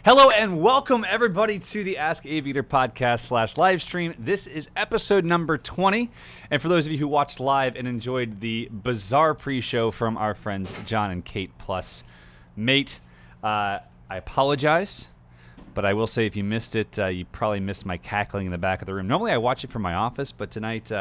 Hello and welcome everybody to the Ask Aviator podcast / live stream. This is episode number 20. And for those of you who watched live and enjoyed the bizarre pre-show from our friends John and Kate plus Mate, I apologize. But I will say if you missed it, you probably missed my cackling in the back of the room. Normally I watch it from my office, but tonight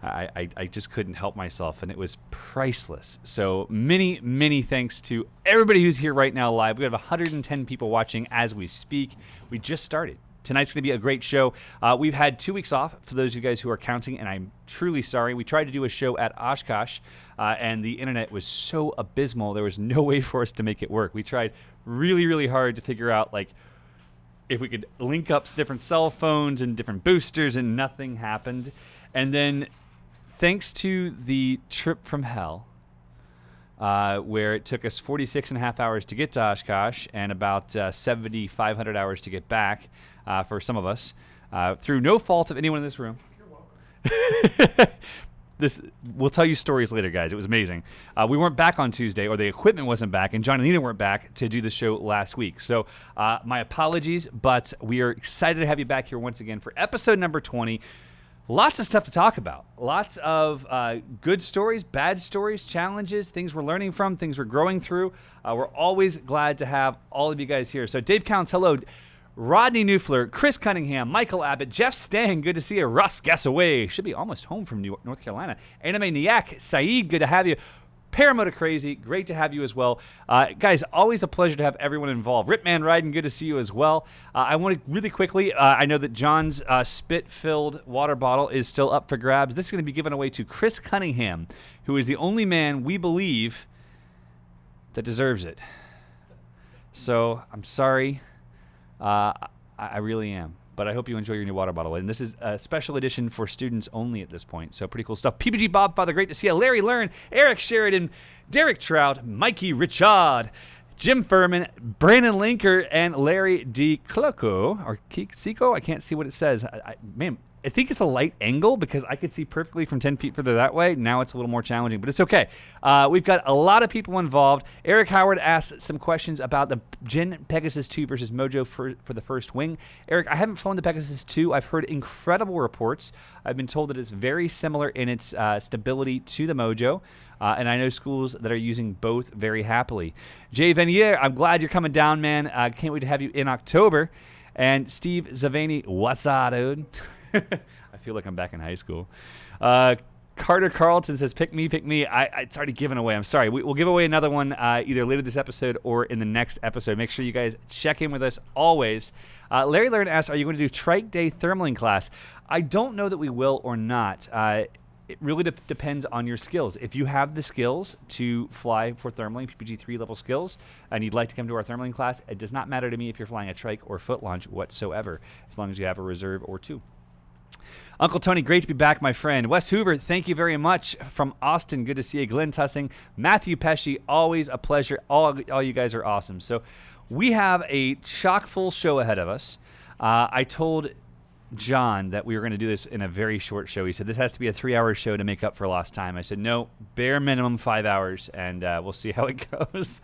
I just couldn't help myself, and it was priceless. So many thanks to everybody who's here right now live. We have 110 people watching as we speak. We just started. Tonight's going to be a great show. We've had 2 weeks off for those of you guys who are counting, and I'm truly sorry. We tried to do a show at Oshkosh, and the internet was so abysmal, there was no way for us to make it work. We tried really hard to figure out, if we could link up different cell phones and different boosters, and nothing happened. And then thanks to the trip from hell, where it took us 46 and a half hours to get to Oshkosh and about 7,500 hours to get back for some of us, through no fault of anyone in this room. You're welcome. We'll tell you stories later, guys. It was amazing. We weren't back on Tuesday, or the equipment wasn't back, and John and Nina weren't back to do the show last week. So my apologies, but we are excited to have you back here once again for episode number 20. Lots of stuff to talk about. Lots of good stories, bad stories, challenges, things we're learning from, things we're growing through. We're always glad to have all of you guys here. So Dave Counts, hello. Rodney Neufler, Chris Cunningham, Michael Abbott, Jeff Stang, good to see you. Russ Gassaway, should be almost home from North Carolina. Anime Niak, Saeed, good to have you. Paramotor Crazy, great to have you as well. Guys, always a pleasure to have everyone involved. Ripman Ryden, good to see you as well. I want to really quickly, I know that John's spit-filled water bottle is still up for grabs. This is going to be given away to Chris Cunningham, who is the only man we believe that deserves it. So, I'm sorry. I really am. But I hope you enjoy your new water bottle. And this is a special edition for students only at this point. So pretty cool stuff. PBG Bob Father, great to see you. Larry Learn, Eric Sheridan, Derek Trout, Mikey Richard, Jim Furman, Brandon Linker, and Larry D. Cloco, or Kiko. I can't see what it says. I think it's a light angle because I could see perfectly from 10 feet further that way. Now it's a little more challenging, but it's okay. We've got a lot of people involved. Eric Howard asked some questions about the Jin Pegasus 2 versus Mojo for the first wing. Eric, I haven't flown the Pegasus 2. I've heard incredible reports. I've been told that it's very similar in its stability to the Mojo. And I know schools that are using both very happily. Jay Venier, I'm glad you're coming down, man. Can't wait to have you in October. And Steve Zavani, what's up, dude? I feel like I'm back in high school. Carter Carlton says, pick me. It's already given away. I'm sorry. We'll give away another one either later this episode or in the next episode. Make sure you guys check in with us always. Larry Laird asks, are you going to do Trike Day Thermaling class? I don't know that we will or not. It really depends on your skills. If you have the skills to fly for thermaling, PPG 3 level skills, and you'd like to come to our thermaling class, it does not matter to me if you're flying a trike or foot launch whatsoever, as long as you have a reserve or two. Uncle Tony, great to be back, my friend. Wes Hoover, thank you very much from Austin. Good to see you. Glenn Tussing, Matthew Pesci, always a pleasure. All you guys are awesome. So we have a chock-full show ahead of us. I told John that we were going to do this in a very short show. He said this has to be a 3-hour show to make up for lost time. I said, no, bare minimum 5 hours, and we'll see how it goes.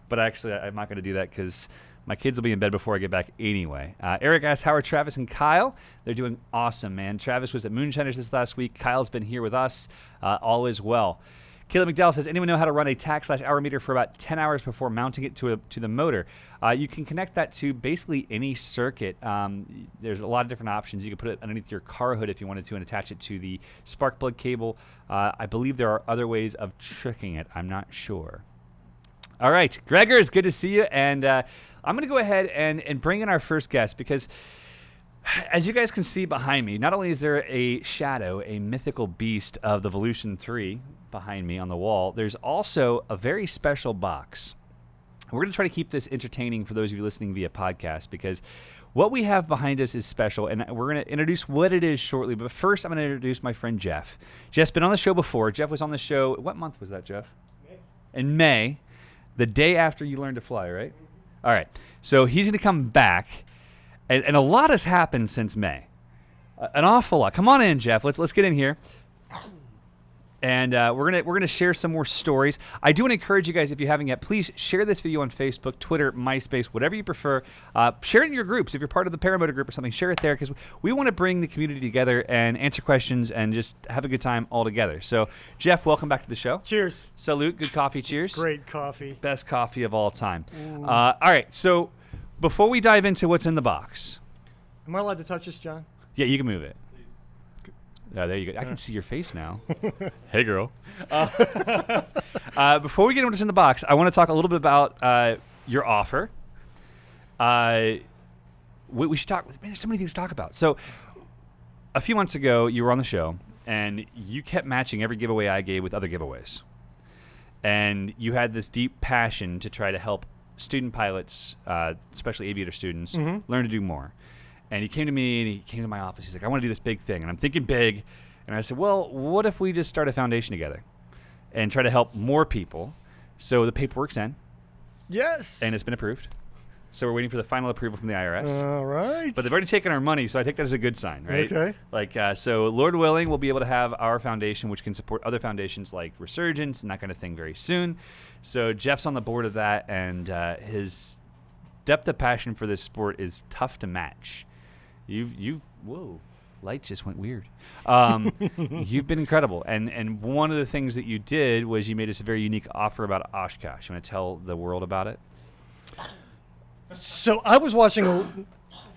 But actually, I'm not going to do that because my kids will be in bed before I get back anyway. Eric asked, how are Travis and Kyle? They're doing awesome, man. Travis was at Moonshiners this last week. Kyle's been here with us. All is well. Caleb McDowell says, anyone know how to run a tack/hour meter for about 10 hours before mounting it to the motor? You can connect that to basically any circuit. There's a lot of different options. You can put it underneath your car hood if you wanted to and attach it to the spark plug cable. I believe there are other ways of tricking it. I'm not sure. All right, Gregors, good to see you. And I'm going to go ahead and bring in our first guest because, as you guys can see behind me, not only is there a shadow, a mythical beast of the Volution 3 behind me on the wall, there's also a very special box. We're going to try to keep this entertaining for those of you listening via podcast because what we have behind us is special, and we're going to introduce what it is shortly. But first, I'm going to introduce my friend Jeff. Jeff's been on the show before. Jeff was on the show. What month was that, Jeff? May. In May. The day after you learned to fly, right? All right. So he's going to come back, and a lot has happened since May. An awful lot. Come on in, Jeff. Let's get in here. And we're gonna share some more stories. I do want to encourage you guys, if you haven't yet, please share this video on Facebook, Twitter, MySpace, whatever you prefer. Share it in your groups. If you're part of the paramotor group or something, share it there, because we want to bring the community together and answer questions and just have a good time all together. So, Jeff, welcome back to the show. Cheers. Salute. Good coffee. Cheers. Great coffee. Best coffee of all time. All right. So, before we dive into what's in the box. Am I allowed to touch this, John? Yeah, you can move it. Oh, there you go. I can see your face now. Hey, girl. Before we get into what's in the box, I want to talk a little bit about your offer. We should talk. Man, there's so many things to talk about. So, a few months ago, you were on the show, and you kept matching every giveaway I gave with other giveaways. And you had this deep passion to try to help student pilots, especially aviator students, learn to do more. And he came to me, and he came to my office. He's like, I want to do this big thing. And I'm thinking big. And I said, well, what if we just start a foundation together and try to help more people? So the paperwork's in. Yes. And it's been approved. So we're waiting for the final approval from the IRS. All right. But they've already taken our money, so I think that is a good sign, right? Okay. So Lord willing, we'll be able to have our foundation, which can support other foundations like Resurgence and that kind of thing very soon. So Jeff's on the board of that, and his depth of passion for this sport is tough to match. Whoa, light just went weird. You've been incredible. And one of the things that you did was you made us a very unique offer about Oshkosh. You want to tell the world about it? So I was watching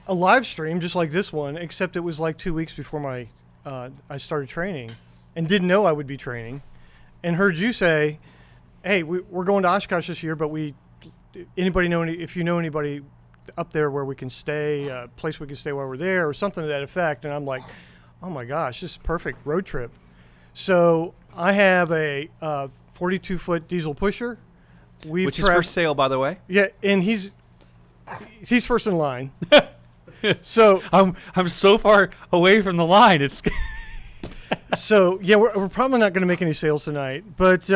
a live stream just like this one, except it was like 2 weeks before I started training, and didn't know I would be training, and heard you say, hey, we're going to Oshkosh this year, but if you know anybody up there where we can stay, a place we can stay while we're there, or something to that effect. And I'm like, oh my gosh, this is perfect road trip. So I have a 42-foot diesel pusher. Which is for sale, by the way. Yeah, and he's first in line. So I'm so far away from the line. It's so yeah, we're probably not going to make any sales tonight, but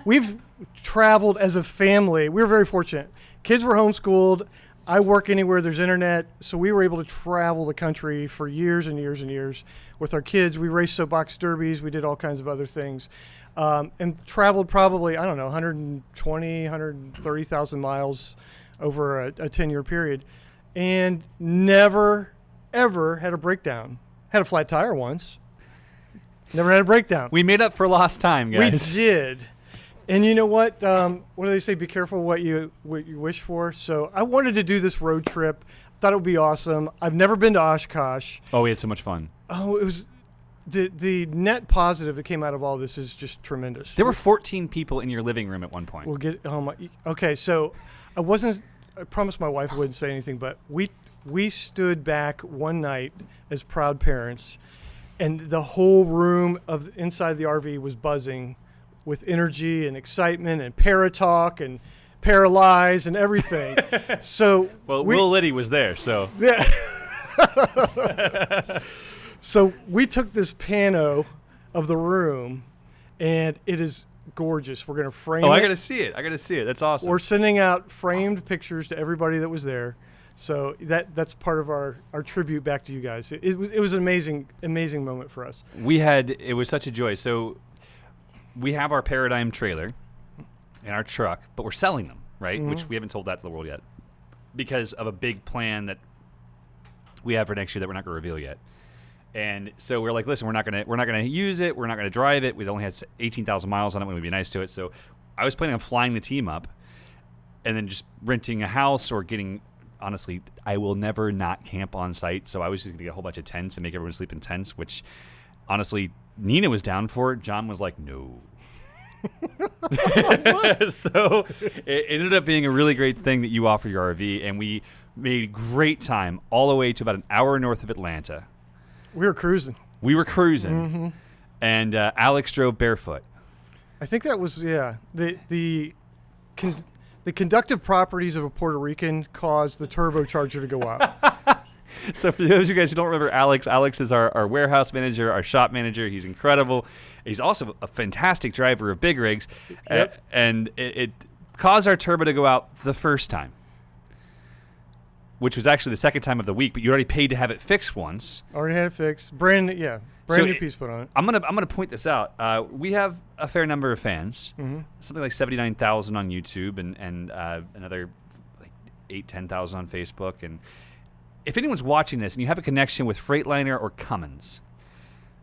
we've traveled as a family. We were very fortunate. Kids were homeschooled. I work anywhere there's internet, so we were able to travel the country for years and years and years with our kids. We raced soapbox derbies. We did all kinds of other things, and traveled probably, 120, 130,000 miles over a 10-year period, and never, ever had a breakdown. Had a flat tire once. Never had a breakdown. We made up for lost time, guys. We did. And you know what? What do they say? Be careful what you wish for. So I wanted to do this road trip. Thought it would be awesome. I've never been to Oshkosh. Oh, we had so much fun. Oh, it was the net positive that came out of all this is just tremendous. There were 14 people in your living room at one point. We'll get okay. So I promised my wife I wouldn't say anything, but we stood back one night as proud parents, and the whole room inside the RV was buzzing with energy and excitement and para-talk and paralyze and everything. So Will Liddy was there, so yeah. So we took this pano of the room, and it is gorgeous. We're gonna frame it. I gotta see it. That's awesome. We're sending out framed pictures to everybody that was there. So that's part of our tribute back to you guys. It was an amazing moment for us. It was such a joy. So we have our Paradigm trailer and our truck, but we're selling them, right? Mm-hmm. Which we haven't told that to the world yet because of a big plan that we have for next year that we're not going to reveal yet. And so we're like, listen, we're not gonna use it. We're not gonna drive it. It only has 18,000 miles on it. We'd be nice to it. So I was planning on flying the team up and then just renting a house or getting. Honestly, I will never not camp on site. So I was just gonna get a whole bunch of tents and make everyone sleep in tents, which honestly, Nina was down for it. John was like, no. So it ended up being a really great thing that you offer your RV, and we made great time all the way to about an hour north of Atlanta. We were cruising. Mm-hmm. And Alex drove barefoot. I think that was, yeah. The conductive properties of a Puerto Rican caused the turbocharger to go up. So for those of you guys who don't remember Alex is our warehouse manager, our shop manager. He's incredible. He's also a fantastic driver of big rigs. Yep. And it caused our turbo to go out the first time. which was actually the second time of the week, but you already paid to have it fixed once. Already had it fixed. Brand new piece put on it. I'm gonna point this out. We have a fair number of fans, something like 79,000 on YouTube, and another like 10,000 on Facebook. And if anyone's watching this and you have a connection with Freightliner or Cummins,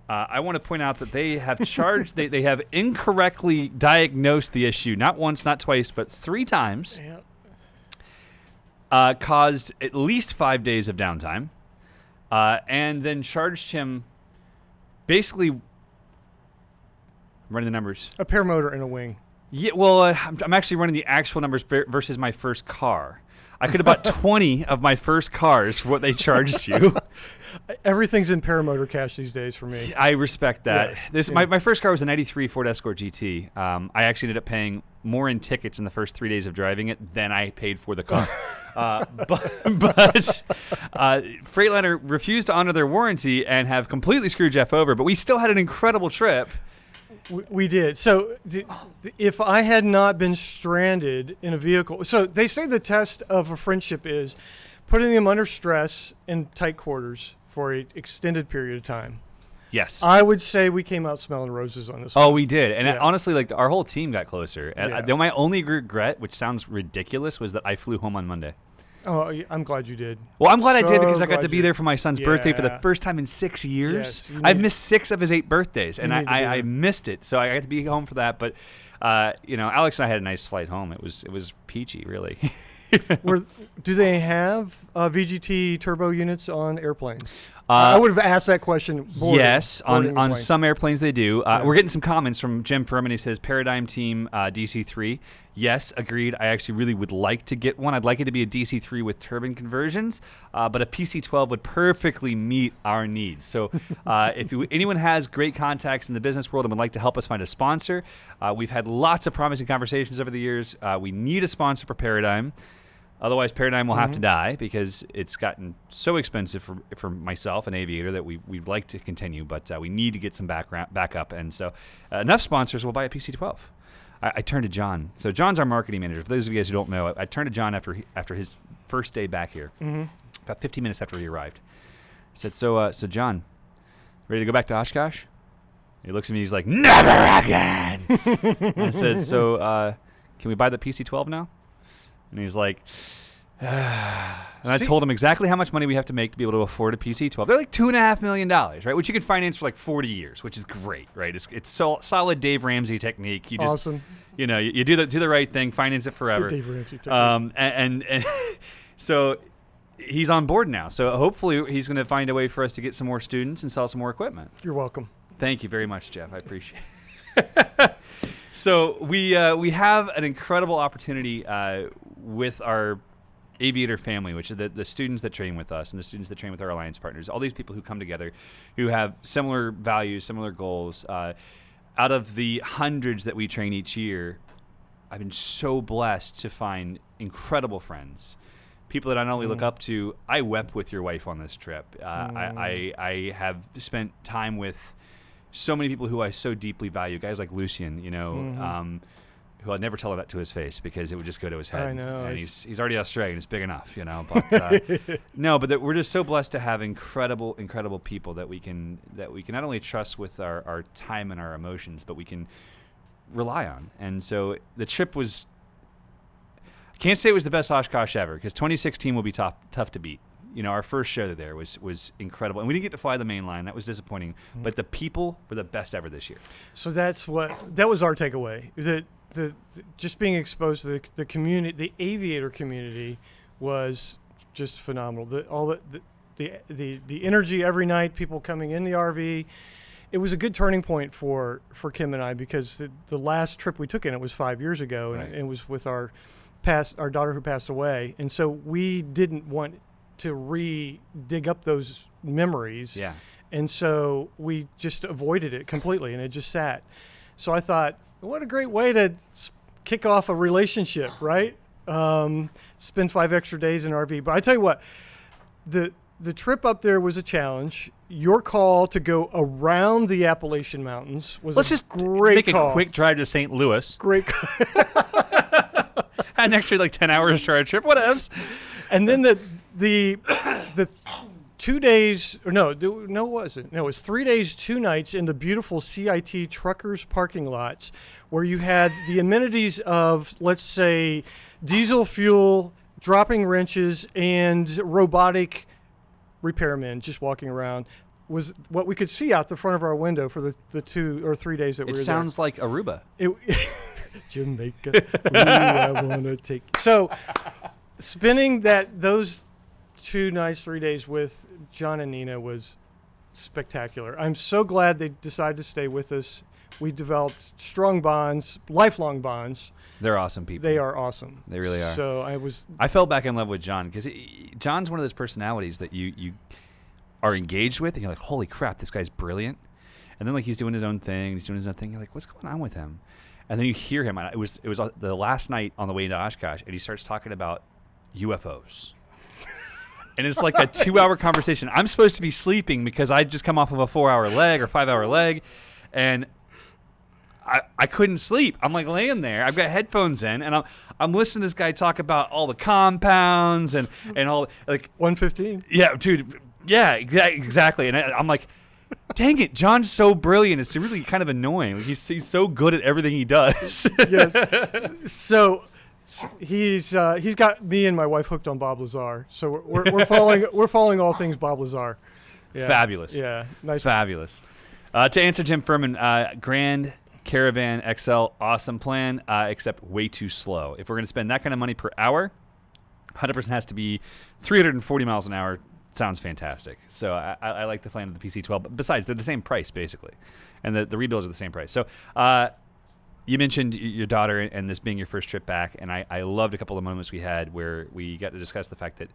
I want to point out that they have charged. they have incorrectly diagnosed the issue, not once, not twice, but 3 times. Yeah. Caused at least 5 days of downtime, and then charged him. Basically, I'm running the numbers. A paramotor and a wing. Yeah, well, I'm actually running the actual numbers versus my first car. I could have bought 20 of my first cars for what they charged you. Everything's in paramotor cash these days for me. I respect that. Yeah. My first car was a 93 Ford Escort GT. I actually ended up paying more in tickets in the first 3 days of driving it than I paid for the car. But Freightliner refused to honor their warranty and have completely screwed Jeff over, but we still had an incredible trip. We did. So if I had not been stranded in a vehicle, so they say the test of a friendship is putting them under stress in tight quarters for an extended period of time. Yes. I would say we came out smelling roses on this Oh, one. we did. And Yeah. honestly, like our whole team got closer. And Yeah. my only regret, which sounds ridiculous, was that I flew home on Monday. Oh, I'm glad you did. Well, I'm glad I did So because I got glad to be you- there for my son's birthday for the Yeah. first time in 6 years. Yes, you I've need- missed 6 of his 8 birthdays, and need to be I there. missed it. So I got to be home for that. But Alex and I had a nice flight home. It was peachy, really. Do they have VGT turbo units on airplanes? Uh, I would have asked that question. Yes, boarding the on plane. some airplanes they do. We're getting some comments from Jim Furman. He says Paradigm Team DC3. Yes, agreed. I actually really would like to get one. I'd like it to be a DC3 with turbine conversions, but a PC12 would perfectly meet our needs. So if anyone has great contacts in the business world and would like to help us find a sponsor, we've had lots of promising conversations over the years. We need a sponsor for Paradigm. Otherwise, Paradigm will have to die because it's gotten so expensive for myself and Aviator that we'd like to continue, but we need to get some backup. And so enough sponsors, we'll buy a PC-12. I turned to John. So John's our marketing manager. For those of you guys who don't know, I turned to John after his first day back here, about 15 minutes after he arrived. I said, so John, ready to go back to Oshkosh? He looks at me, he's like, never again! I said, so can we buy the PC-12 now? And he's like, and I told him exactly how much money we have to make to be able to afford a PC-12. They're like $2.5 million, right? Which you can finance for like 40 years, which is great, right? It's so solid Dave Ramsey technique. You just, Awesome. you do the right thing, finance it forever. Dave Ramsey technique. And so he's on board now. So hopefully he's going to find a way for us to get some more students and sell some more equipment. You're welcome. Thank you very much, Jeff. I appreciate it. So we have an incredible opportunity with our Aviator family, which are the students that train with us and the students that train with our alliance partners, all these people who come together who have similar values, similar goals. Out of the hundreds that we train each year, I've been so blessed to find incredible friends, people that I not only look up to. I wept with your wife on this trip. I have spent time with so many people who I so deeply value, guys like Lucian, who I'd never tell that to his face because it would just go to his head. I know. And he's already Australian. It's big enough, But but we're just so blessed to have incredible people that we can not only trust with our time and our emotions, but we can rely on. And so the trip was, I can't say it was the best Oshkosh ever because 2016 will be tough to beat. Our first show there was incredible. And we didn't get to fly the main line. That was disappointing. But the people were the best ever this year. So that was our takeaway. That the just being exposed to the community, the Aviator community, was just phenomenal. The energy every night, people coming in the RV. It was a good turning point for Kim and I because the last trip we took in it was 5 years ago, Right. and it was with our daughter who passed away, and so we didn't want to dig up those memories. Yeah. And so we just avoided it completely, and it just sat. So I thought, what a great way to kick off a relationship, right? Spend 5 extra days in RV. But I tell you what, the trip up there was a challenge. Your call to go around the Appalachian Mountains was Let's just great make call. a quick drive to St. Louis. Great. And actually like 10 hours for our trip. Whatevs. And then the 2 days, or no, it wasn't. No, it was 3 days, 2 nights in the beautiful CIT truckers parking lots, where you had the amenities of, let's say, diesel fuel, dropping wrenches, and robotic repairmen just walking around. Was what we could see out the front of our window for the 2 or 3 days that we were there. It sounds like Aruba. Jamaica. Ooh, I wanna take. So, spending those 2 nights, 3 days with John and Nina was spectacular. I'm so glad they decided to stay with us. We developed strong bonds, lifelong bonds. They're awesome people. They are awesome. They really are. So I fell back in love with John because John's one of those personalities that you are engaged with, and you're like, holy crap, this guy's brilliant. And then like he's doing his own thing, he's doing his own thing. You're like, what's going on with him? And then you hear him. It was the last night on the way into Oshkosh, and he starts talking about UFOs. And it's like a 2-hour conversation. I'm supposed to be sleeping because I just come off of a 4-hour leg or 5-hour leg, and I couldn't sleep. I'm like laying there. I've got headphones in, and I'm listening to this guy talk about all the compounds and all like 115. Yeah, dude. Yeah, exactly. And I'm like, dang it, John's so brilliant. It's really kind of annoying. Like, he's so good at everything he does. Yes. So he's got me and my wife hooked on Bob Lazar. So we're following all things Bob Lazar. Yeah. Fabulous. Yeah. Nice. Fabulous. To answer Jim Furman, Grand Caravan XL, awesome plan, except way too slow. If we're going to spend that kind of money per hour, 100% has to be 340 miles an hour. Sounds fantastic. So I like the plan of the PC-12. But besides, they're the same price, basically. And the rebuilds are the same price. So you mentioned your daughter and this being your first trip back. And I loved a couple of moments we had where we got to discuss the fact that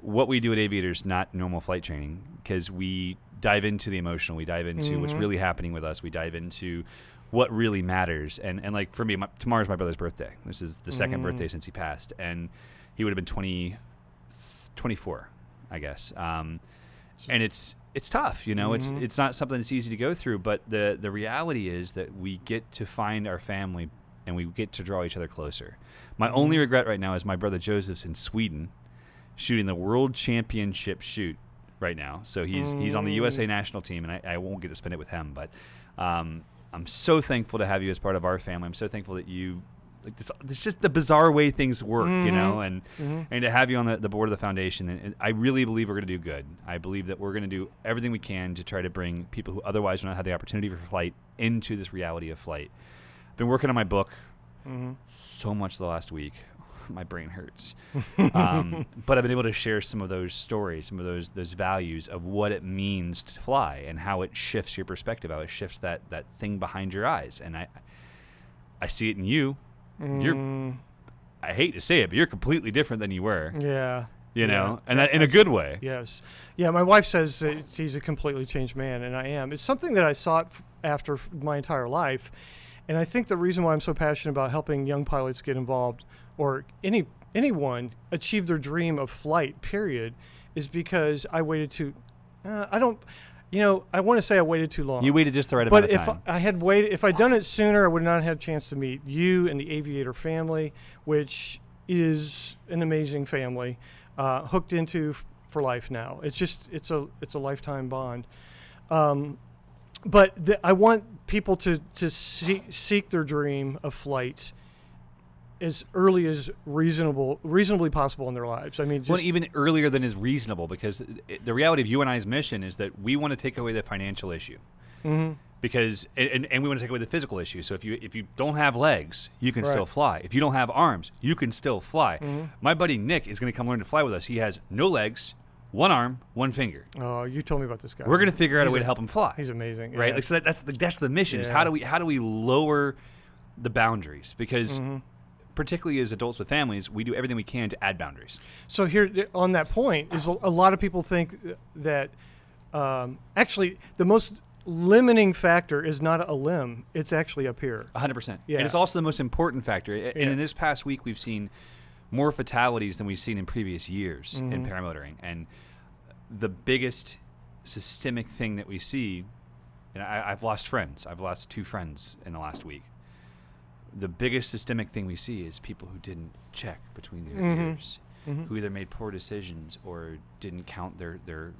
what we do at Aviator is not normal flight training, because we dive into the emotional. We dive into what's really happening with us. We dive into what really matters. And like for me, tomorrow's my brother's birthday. This is the second birthday since he passed. And he would have been 24. I guess, and it's tough, you know. It's not something that's easy to go through. But the reality is that we get to find our family, and we get to draw each other closer. My only regret right now is my brother Joseph's in Sweden, shooting the World Championship shoot right now. So he's on the USA national team, and I won't get to spend it with him. But I'm so thankful to have you as part of our family. I'm so thankful that you. Like this, it's just the bizarre way things work, you know, and to have you on the board of the foundation. And I really believe we're going to do good. I believe that we're going to do everything we can to try to bring people who otherwise would not have the opportunity for flight into this reality of flight. I've been working on my book so much the last week. My brain hurts. But I've been able to share some of those stories, some of those values of what it means to fly and how it shifts your perspective, how it shifts that thing behind your eyes. And I see it in you. I hate to say it, but you're completely different than you were. Yeah. You know, and that in a good way. Yes. Yeah, my wife says that he's a completely changed man, and I am. It's something that I sought after my entire life, and I think the reason why I'm so passionate about helping young pilots get involved, or anyone achieve their dream of flight, period, is because I waited too. I want to say I waited too long. You waited just the right amount of time. But if I'd done it sooner, I would not have had a chance to meet you and the Aviator family, which is an amazing family, hooked into for life now. It's a lifetime bond. But I want people to seek their dream of flight as early as reasonably possible in their lives. I mean, even earlier than is reasonable, because the reality of you and I's mission is that we want to take away the financial issue, because and we want to take away the physical issue. So if you don't have legs, you can still fly. If you don't have arms, you can still fly. My buddy Nick is going to come learn to fly with us. He has no legs, one arm, one finger. Oh, you told me about this guy. We're going to figure out a way to help him fly. He's amazing, right? Yeah. Like, so that's the mission. Is how do we lower the boundaries, because. Particularly as adults with families, we do everything we can to add boundaries. So here, on that point, is a lot of people think that actually the most limiting factor is not a limb; it's actually up here. 100%. Yeah. And it's also the most important factor. And in this past week, we've seen more fatalities than we've seen in previous years in paramotoring. And the biggest systemic thing that we see, and I've lost friends. I've lost 2 friends in the last week. The biggest systemic thing we see is people who didn't check between their ears. who either made poor decisions or didn't count their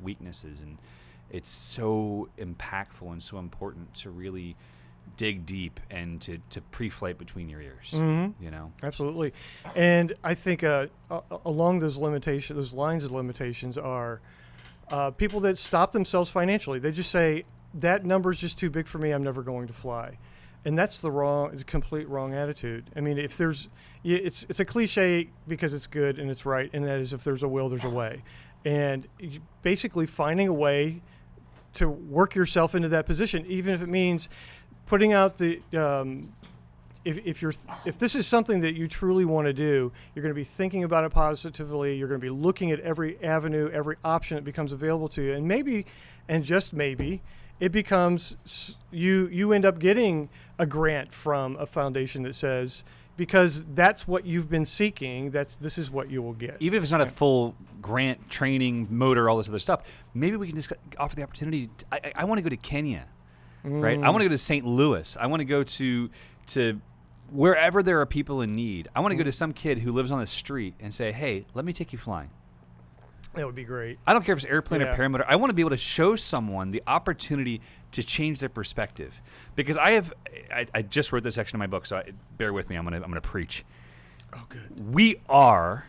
weaknesses. And it's so impactful and so important to really dig deep and to pre-flight between your ears, you know? Absolutely. And I think along those lines of limitations are people that stop themselves financially. They just say, that number's just too big for me, I'm never going to fly. And that's the complete wrong attitude. I mean, if it's a cliche because it's good and it's right, and that is, if there's a will, there's a way. And basically finding a way to work yourself into that position, even if it means putting out the if this is something that you truly want to do, you're going to be thinking about it positively. You're going to be looking at every avenue, every option that becomes available to you, and maybe, and just maybe, it becomes you end up getting a grant from a foundation that says, because that's what you've been seeking, this is what you will get. Even if it's not a full grant, training, motor, all this other stuff, maybe we can just offer the opportunity. I want to go to Kenya. Right, I want to go to St. Louis. I want to go to wherever there are people in need. I want to go to some kid who lives on the street and say, "Hey, let me take you flying." That would be great. I don't care if it's airplane or paramotor. I want to be able to show someone the opportunity to change their perspective, because I just wrote this section in my book, so bear with me. I'm gonna preach. Oh, good. We are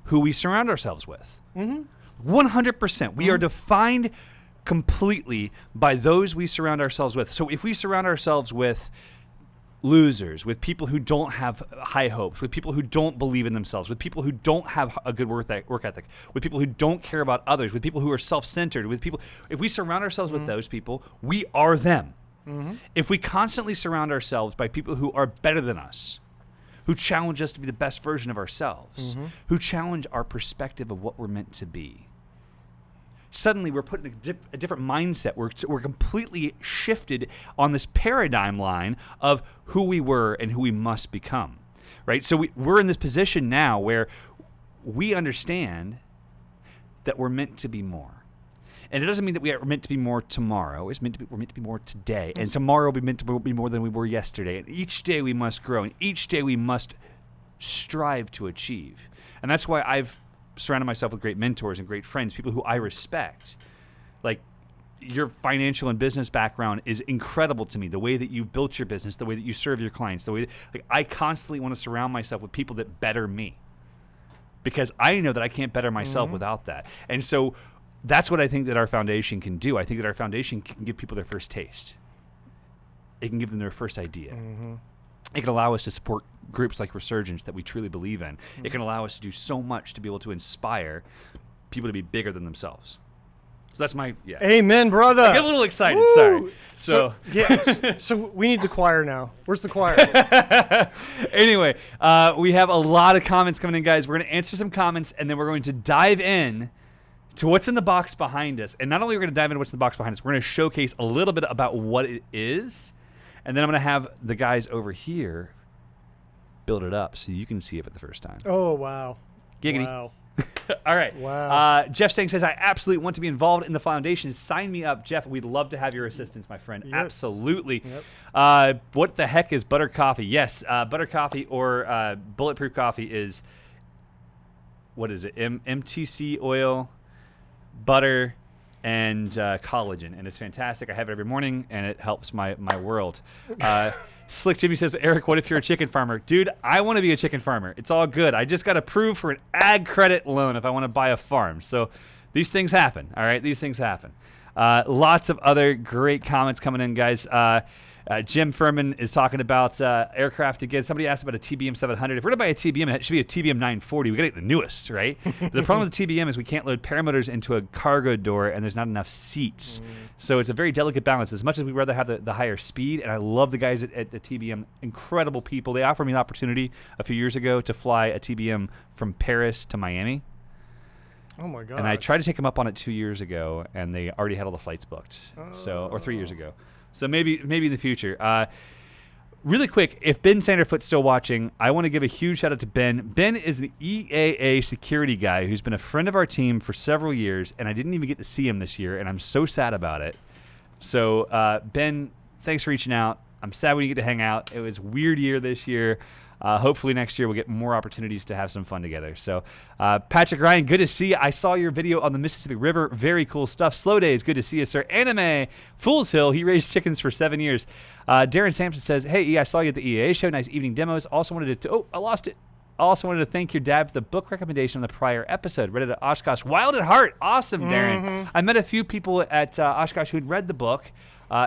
who we surround ourselves with. 100%. We are defined completely by those we surround ourselves with. So if we surround ourselves with losers, with people who don't have high hopes, with people who don't believe in themselves, with people who don't have a good work ethic, with people who don't care about others, with people who are self-centered, if we surround ourselves with those people, we are them. If we constantly surround ourselves by people who are better than us, who challenge us to be the best version of ourselves, who challenge our perspective of what we're meant to be, suddenly we're put in a different mindset. We're completely shifted on this paradigm line of who we were and who we must become, right? So we're in this position now where we understand that we're meant to be more. And it doesn't mean that we are meant to be more tomorrow. We're meant to be more today. And tomorrow will be meant to be more than we were yesterday. And each day we must grow. And each day we must strive to achieve. And that's why I've surrounded myself with great mentors and great friends, people who I respect. Like, your financial and business background is incredible to me. The way that you've built your business, the way that you serve your clients, the way that, I constantly want to surround myself with people that better me, because I know that I can't better myself without that. And so that's what I think that our foundation can do. I think that our foundation can give people their first taste. It can give them their first idea. It can allow us to support groups like Resurgence that we truly believe in. It can allow us to do so much to be able to inspire people to be bigger than themselves. So that's my, Amen, brother. I get a little excited, Woo! sorry. So we need the choir now. Where's the choir? Anyway, we have a lot of comments coming in, guys. We're going to answer some comments, and then we're going to dive in to what's in the box behind us. And not only are we going to dive into what's in the box behind us, we're going to showcase a little bit about what it is. And then I'm going to have the guys over here build it up so you can see it for the first time. Oh, wow. Giggity. Wow. All right. Wow. Jeff Stang says, I absolutely want to be involved in the foundation. Sign me up, Jeff. We'd love to have your assistance, my friend. Yes. Absolutely. Yep. What the heck is butter coffee? Yes, butter coffee or bulletproof coffee is, what is it? MTC oil, butter, and collagen, and it's fantastic. I have it every morning, and it helps my world. Slick Jimmy says, Eric, what if you're a chicken farmer? Dude, I want to be a chicken farmer. It's all good. I just got approved for an ag credit loan if I want to buy a farm. So these things happen, all right? These things happen. Lots of other great comments coming in, guys. Jim Furman is talking about aircraft again. Somebody asked about a TBM 700. If we're going to buy a TBM, it should be a TBM 940. We got to get the newest, right? But the problem with the TBM is we can't load paramotors into a cargo door, and there's not enough seats. So it's a very delicate balance. As much as we'd rather have the higher speed, and I love the guys at the TBM, incredible people. They offered me the opportunity a few years ago to fly a TBM from Paris to Miami. Oh, my God. And I tried to take them up on it 2 years ago, and they already had all the flights booked. Or 3 years ago. So maybe in the future. Really quick, if Ben Sanderfoot's still watching, I want to give a huge shout out to Ben. Ben is an EAA security guy who's been a friend of our team for several years, and I didn't even get to see him this year, and I'm so sad about it. So Ben, thanks for reaching out. I'm sad we didn't get to hang out. It was a weird year this year. hopefully next year we'll get more opportunities to have some fun together. So Patrick Ryan, good to see you. I saw your video on the Mississippi River. Very cool stuff. Slow Days, good to see you, sir. Anime, Fool's Hill, he raised chickens for 7 years. Darren Sampson says, hey, E, I saw you at the EAA show. Nice evening demos. Also wanted to, I lost it. Also wanted to thank your dad for the book recommendation on the prior episode. Read it at Oshkosh. Wild at Heart. Awesome, Darren. I met a few people at Oshkosh who'd read the book,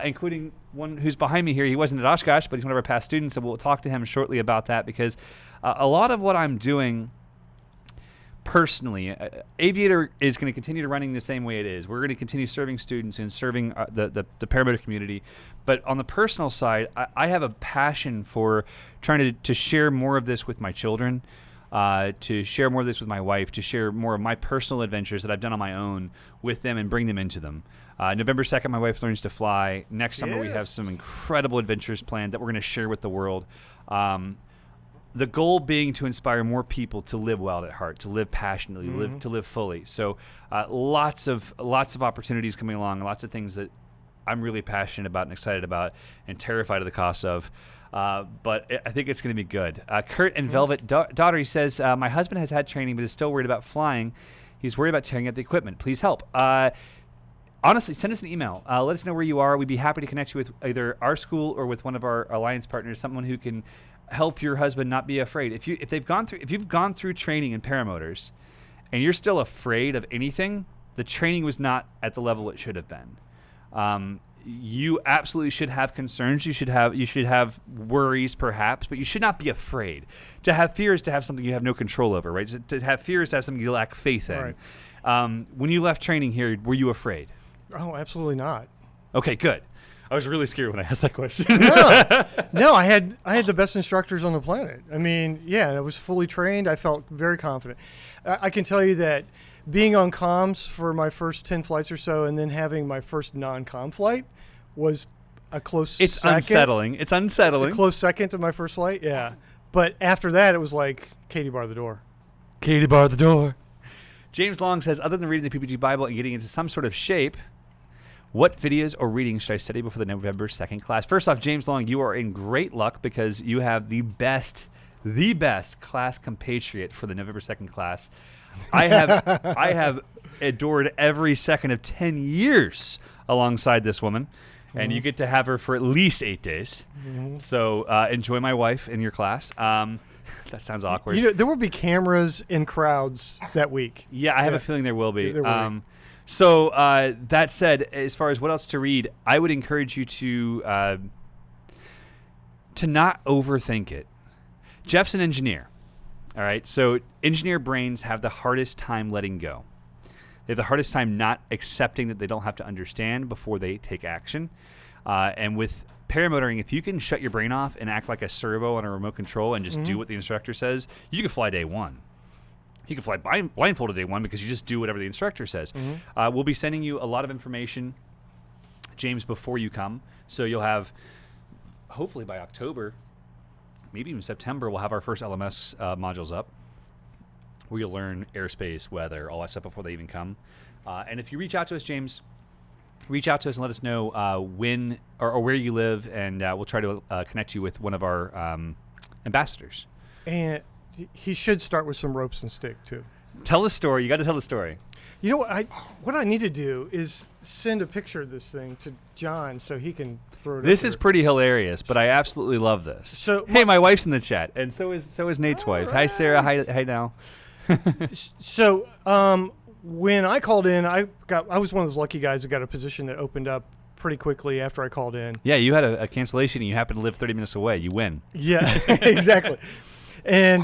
including one who's behind me here. He wasn't at Oshkosh, but he's one of our past students, and we'll talk to him shortly about that because a lot of what I'm doing personally, Aviator is going to continue to running the same way it is. We're going to continue serving students and serving the paramedic community. But on the personal side, I have a passion for trying to share more of this with my children, to share more of this with my wife, to share more of my personal adventures that I've done on my own with them and bring them into them. November 2nd, my wife learns to fly. Next summer, we have some incredible adventures planned that we're going to share with the world. The goal being to inspire more people to live wild at heart, to live passionately, to live fully. So lots of opportunities coming along, lots of things that I'm really passionate about and excited about and terrified of the cost of. But I think it's going to be good. Kurt and Velvet Daughtery says, my husband has had training but is still worried about flying. He's worried about tearing up the equipment. Please help. Honestly, send us an email. Let us know where you are. We'd be happy to connect you with either our school or with one of our alliance partners, someone who can help your husband not be afraid. If you've gone through training in paramotors and you're still afraid of anything, the training was not at the level it should have been. You absolutely should have concerns. You should have worries, perhaps, but you should not be afraid. To have fear is to have something you have no control over, right? To have fear is to have something you lack faith in. Right. When you left training here, were you afraid? Oh, absolutely not. Okay, good. I was really scared when I asked that question. No, I had the best instructors on the planet. I mean, yeah, I was fully trained. I felt very confident. I can tell you that being on comms for my first 10 flights or so and then having my first non-comm flight was a close second. It's unsettling. A close second to my first flight, yeah. But after that, it was like, Katie, bar the door. Katie, bar the door. James Long says, other than reading the PPG Bible and getting into some sort of shape, what videos or readings should I study before the November 2nd class? First off, James Long, you are in great luck because you have the best class compatriot for the November 2nd class. I have adored every second of 10 years alongside this woman, and you get to have her for at least 8 days. So enjoy my wife in your class. That sounds awkward. You know, there will be cameras in crowds that week. Yeah, I have a feeling there will be. There will be. So that said, as far as what else to read, I would encourage you to not overthink it. Jeff's an engineer, all right? So engineer brains have the hardest time letting go. They have the hardest time not accepting that they don't have to understand before they take action. And with paramotoring, if you can shut your brain off and act like a servo on a remote control and just do what the instructor says, you can fly day one. You can fly blindfolded day one because you just do whatever the instructor says. We'll be sending you a lot of information, James, before you come. So you'll have, hopefully by October, maybe even September, we'll have our first LMS modules up where you'll learn airspace, weather, all that stuff before they even come. And if you reach out to us, James, reach out to us and let us know when or where you live, and we'll try to connect you with one of our ambassadors. And he should start with some ropes and stick, too. Tell the story. You got to tell the story. You know what I need to do is send a picture of this thing to John so he can throw it This over. is pretty hilarious, but I absolutely love this. So hey, my wife's in the chat, and so is Nate's wife. Hi, Sarah. Hi now. So when I called in, I was one of those lucky guys who got a position that opened up pretty quickly after I called in. Yeah, you had a cancellation, and you happened to live 30 minutes away. You win. Yeah, exactly. And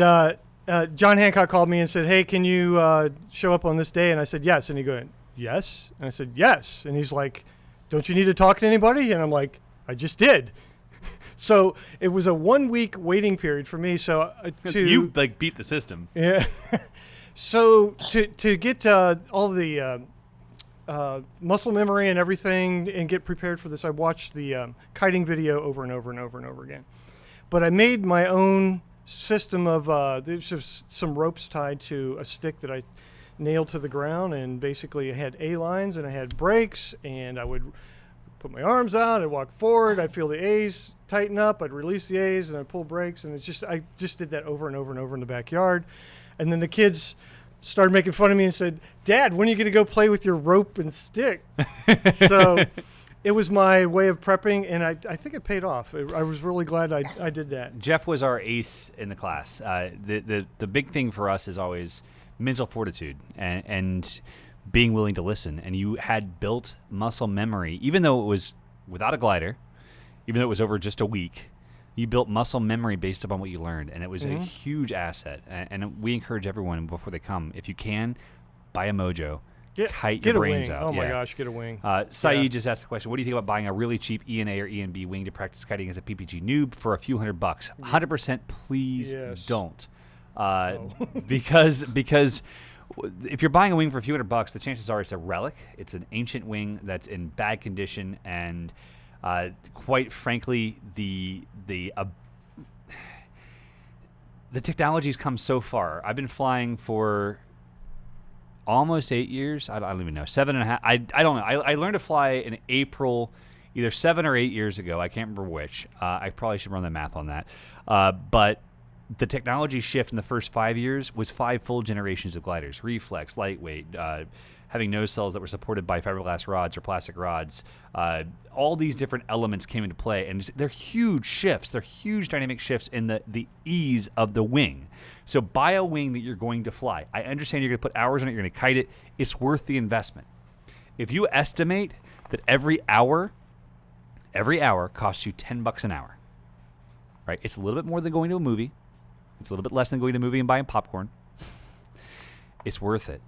John Hancock called me and said, hey, can you show up on this day? And I said, yes. And he goes, yes? And I said, yes. And he's like, don't you need to talk to anybody? And I'm like, I just did. So it was a 1 week waiting period for me. So you beat the system. Yeah. So to get all the muscle memory and everything and get prepared for this, I watched the kiting video over and over and over and over again. But I made my own system of there's just some ropes tied to a stick that I nailed to the ground, and basically I had A lines and I had brakes, and I would put my arms out, I'd walk forward, I'd feel the A's tighten up, I'd release the A's, and I'd pull brakes, and I just did that over and over and over in the backyard. And then the kids started making fun of me and said, "Dad, when are you going to go play with your rope and stick?" So it was my way of prepping, and I think it paid off. I was really glad I did that. Jeff was our ace in the class. The big thing for us is always mental fortitude and being willing to listen. And you had built muscle memory, even though it was without a glider, even though it was over just a week. You built muscle memory based upon what you learned, and it was a huge asset. And we encourage everyone before they come, if you can, buy a Mojo. Kite your brains out. Oh my gosh, get a wing. Saeed just asked the question, what do you think about buying a really cheap ENA or ENB wing to practice kiting as a PPG noob for a few $100? 100% please don't. Because if you're buying a wing for a few $100, the chances are it's a relic. It's an ancient wing that's in bad condition, and quite frankly, the technology's come so far. I've been flying for almost 8 years. I don't even know. 7.5. I don't know. I learned to fly in April, either 7 or 8 years ago. I can't remember which. I probably should run the math on that. But the technology shift in the first 5 years was 5 full generations of gliders: reflex, lightweight, having nose cells that were supported by fiberglass rods or plastic rods. All these different elements came into play, and they're huge shifts. They're huge dynamic shifts in the ease of the wing. So buy a wing that you're going to fly. I understand you're going to put hours on it. You're going to kite it. It's worth the investment. If you estimate that every hour costs you $10 an hour, right? It's a little bit more than going to a movie. It's a little bit less than going to a movie and buying popcorn. It's worth it.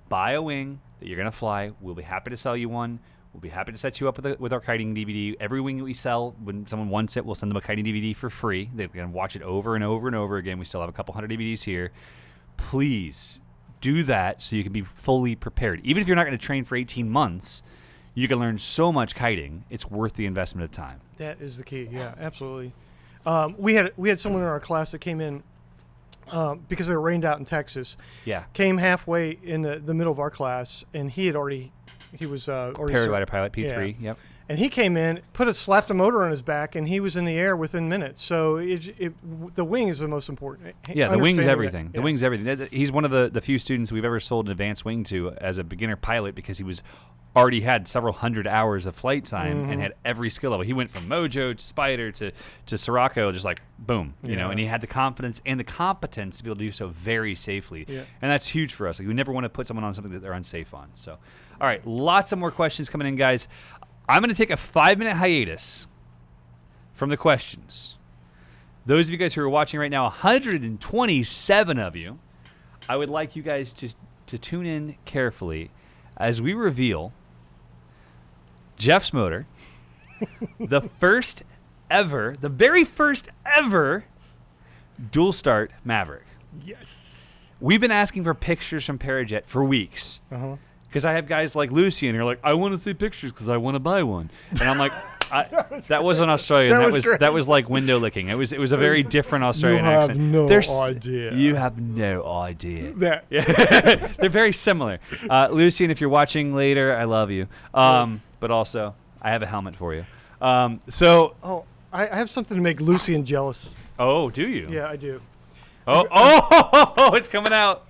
Buy a wing that you're going to fly. We'll be happy to sell you one. We'll be happy to set you up with our kiting DVD. Every wing that we sell, when someone wants it, we'll send them a kiting DVD for free. They can watch it over and over and over again. We still have a couple hundred DVDs here. Please do that so you can be fully prepared. Even if you're not going to train for 18 months, you can learn so much kiting. It's worth the investment of time. That is the key. Yeah, absolutely. We had someone in our class that came in because it rained out in Texas. Yeah. Came halfway in the middle of our class, and he was already Paraglider pilot P3. Yeah. Yep. And he came in, slapped a motor on his back, and he was in the air within minutes. So the wing is the most important. Yeah, the wing's everything. Yeah. The wing's everything. He's one of the few students we've ever sold an advanced wing to as a beginner pilot because he was already had several hundred hours of flight time and had every skill level. He went from Mojo to Spider to Sirocco, just like boom, you know. And he had the confidence and the competence to be able to do so very safely. Yeah. And that's huge for us. Like, we never want to put someone on something that they're unsafe on. So, all right, lots of more questions coming in, guys. I'm going to take a 5-minute hiatus from the questions. Those of you guys who are watching right now, 127 of you, I would like you guys to tune in carefully as we reveal Jeff's motor, the very first ever dual start Maverick. Yes. We've been asking for pictures from Parajet for weeks. Because I have guys like Lucy, and you're like, I want to see pictures because I want to buy one. And I'm like, that wasn't Australian. That was like window licking. It was a very different Australian accent. You have no idea. You have no idea. That. They're very similar. Lucy, and if you're watching later, I love you. But also, I have a helmet for you. I have something to make Lucian jealous. Oh, do you? Yeah, I do. Oh, it's coming out.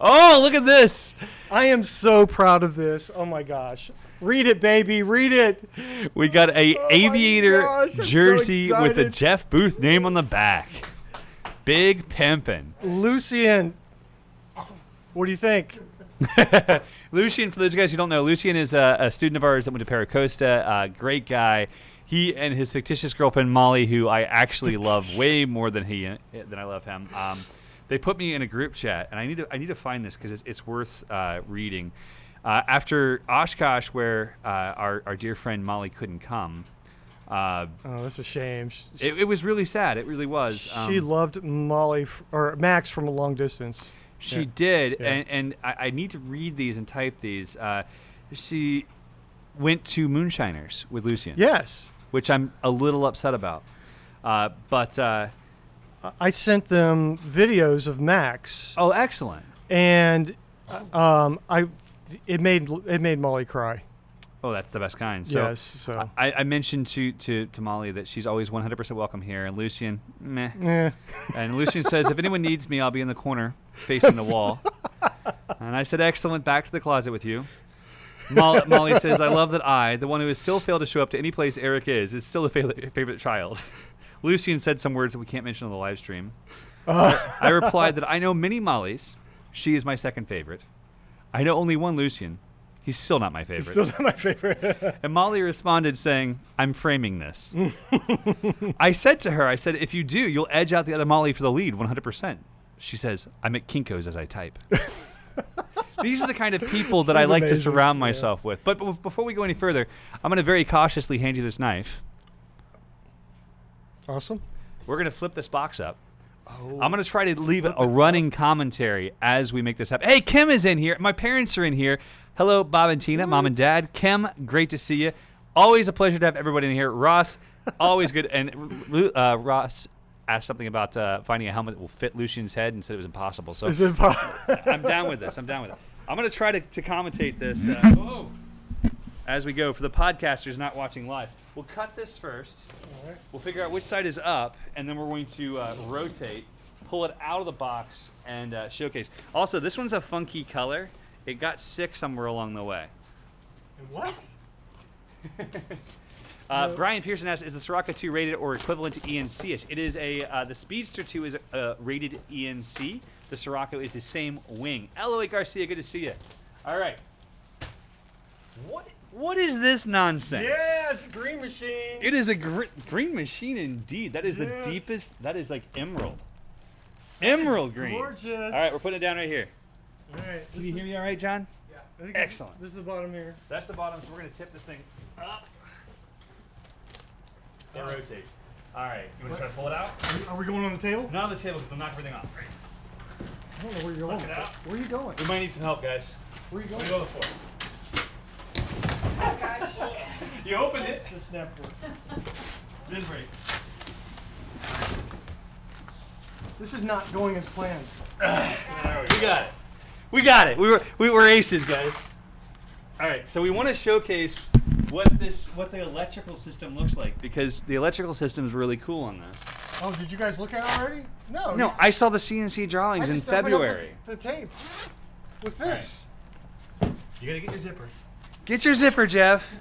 Oh, look at this. I am so proud of this. Oh, my gosh. Read it, baby. Read it. We got a Aviator jersey with the Jeff Booth name on the back. Big pimpin'. Lucian, what do you think? Lucian, for those of you guys who don't know, Lucian is a student of ours that went to Paracosta. Great guy. He and his fictitious girlfriend, Molly, who I actually love way more than I love him. They put me in a group chat, and I need to find this because it's worth reading. After Oshkosh, where our dear friend Molly couldn't come. That's a shame. It was really sad. It really was. She loved Max from a long distance. She did, yeah. And I need to read these and type these. She went to Moonshiners with Lucian. Yes. Which I'm a little upset about. But I sent them videos of Max. Oh, excellent. And it made Molly cry. Oh, that's the best kind. So Yes. So. I mentioned to Molly that she's always 100% welcome here, and Lucian, meh. Yeah. And Lucian says, if anyone needs me, I'll be in the corner facing the wall. And I said, excellent, back to the closet with you. Molly says, I love that I, the one who has still failed to show up to any place Eric is still a favorite child. Lucian said some words that we can't mention on the live stream. I replied that I know many Mollys. She is my second favorite. I know only one Lucian. He's still not my favorite. Still not my favorite. And Molly responded saying, I'm framing this. I said to her, if you do, you'll edge out the other Molly for the lead 100%. She says, I'm at Kinko's as I type. These are the kind of people that I like to surround myself with. But before we go any further, I'm going to very cautiously hand you this knife. Awesome. We're going to flip this box up. Oh. I'm going to try to leave a running commentary as we make this happen. Hey, Kim is in here. My parents are in here. Hello, Bob and Tina, Mom and Dad. Kim, great to see you. Always a pleasure to have everybody in here. Ross, always good. And Ross asked something about finding a helmet that will fit Lucian's head and said it was impossible. So I'm down with this. I'm going to try to commentate this as we go for the podcasters not watching live. We'll cut this first. Right. We'll figure out which side is up, and then we're going to rotate, pull it out of the box, and showcase. Also, this one's a funky color. It got sick somewhere along the way. What? Brian Pearson asks, is the Sirocco 2 rated or equivalent to ENC-ish? It is the Speedster 2 is rated ENC. The Sirocco is the same wing. Eloy Garcia, good to see you. All right. What is this nonsense? Yes, green machine. It is a green machine indeed. That is the deepest. That is like emerald. Emerald green. Gorgeous. All right, we're putting it down right here. All right. Can you hear me all right, John? Yeah. I think Excellent. This is the bottom here. That's the bottom, so we're going to tip this thing up. It rotates. All right. You want to try to pull it out? Are we going on the table? Not on the table because they'll knock everything off. Right. I don't know where you're going. Suck it out. Where are you going? We might need some help, guys. Where are you going? We go to the floor. Oh gosh. You opened it. The snap board. Didn't break. This is not going as planned. We got it. We got it. We were aces, guys. All right, so we want to showcase what the electrical system looks like because the electrical system is really cool on this. Oh, did you guys look at it already? No. No, I saw the CNC drawings in February. The tape with this. Right. You gotta get your zipper. Get your zipper, Jeff.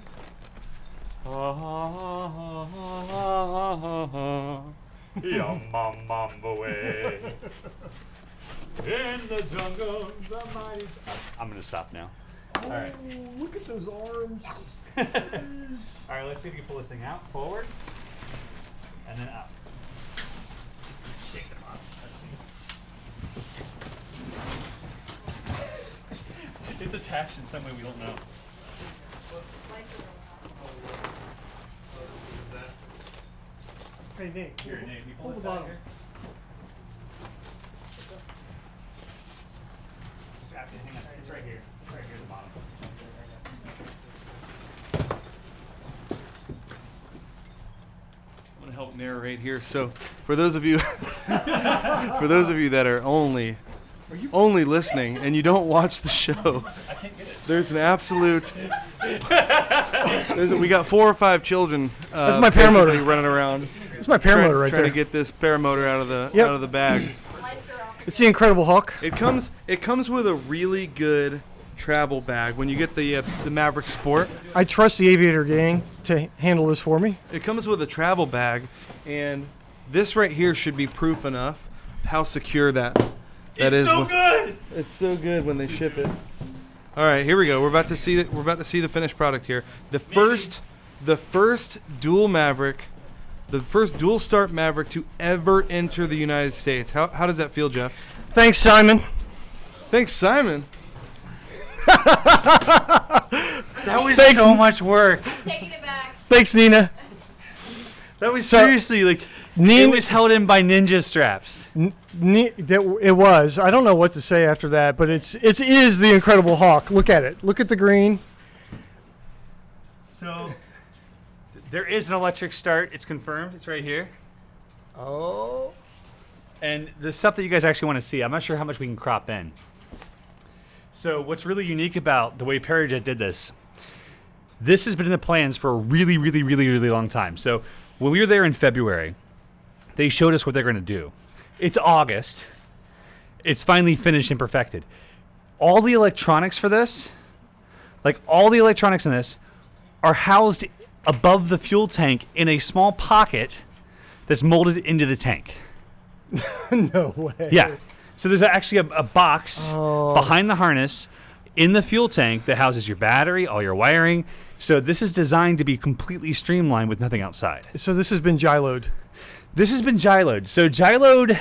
Yum-mum-mum-away. In the jungle, the mighty... I'm going to stop now. Oh, all right. Look at those arms. All right, let's see if we can pull this thing out. Forward. And then up. Shake them up. Let's see. It's attached in some way we don't know. Hey, Nate. Here, Nate, you pull Hold this the out bottom. here. Strap it. Hang on. It's right here. It's right here at the bottom. I'm gonna help narrate here. So, for those of you, that are only listening and you don't watch the show, there's an absolute. We got 4 or 5 children. That's my paramotor running around. It's my paramotor right trying there. to get this paramotor out of the bag. It's the Incredible Hulk. It comes with a really good travel bag when you get the Maverick Sport. I trust the Aviator gang to handle this for me. It comes with a travel bag, and this right here should be proof enough of how secure that is. It's so good. It's so good when they ship it. All right, here we go. We're about to see the finished product here. The first dual Maverick, the first dual start Maverick to ever enter the United States. How does that feel, Jeff? Thanks, Simon. Thanks, Simon. That was so much work. I'm taking it back. Thanks, Nina. That was seriously like it was held in by ninja straps. It was. I don't know what to say after that, but it is the Incredible Hulk. Look at it. Look at the green. So there is an electric start. It's confirmed. It's right here. Oh. And the stuff that you guys actually want to see, I'm not sure how much we can crop in. So what's really unique about the way Parajet did this has been in the plans for a really, really, really, really long time. So when we were there in February, they showed us what they're going to do. It's August. It's finally finished and perfected. All the electronics for this, like all the electronics in this, are housed above the fuel tank in a small pocket that's molded into the tank. No way. Yeah. So there's actually a box behind the harness in the fuel tank that houses your battery, all your wiring. So this is designed to be completely streamlined with nothing outside. So this has been gyloed. This has been gyloed. So gyloed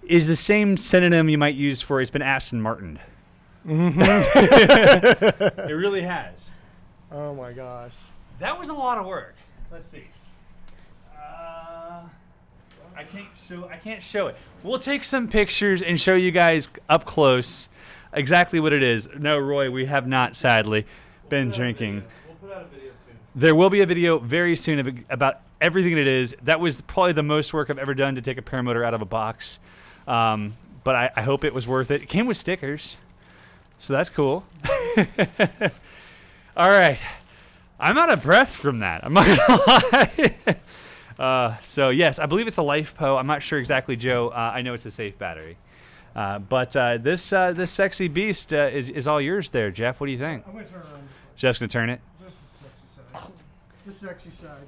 is the same synonym you might use for it's been Aston Martined. Mm-hmm. It really has. Oh my gosh. That was a lot of work. Let's see. I can't show it. We'll take some pictures and show you guys up close exactly what it is. No, Roy, we have not, sadly, been drinking. We'll put out a video soon. There will be a video very soon about everything it is. That was probably the most work I've ever done to take a paramotor out of a box. But I hope it was worth it. It came with stickers, so that's cool. All right. I'm out of breath from that. I'm not going to lie. So, yes, I believe it's a LifePo. I'm not sure exactly, Joe. I know it's a safe battery. But this sexy beast is all yours there, Jeff. What do you think? I'm going to turn around. Jeff's going to turn it. This is the sexy side. The sexy side.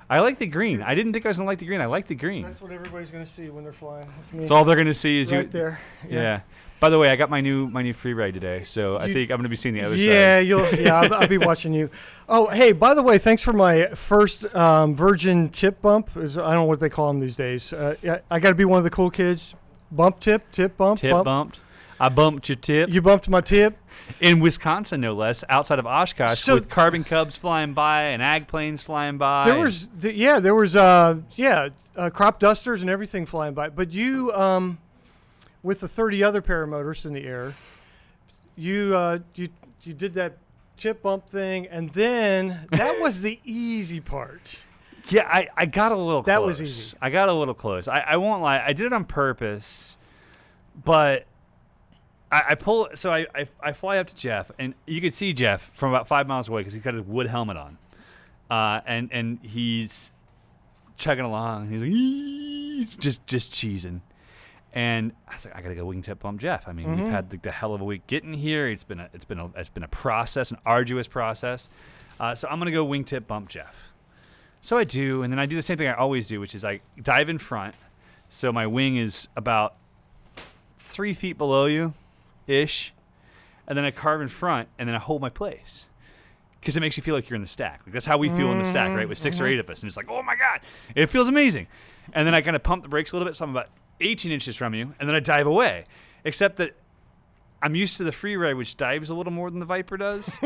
I like the green. I didn't think I was going to like the green. I like the green. That's what everybody's going to see when they're flying. That's all they're going to see is right you. there. Yeah. By the way, I got my new free ride today, so I think I'm going to be seeing the other side. Yeah, I'll be watching you. Oh, hey, by the way, thanks for my first Virgin tip bump. I don't know what they call them these days. I got to be one of the cool kids. Bump tip bump. Tip bumped. I bumped your tip. You bumped my tip. In Wisconsin, no less, outside of Oshkosh, with carbon cubs flying by and ag planes flying by. There was crop dusters and everything flying by. But you, with the 30 other paramotors in the air, you did that tip bump thing, and then that was the easy part. Yeah, I got a little close. That was easy. I got a little close. I won't lie. I did it on purpose, but I fly up to Jeff, and you could see Jeff from about 5 miles away because he's got his wood helmet on, and he's chugging along. He's like, he's just cheesing, and I was like, I gotta go wingtip bump Jeff. I mean, we've had the hell of a week getting here. It's been a process, an arduous process. So I'm gonna go wingtip bump Jeff. So I do, and then I do the same thing I always do, which is I dive in front, so my wing is about 3 feet below you. Ish, and then I carve in front, and then I hold my place because it makes you feel like you're in the stack. Like that's how we feel in the stack, right? With 6 or 8 of us, and it's like, oh my god, it feels amazing. And then I kind of pump the brakes a little bit, so I'm about 18 inches from you, and then I dive away. Except that I'm used to the free ride, which dives a little more than the Viper does,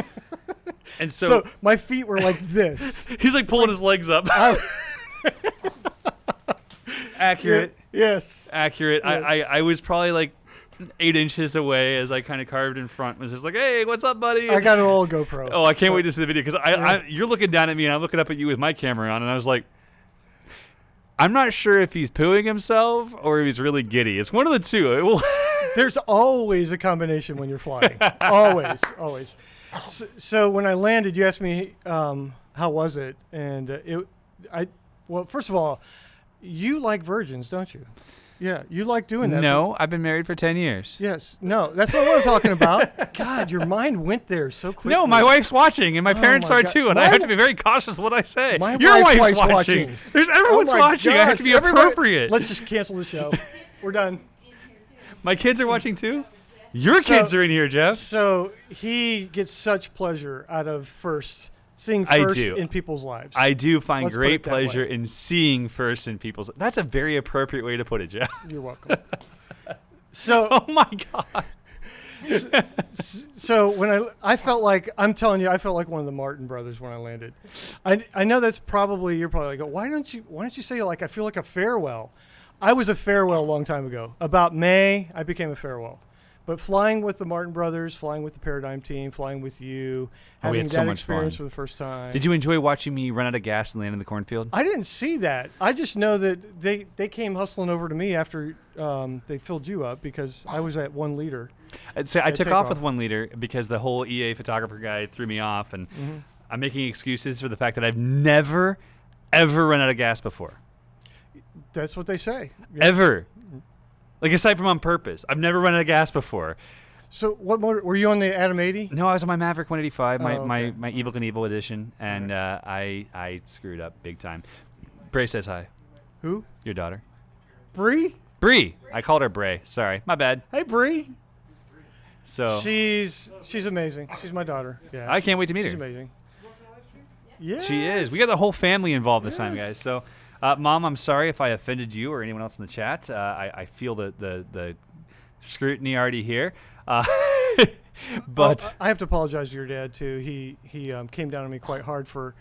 and so my feet were like this. He's like pulling his legs up. Accurate. Yes. Accurate. Yes. I was probably like 8 inches away as I kind of carved in front. Was just like, hey, what's up, buddy? I got an old GoPro. Oh, I can't wait to see the video because you're looking down at me and I'm looking up at you with my camera on, and I was like, I'm not sure if he's pooing himself or if he's really giddy. It's one of the two. There's always a combination when you're flying. always. So when I landed, you asked me how was it, and well, first of all, you like virgins, don't you? Yeah, you like doing that. No, I've been married for 10 years. Yes. No, that's not what I'm talking about. God, your mind went there so quickly. No, my wife's watching, and my parents my are God. too, and I have to be very cautious what I say. My Your wife's wife's watching. watching. There's everyone's my watching. I have to be gosh, everybody- appropriate. Let's just cancel the show. We're done. My kids are watching too? Your kids are in here, Jeff. So he gets such pleasure out of seeing I first do. in people's lives. I do find Let's put great it that pleasure way. in seeing first in people's. That's a very appropriate way to put it, Jeff. You're welcome. So, Oh my God. so when I felt like, I'm telling you, I felt like one of the Martin brothers when I landed. I know you're probably like, why don't you say like, I feel like a farewell? I was a farewell a long time ago. About May, I became a farewell. But flying with the Martin brothers, flying with the Paradigm team, flying with you, Oh, we having had so that much experience fun. for the first time. Did you enjoy watching me run out of gas and land in the cornfield? I didn't see that. I just know that they came hustling over to me after they filled you up because I was at 1 liter. I'd say I Yeah, took take off off. with 1 liter because the whole EA photographer guy threw me off, and I'm making excuses for the fact that I've never, ever run out of gas before. That's what they say. Yeah. Ever. Like, aside from on purpose. I've never run out of gas before. So what motor were you on, the Atom 80? No, I was on my Maverick 185, Oh, okay. my Evil Knievel edition, and I screwed up big time. Bray says hi. Who? Your daughter. Bree? Bree. I called her Bray. Sorry. My bad. Hey, Bree. So She's amazing. She's my daughter. Yeah. I can't wait to meet She's her. amazing. Yeah. She is. We got the whole family involved this time, Yes. guys. So, Mom, I'm sorry if I offended you or anyone else in the chat. I feel the scrutiny already here. But I have to apologize to your dad too. He came down on me quite hard for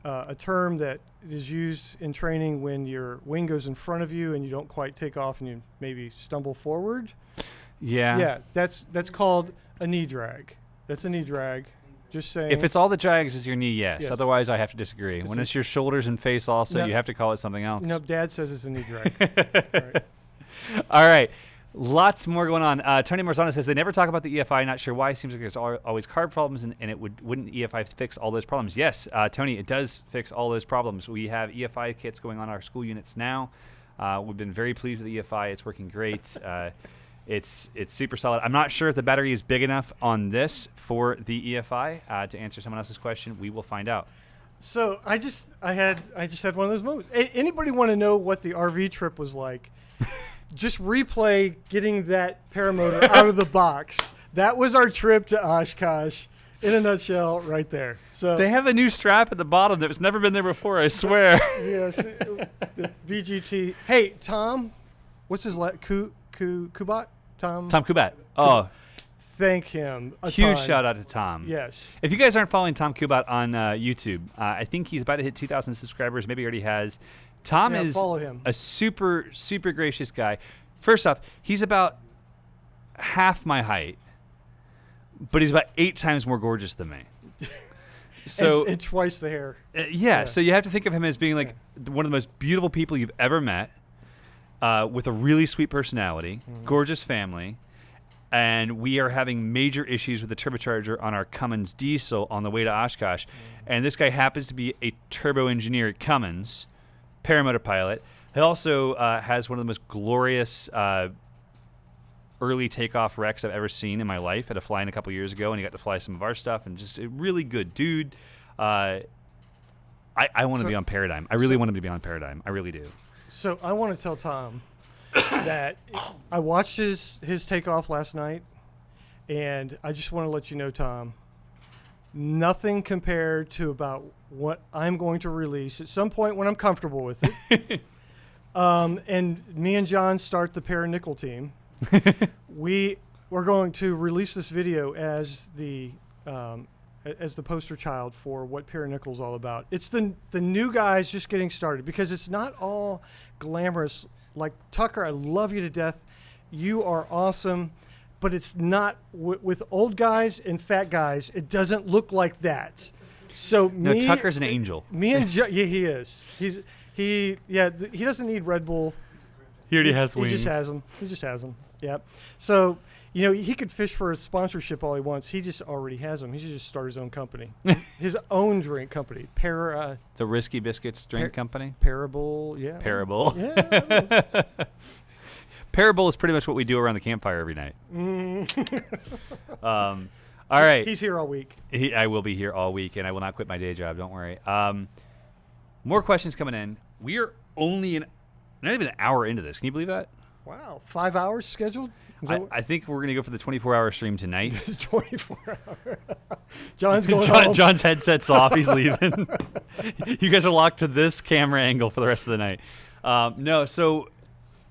a term that is used in training when your wing goes in front of you and you don't quite take off and you maybe stumble forward. Yeah, that's called a knee drag. That's a knee drag. Just saying. if it's all that drags is your knee, yes. Yes. Otherwise, I have to disagree. When it's your shoulders and face also, No. you have to call it something else. no, Dad says it's a knee drag. All right. All right. Lots more going on. Tony Marzano says they never talk about the EFI. Not sure why. Seems like there's always carb problems, and it wouldn't EFI fix all those problems? Yes, Tony, it does fix all those problems. We have EFI kits going on our school units now. We've been very pleased with the EFI. It's working great. It's super solid. I'm not sure if the battery is big enough on this for the EFI. To answer someone else's question, we will find out. So I just had one of those moments. Anybody want to know what the RV trip was like? Just replay getting that paramotor out of the box. That was our trip to Oshkosh in a nutshell right there. So They have a new strap at the bottom that's never been there before, I swear. yes, the VGT. Hey, Tom, what's his Kubat? Tom Kubat. Oh, Thank him. A huge ton. shout out to Tom. Yes. If you guys aren't following Tom Kubat on YouTube, I think he's about to hit 2,000 subscribers. Maybe he already has. Tom Yeah, is follow him. a super, super gracious guy. First off, he's about half my height, but he's about 8 times more gorgeous than me. So and twice the hair. yeah, so you have to think of him as being like one of the most beautiful people you've ever met, with a really sweet personality, gorgeous family, and we are having major issues with the turbocharger on our Cummins diesel on the way to Oshkosh. And this guy happens to be a turbo engineer at Cummins, paramotor pilot. He also has one of the most glorious early takeoff wrecks I've ever seen in my life. I had to fly in a couple years ago, and he got to fly some of our stuff, and just a really good dude. I want to be on Paradigm. I really want him to be on Paradigm. I really do. So I want to tell Tom that I watched his takeoff last night, and I just want to let you know, Tom, nothing compared to about what I'm going to release at some point when I'm comfortable with it. And me and John start the Para-Nickel team. We're going to release this video as the poster child for what Para-Nickel is all about. It's the new guys just getting started, because it's not all glamorous. Like Tucker, I love you to death. You are awesome, but it's not with old guys and fat guys. It doesn't look like that. So No, Tucker's an angel. Me and yeah, he is. He doesn't need Red Bull. He already has He just has them. He just has them. Yep. So, he could fish for a sponsorship all he wants. He just already has them. He should just start his own company, his own drink company. The Risky Biscuits drink company. Parable. Yeah. Parable. Yeah. Parable is pretty much what we do around the campfire every night. All right. He's here all week. I will be here all week, and I will not quit my day job. Don't worry. More questions coming in. We are only not even an hour into this. Can you believe that? Wow. 5 hours scheduled? I think we're going to go for the 24-hour stream tonight. 24 hours. John's going home. John's headset's off. He's leaving. You guys are locked to this camera angle for the rest of the night. No, so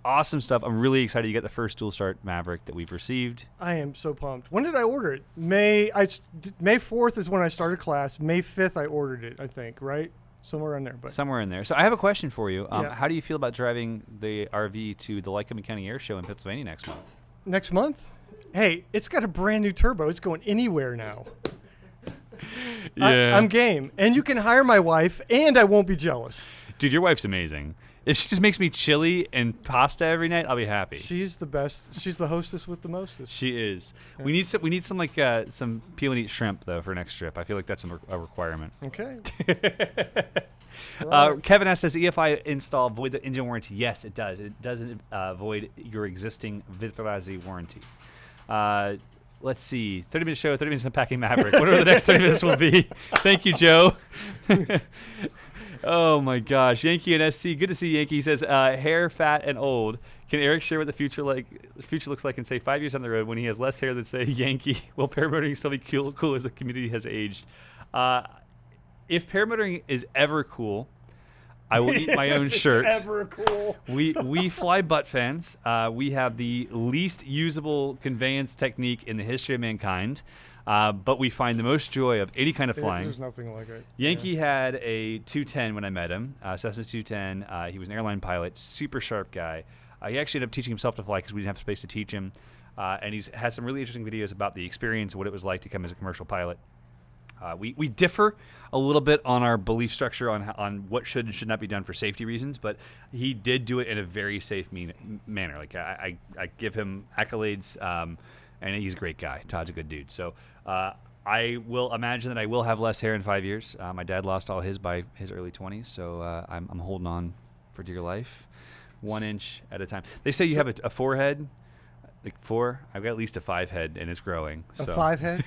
awesome stuff. I'm really excited to get the first dual start Maverick that we've received. I am so pumped. When did I order it? May 4th is when I started class. May 5th I ordered it, I think, right? Somewhere in there. But Somewhere in there. So I have a question for you. Yeah. How do you feel about driving the RV to the Lycoming County Air Show in Pennsylvania next month? next month. Hey, it's got a brand new turbo. It's going anywhere now. Yeah. I'm game. And you can hire my wife, and I won't be jealous. Dude, your wife's amazing. If she just makes me chili and pasta every night, I'll be happy. She's the best. She's the hostess with the mostest. She is. Yeah. We need some like some peel and eat shrimp though for next trip. I feel like that's a requirement. Okay. Kevin S says EFI install void the engine warranty. Yes, it does. It doesn't void your existing Vitrazi warranty. Let's see. 30-minute show, 30 minutes unpacking Maverick. Whatever the next 30 minutes will be. Thank you, Joe. Oh my gosh, Yankee and SC. Good to see Yankee. He says, hair, fat, and old. Can Eric share what the future looks like in say 5 years on the road when he has less hair than say Yankee? Will paramotoring still be cool as the community has aged? If paramotoring is ever cool, I will eat my own shirt. It's ever cool. We fly butt fans. We have the least usable conveyance technique in the history of mankind. But we find the most joy of any kind of flying. There's nothing like it. Yankee had a 210 when I met him, Cessna 210. He was an airline pilot, super sharp guy. He actually ended up teaching himself to fly because we didn't have space to teach him. And he's has some really interesting videos about the experience, what it was like to come as a commercial pilot. We differ a little bit on our belief structure on what should and should not be done for safety reasons, but he did do it in a very safe manner. Like I give him accolades, and he's a great guy. Todd's a good dude. So I will imagine that I will have less hair in 5 years. My dad lost all his by his early 20s, so I'm holding on for dear life, 1 inch at a time. They say you have a forehead. Like 4, I've got at least a 5 head, and it's growing. So. A 5 head?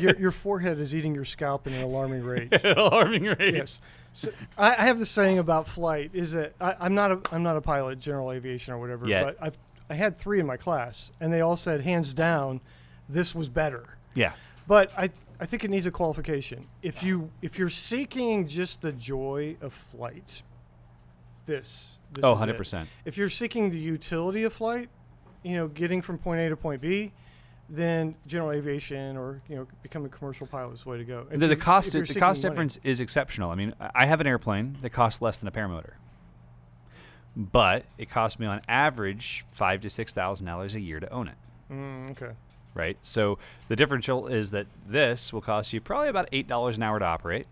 your forehead is eating your scalp at an alarming rate. Alarming rate. Yes. So I have this saying about flight is that I'm not a pilot, general aviation or whatever, Yet. but I had 3 in my class, and they all said hands down, this was better. Yeah. But I think it needs a qualification. If you're seeking just the joy of flight, this Oh, is 100%. it. If you're seeking the utility of flight, getting from point A to point B, then general aviation or becoming a commercial pilot is the way to go. The cost money. difference is exceptional. I mean, I have an airplane that costs less than a paramotor, but it costs me on average $5,000 to $6,000 a year to own it. Okay. Right. So the differential is that this will cost you probably about $8 an hour to operate,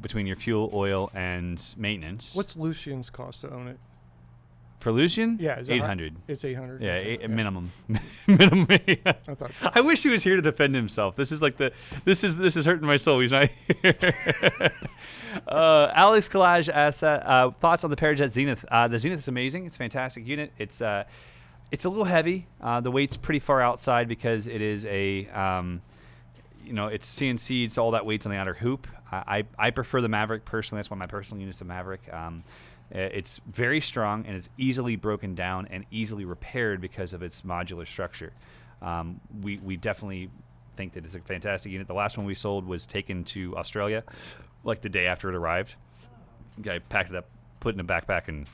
between your fuel, oil, and maintenance. What's Lucian's cost to own it? For Lucian? Yeah, is it 800. It's 800. Yeah, Okay, minimum. Minimum. I thought so. I wish he was here to defend himself. This is like this is hurting my soul. He's not here. Alex Collage asks thoughts on the Parajet Zenith. The Zenith is amazing. It's a fantastic unit. It's a little heavy. The weight's pretty far outside because it is it's CNC'd, so all that weight's on the outer hoop. I prefer the Maverick personally. That's one of my personal units of Maverick. It's very strong, and it's easily broken down and easily repaired because of its modular structure. We definitely think that it's a fantastic unit. The last one we sold was taken to Australia, like the day after it arrived. Guy packed it up, put it in a backpack, and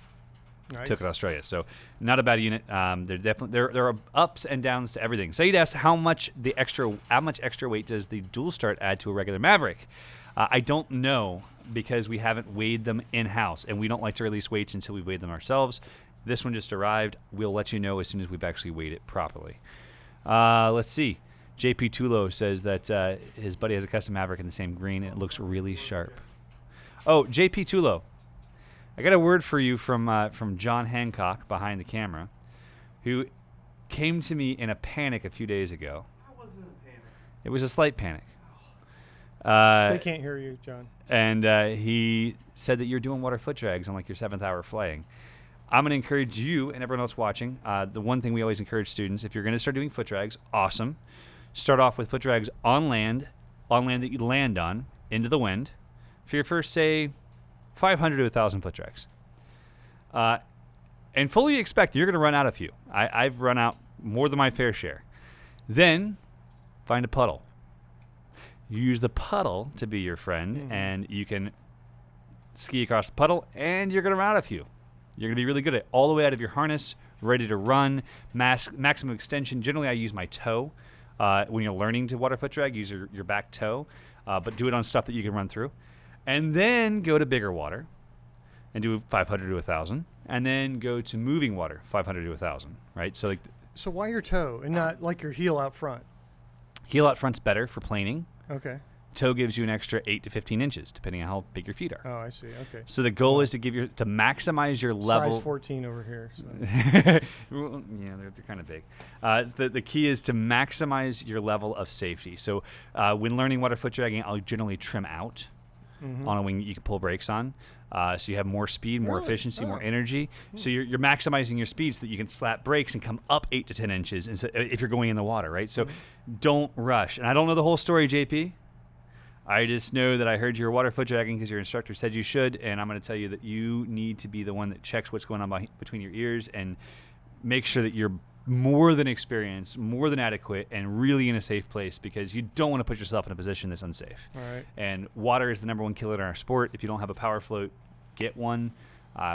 took it to Australia. So not a bad unit. There are ups and downs to everything. Saeed asks how much extra weight does the dual start add to a regular Maverick? I don't know, because we haven't weighed them in-house, and we don't like to release weights until we've weighed them ourselves. This one just arrived. We'll let you know as soon as we've actually weighed it properly. Let's see. JP Tulo says that his buddy has a custom Maverick in the same green, and it looks really sharp. Oh, JP Tulo, I got a word for you from John Hancock behind the camera, who came to me in a panic a few days ago. I wasn't in a panic. It was a slight panic. They can't hear you, John. And he said that you're doing water foot drags on like your 7th hour flying. I'm going to encourage you and everyone else watching. The one thing we always encourage students, if you're going to start doing foot drags, awesome. Start off with foot drags on land that you land on, into the wind, for your first, say, 500 to 1,000 foot drags. And fully expect you're going to run out a few. I've run out more than my fair share. Then find a puddle. You use the puddle to be your friend, and you can ski across the puddle, and you're going to run out a few. You're going to be really good at it. All the way out of your harness, ready to run, maximum extension. Generally, I use my toe. When you're learning to water foot drag, use your back toe, but do it on stuff that you can run through. And then go to bigger water and do 500 to 1,000, and then go to moving water, 500 to 1,000, right? So like So why your toe and not like your heel out front? heel out front's better for planing. Okay. Toe gives you an extra 8 to 15 inches, depending on how big your feet are. Oh, I see. Okay. So the goal is to maximize your level. Size 14 over here. So. Well, yeah, they're kind of big. The key is to maximize your level of safety. So when learning water foot dragging, I'll generally trim out on a wing you can pull brakes on. So you have more speed, more efficiency, more energy. So you're maximizing your speed so that you can slap brakes and come up 8 to 10 inches if you're going in the water, right? So don't rush. And I don't know the whole story, JP. I just know that I heard you were water foot dragging because your instructor said you should, and I'm going to tell you that you need to be the one that checks what's going on between your ears and make sure that you're more than experienced, more than adequate, and really in a safe place because you don't want to put yourself in a position that's unsafe. All right. And water is the number one killer in our sport. If you don't have a power float, get one.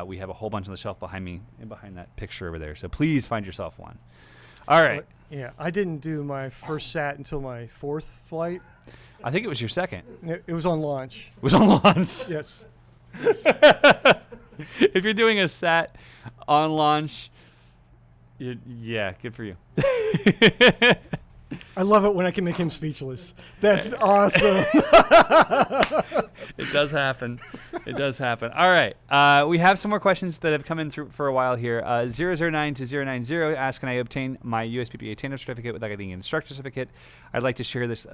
We have a whole bunch on the shelf behind me and behind that picture over there. So please find yourself one. All right. Yeah, I didn't do my first SAT until my 4th flight. I think it was your second. It was on launch. It was on launch. Yes. If you're doing a SAT on launch, yeah, good for you. I love it when I can make him speechless. That's awesome. It does happen. It does happen. All right. We have some more questions that have come in through for a while here. 009 to 090 asks, can I obtain my USPPA tandem certificate without getting an instructor certificate? I'd like to share this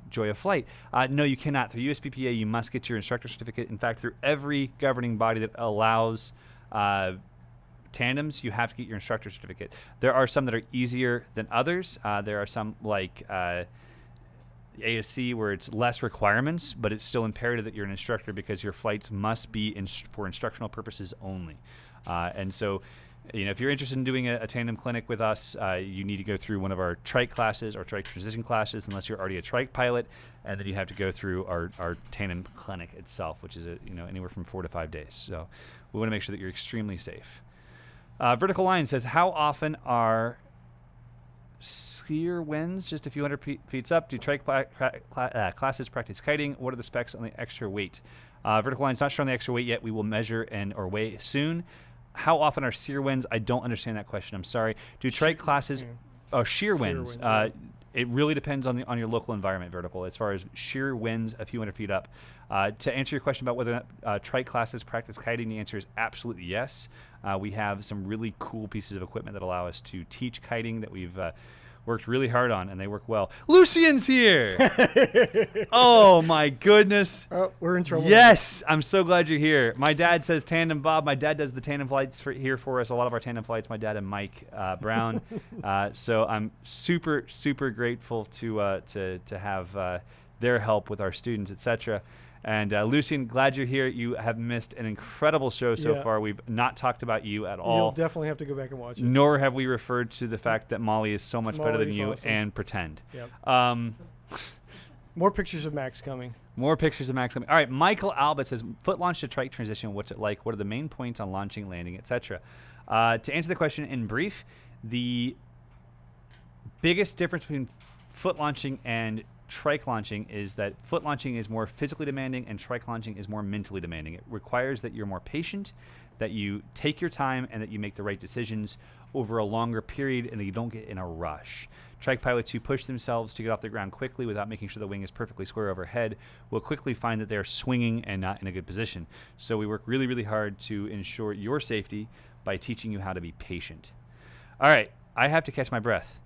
joy of flight. No, you cannot. Through USPPA, you must get your instructor certificate. In fact, through every governing body that allows tandems, you have to get your instructor certificate. There are some that are easier than others. There are some like ASC where it's less requirements, but it's still imperative that you're an instructor because your flights must be for instructional purposes only. And so, if you're interested in doing a tandem clinic with us, you need to go through one of our trike classes or trike transition classes, unless you're already a trike pilot, and then you have to go through our tandem clinic itself, which is anywhere from 4 to 5 days. So we want to make sure that you're extremely safe. Vertical Line says, how often are skier winds just a few hundred feet up? Do trike classes practice kiting? What are the specs on the extra weight? Vertical Line's not sure on the extra weight yet. We will measure or weigh soon. How often are shear winds? I don't understand that question. I'm sorry. Do trike classes... Oh, shear winds. Right. It really depends on your local environment, Vertical, as far as sheer winds a few hundred feet up. To answer your question about whether or not trike classes practice kiting, the answer is absolutely yes. We have some really cool pieces of equipment that allow us to teach kiting that we've worked really hard on, and they work well. Lucian's here! Oh, my goodness. Oh, we're in trouble. Yes, I'm so glad you're here. My dad says Tandem Bob. My dad does the tandem flights here for us, a lot of our tandem flights, my dad and Mike Brown. So I'm super, super grateful to have their help with our students, etc. And Lucian, glad you're here. You have missed an incredible show so far. We've not talked about you at all. You'll definitely have to go back and watch it. Nor have we referred to the fact that Molly is so much better than you awesome. and pretend. Yep. More pictures of Max coming. More pictures of Max coming. All right, Michael Albert says, foot launch to trike transition, what's it like? What are the main points on launching, landing, etc.? To answer the question in brief, the biggest difference between foot launching and trike launching is that foot launching is more physically demanding and trike launching is more mentally demanding. It requires that you're more patient, that you take your time, and that you make the right decisions over a longer period and that you don't get in a rush. Trike pilots who push themselves to get off the ground quickly without making sure the wing is perfectly square overhead will quickly find that they're swinging and not in a good position. So we work really, really hard to ensure your safety by teaching you how to be patient. All right, I have to catch my breath.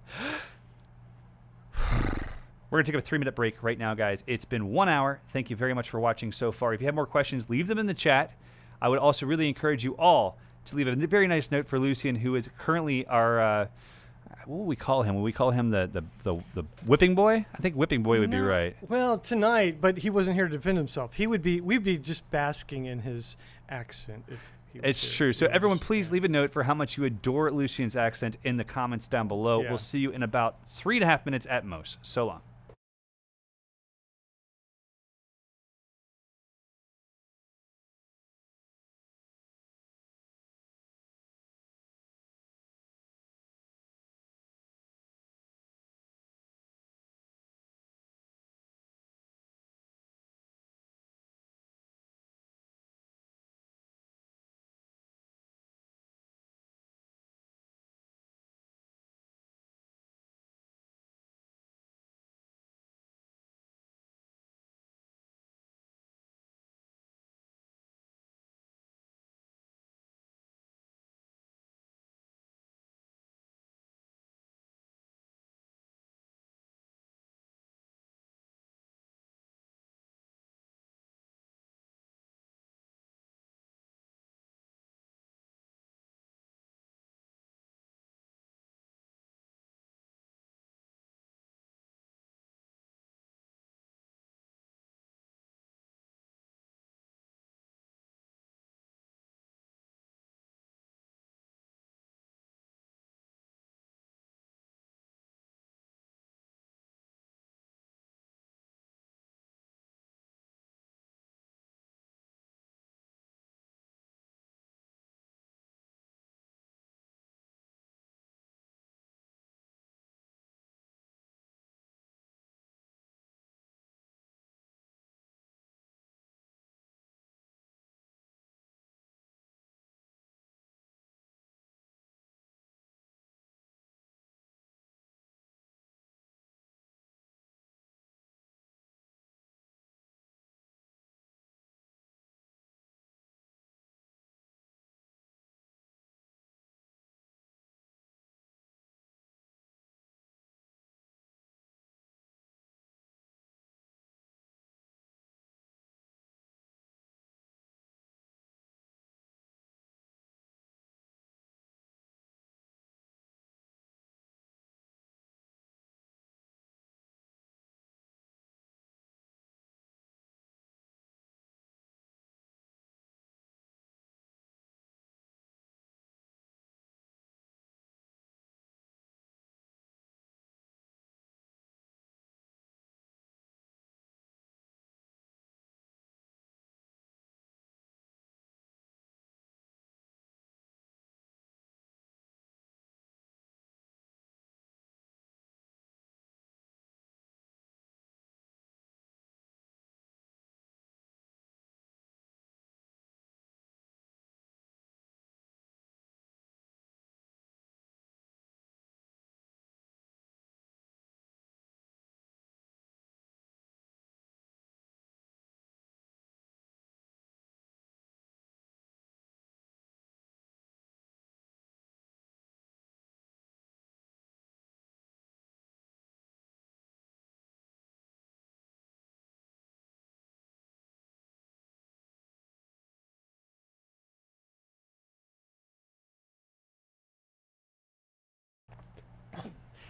We're going to take a 3-minute break right now, guys. It's been 1 hour. Thank you very much for watching so far. If you have more questions, leave them in the chat. I would also really encourage you all to leave a very nice note for Lucian, who is currently our, what will we call him? Will we call him the whipping boy? I think whipping boy would be right. Well, tonight, but he wasn't here to defend himself. We'd be just basking in his accent if he was It's here. true. So everyone, please leave a note for how much you adore Lucian's accent in the comments down below. Yeah. We'll see you in about 3.5 minutes at most. So long.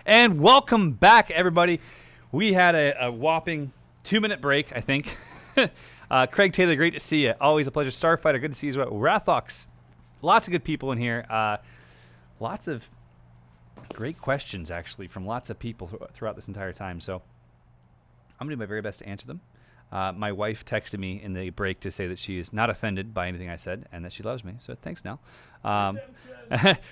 And welcome back, everybody. We had a whopping 2-minute break, I think. Craig Taylor, great to see you. Always a pleasure. Starfighter, good to see you as well. Rathox, lots of good people in here. Lots of great questions, actually, from lots of people throughout this entire time. So I'm going to do my very best to answer them. My wife texted me in the break to say that she is not offended by anything I said and that she loves me. So thanks, Nell.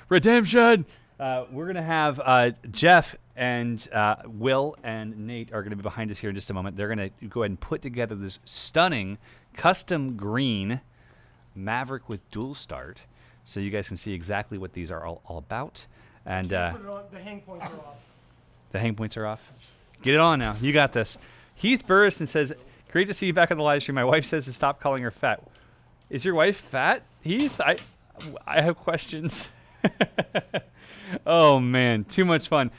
Redemption! We're going to have Jeff and Will and Nate are going to be behind us here in just a moment. They're going to go ahead and put together this stunning custom green Maverick with dual start, so you guys can see exactly what these are all about. And Put it on. The hang points are off. the hang points are off. Get it on now. You got this. Heath Burrison says, great to see you back on the live stream. My wife says to stop calling her fat. Is your wife fat, Heath? I have questions. Oh, man. Too much fun.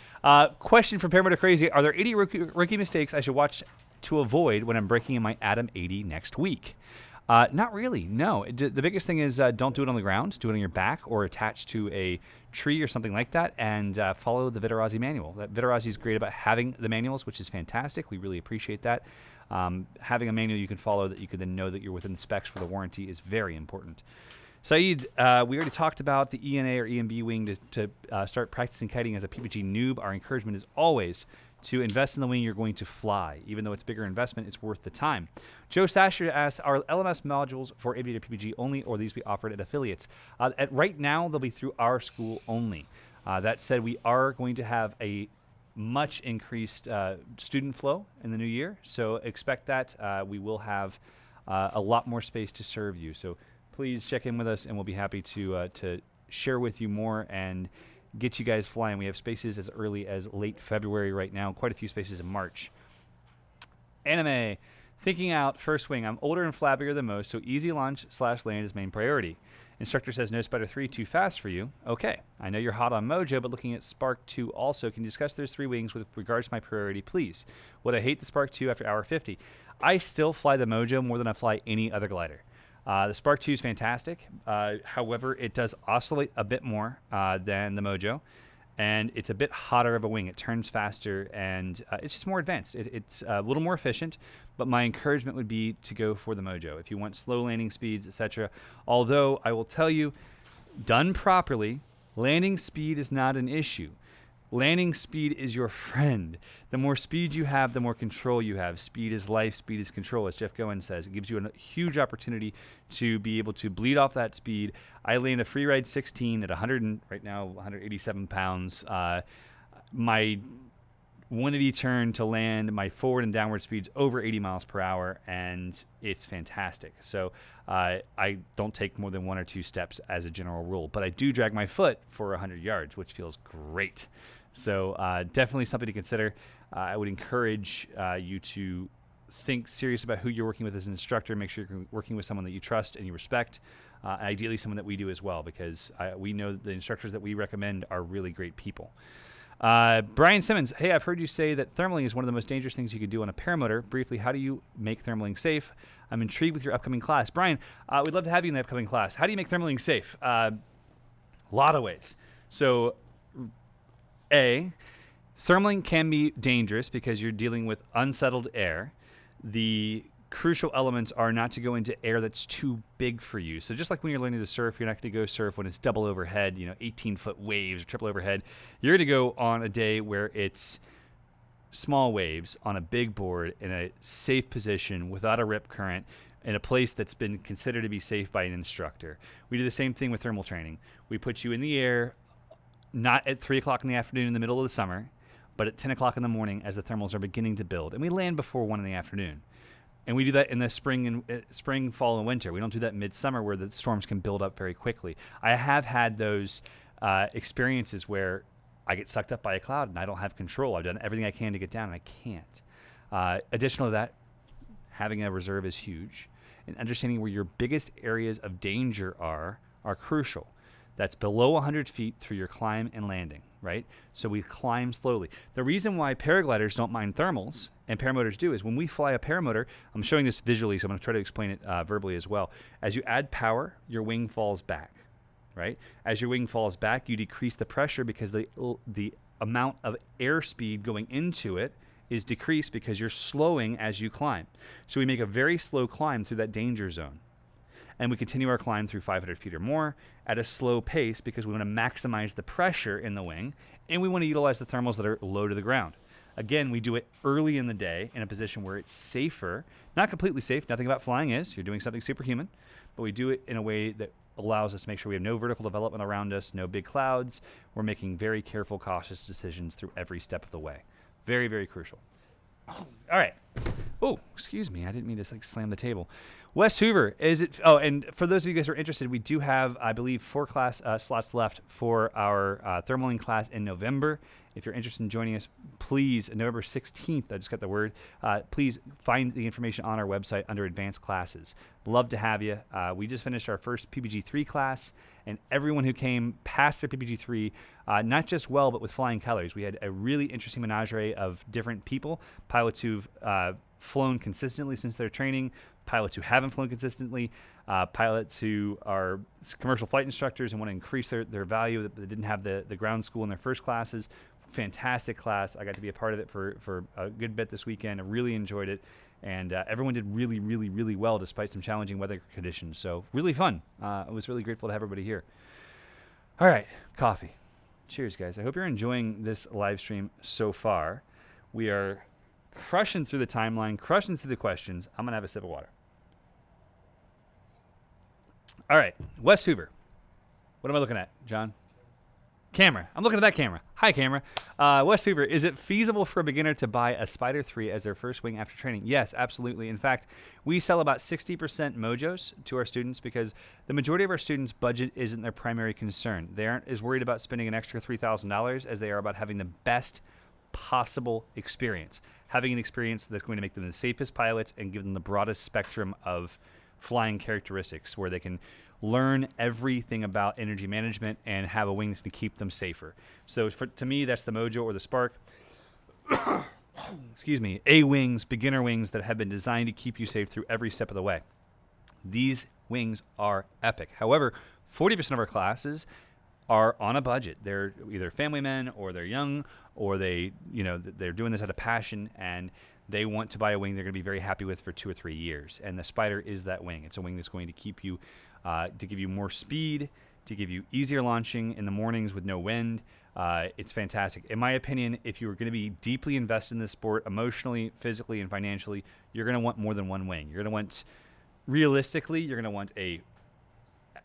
Question from Paramotor Crazy. Are there 80 rookie mistakes I should watch to avoid when I'm breaking in my Atom 80 next week? Not really, no. The biggest thing is don't do it on the ground. Do it on your back or attached to a tree or something like that, and follow the Vitarazzi manual. Vitarazzi is great about having the manuals, which is fantastic. We really appreciate that. Having a manual you can follow that you can then know that you're within the specs for the warranty is very important. Saeed, we already talked about the ENA or EMB wing to start practicing kiting as a PPG noob. Our encouragement is always to invest in the wing you're going to fly. Even though it's a bigger investment, it's worth the time. Joe Sasher asks, are LMS modules for Aviator PPG only, or these be offered at affiliates? Right now, they'll be through our school only. That said, we are going to have a much increased student flow in the new year, so expect that. We will have a lot more space to serve you. So please check in with us, and we'll be happy to share with you more and get you guys flying. We have spaces as early as late February right now, quite a few spaces in March. Anime, thinking out first wing. I'm older and flabbier than most, so easy launch/land is main priority. Instructor says no Spider 3 too fast for you. Okay, I know you're hot on Mojo, but looking at Spark 2 also. Can you discuss those 3 wings with regards to my priority, please? Would I hate the Spark 2 after hour 50? I still fly the Mojo more than I fly any other glider. The Spark 2 is fantastic. However, it does oscillate a bit more than the Mojo, and it's a bit hotter of a wing. It turns faster, and it's just more advanced. It's a little more efficient, but my encouragement would be to go for the Mojo if you want slow landing speeds, etc. Although, I will tell you, done properly, landing speed is not an issue. Landing speed is your friend. The more speed you have, the more control you have. Speed is life, speed is control, as Jeff Goen says. It gives you a huge opportunity to be able to bleed off that speed. I land a free ride 16 at 187 pounds. My 180 turn to land, my forward and downward speed's over 80 miles per hour, and it's fantastic. So I don't take more than 1 or 2 steps as a general rule, but I do drag my foot for 100 yards, which feels great. So definitely something to consider. I would encourage you to think serious about who you're working with as an instructor. Make sure you're working with someone that you trust and you respect, ideally someone that we do as well, because we know that the instructors that we recommend are really great people. Brian Simmons, hey, I've heard you say that thermaling is one of the most dangerous things you could do on a paramotor. Briefly, how do you make thermaling safe? I'm intrigued with your upcoming class. Brian, we'd love to have you in the upcoming class. How do you make thermaling safe? A lot of ways. So, thermaling can be dangerous because you're dealing with unsettled air. The crucial elements are not to go into air that's too big for you. So just like when you're learning to surf, you're not going to go surf when it's double overhead, 18-foot waves or triple overhead. You're going to go on a day where it's small waves on a big board in a safe position without a rip current in a place that's been considered to be safe by an instructor. We do the same thing with thermal training. We put you in the air not at 3 o'clock in the afternoon in the middle of the summer, but at 10 o'clock in the morning as the thermals are beginning to build. And we land before 1 in the afternoon. And we do that in the spring, fall, and winter. We don't do that midsummer where the storms can build up very quickly. I have had those experiences where I get sucked up by a cloud and I don't have control. I've done everything I can to get down and I can't. Additional to that, having a reserve is huge. And understanding where your biggest areas of danger are crucial. That's below 100 feet through your climb and landing, right? So we climb slowly. The reason why paragliders don't mind thermals and paramotors do is when we fly a paramotor, I'm showing this visually, so I'm going to try to explain it verbally as well. As you add power, your wing falls back, right? As your wing falls back, you decrease the pressure because the amount of airspeed going into it is decreased because you're slowing as you climb. So we make a very slow climb through that danger zone. And we continue our climb through 500 feet or more at a slow pace because we want to maximize the pressure in the wing, and we want to utilize the thermals that are low to the ground. Again, we do it early in the day in a position where it's safer. Not completely safe. Nothing about flying is. You're doing something superhuman. But we do it in a way that allows us to make sure we have no vertical development around us, no big clouds. We're making very careful, cautious decisions through every step of the way. Very, very crucial. All right. Oh, excuse me. I didn't mean to slam the table. Wes Hoover, is it? Oh, and for those of you guys who are interested, we do have, I believe, 4 class slots left for our thermaling class in November. If you're interested in joining us, please, November 16th, I just got the word, please find the information on our website under advanced classes. Love to have you. We just finished our first PPG-3 class, and everyone who came passed their PPG-3, not just well, but with flying colors. We had a really interesting menagerie of different people, pilots who've flown consistently since their training, pilots who haven't flown consistently, pilots who are commercial flight instructors and want to increase their value that didn't have the ground school in their first classes. Fantastic class. I got to be a part of it for a good bit this weekend. I really enjoyed it. And everyone did really, really, really well despite some challenging weather conditions. So really fun. I was really grateful to have everybody here. All right, coffee. Cheers, guys. I hope you're enjoying this live stream so far. We are crushing through the timeline, crushing through the questions. I'm going to have a sip of water. All right, Wes Hoover. What am I looking at, John? Camera. I'm looking at that camera. Hi, camera. Wes Hoover, is it feasible for a beginner to buy a Spider 3 as their first wing after training? Yes, absolutely. In fact, we sell about 60% Mojos to our students because the majority of our students' budget isn't their primary concern. They aren't as worried about spending an extra $3,000 as they are about having the best possible experience. Having an experience that's going to make them the safest pilots and give them the broadest spectrum of flying characteristics where they can learn everything about energy management and have a wing that's going to keep them safer. So to me, that's the Mojo or the Spark. Excuse me. A-wings, beginner wings that have been designed to keep you safe through every step of the way. These wings are epic. However, 40% of our classes are on a budget. They're either family men or they're young or they're doing this out of passion and they want to buy a wing they're going to be very happy with for 2 or 3 years. And the Spider is that wing. It's a wing that's going to keep you, to give you more speed, to give you easier launching in the mornings with no wind. It's fantastic. In my opinion, if you are going to be deeply invested in this sport, emotionally, physically, and financially, you're going to want more than one wing. You're going to want, realistically, you're going to want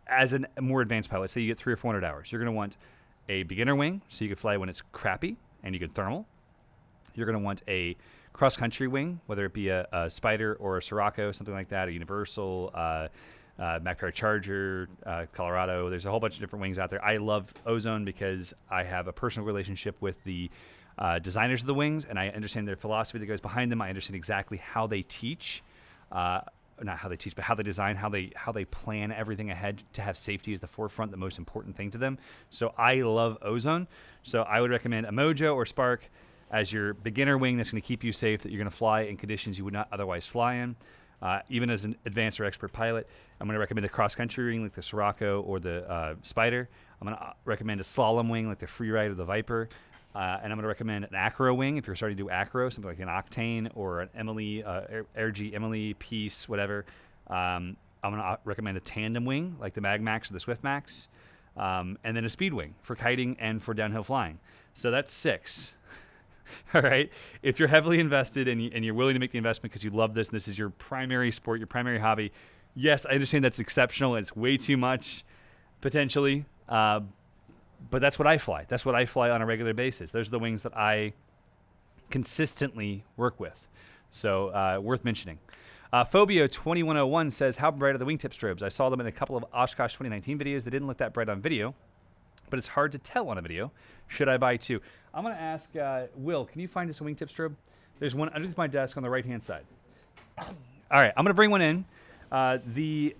as a more advanced pilot, say you get 300 or 400 hours, you're going to want a beginner wing so you can fly when it's crappy and you can thermal. You're going to want a cross-country wing, whether it be a Spider or a Sirocco, something like that, a Universal, MacPair Charger, Colorado. There's a whole bunch of different wings out there. I love Ozone because I have a personal relationship with the designers of the wings, and I understand their philosophy that goes behind them. I understand exactly how they teach, not how they teach, but how they design, how they plan everything ahead to have safety as the forefront, the most important thing to them. So I love Ozone. So I would recommend a Mojo or Spark as your beginner wing that's going to keep you safe, that you're going to fly in conditions you would not otherwise fly in. Even as an advanced or expert pilot, I'm going to recommend a cross-country wing like the Sirocco or the Spider. I'm going to recommend a slalom wing like the Freeride or the Viper. And I'm going to recommend an acro wing if you're starting to do acro, something like an Octane or an Emily, AirG Emily, Peace, whatever. I'm going to recommend a tandem wing like the Magmax or the Swiftmax. And then a speed wing for kiting and for downhill flying. So that's 6. All right. If you're heavily invested and you're willing to make the investment because you love this and this is your primary sport, your primary hobby, yes, I understand that's exceptional. It's way too much potentially. But that's what I fly. That's what I fly on a regular basis. Those are the wings that I consistently work with. So worth mentioning. Phobio2101 says, how bright are the wingtip strobes? I saw them in a couple of Oshkosh 2019 videos. They didn't look that bright on video, but it's hard to tell on a video. Should I buy 2? I'm going to ask Will, can you find us a wingtip strobe? There's one underneath my desk on the right-hand side. All right, I'm going to bring one in. The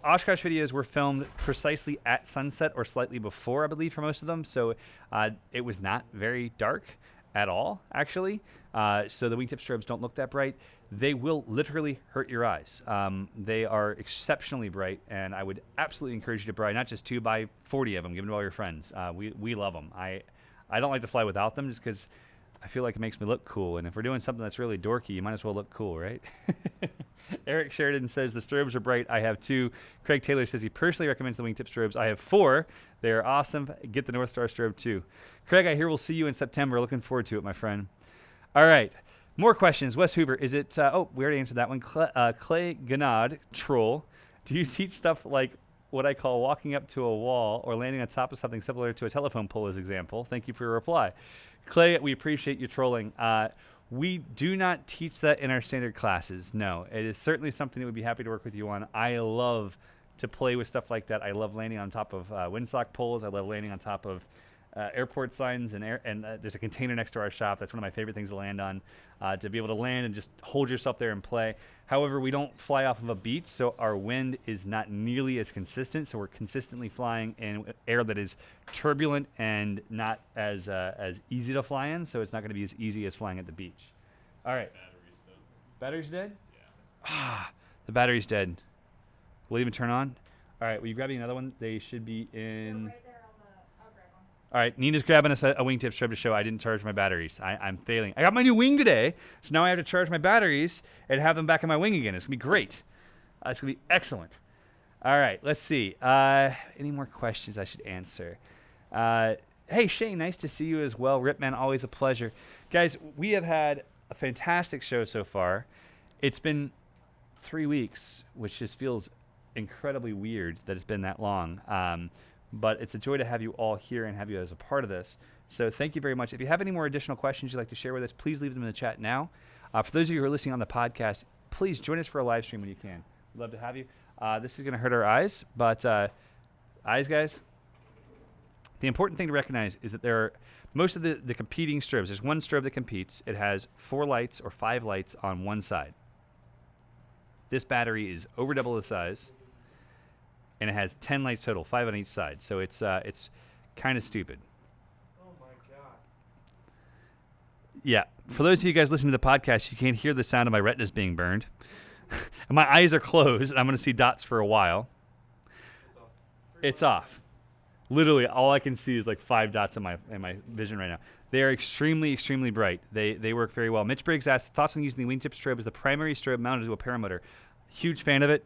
Oshkosh videos were filmed precisely at sunset or slightly before, I believe, for most of them. So it was not very dark at all, actually. So the wingtip strobes don't look that bright. They will literally hurt your eyes. They are exceptionally bright, and I would absolutely encourage you to buy not just 2, buy 40 of them. Give them to all your friends. We love them. I I don't like to fly without them just because I feel like it makes me look cool. And if we're doing something that's really dorky, you might as well look cool, right? Eric Sheridan says the strobes are bright. I have 2. Craig Taylor says he personally recommends the wingtip strobes. I have 4. They are awesome. Get the North Star strobe too. Craig, I hear we'll see you in September. Looking forward to it, my friend. All right. More questions. Wes Hoover, is it... we already answered that one. Clay Ganad, troll. Do you teach stuff like what I call walking up to a wall or landing on top of something similar to a telephone pole as example? Thank you for your reply. Clay, we appreciate you trolling. We do not teach that in our standard classes. No, it is certainly something that we'd be happy to work with you on. I love to play with stuff like that. I love landing on top of windsock poles. I love landing on top of airport signs, and there's a container next to our shop. That's one of my favorite things to land on, to be able to land and just hold yourself there and play. However, we don't fly off of a beach, so our wind is not nearly as consistent. So we're consistently flying in air that is turbulent and not as easy to fly in. So it's not going to be as easy as flying at the beach. All right. Battery's dead? Yeah. The battery's dead. Will it even turn on? All right. Will you grab me another one? They should be in... Right there on the... I'll grab one. All right, Nina's grabbing us a wingtip strobe to show I didn't charge my batteries. I'm failing. I got my new wing today, so now I have to charge my batteries and have them back in my wing again. It's going to be great. It's going to be excellent. All right, let's see. Any more questions I should answer? Hey, Shane, nice to see you as well. Ripman, always a pleasure. Guys, we have had a fantastic show so far. It's been 3 weeks, which just feels incredibly weird that it's been that long. But it's a joy to have you all here and have you as a part of this. So thank you very much. If you have any more additional questions you'd like to share with us, please leave them in the chat now. For those of you who are listening on the podcast, please join us for a live stream when you can. We'd love to have you. This is going to hurt our eyes, but eyes, guys. The important thing to recognize is that there are most of the competing strobes. There's one strobe that competes. It has 4 lights or 5 lights on one side. This battery is over double the size, and it has 10 lights total, 5 on each side. So it's kind of stupid. Oh my god. Yeah. For those of you guys listening to the podcast, you can't hear the sound of my retinas being burned. And my eyes are closed, and I'm going to see dots for a while. It's off. Literally, all I can see is like 5 dots in my vision right now. They are extremely, extremely bright. They work very well. Mitch Briggs asked, thoughts on using the wingtip strobe as the primary strobe mounted to a paramotor? Huge fan of it.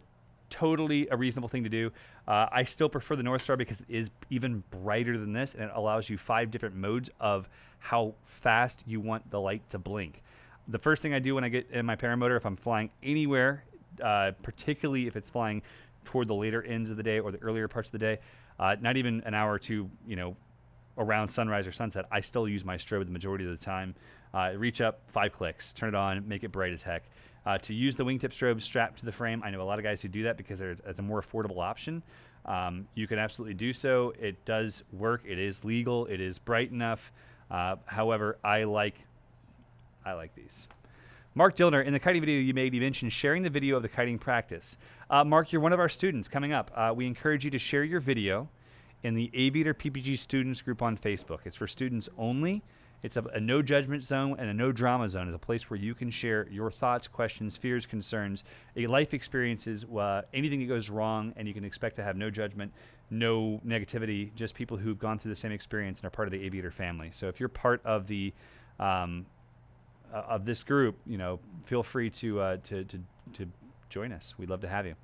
Totally a reasonable thing to do. I still prefer the North Star because it is even brighter than this, and it allows you 5 different modes of how fast you want the light to blink. The first thing I do when I get in my paramotor, if I'm flying anywhere, particularly if it's flying toward the later ends of the day or the earlier parts of the day, not even an hour or two, around sunrise or sunset, I still use my strobe the majority of the time. Reach up, 5 clicks, turn it on, make it bright as heck. To use the wingtip strobe strapped to the frame, I know a lot of guys who do that because it's a more affordable option. You can absolutely do so. It does work. It is legal. It is bright enough. However, I like these. Mark Dillner, in the kiting video you made, you mentioned sharing the video of the kiting practice. Mark, you're one of our students coming up. We encourage you to share your video in the Aviator PPG Students group on Facebook. It's for students only. It's a no judgment zone and a no drama zone. It's a place where you can share your thoughts, questions, fears, concerns, life experiences, anything that goes wrong, and you can expect to have no judgment, no negativity, just people who've gone through the same experience and are part of the Aviator family. So if you're part of the of this group, feel free to join us. We'd love to have you.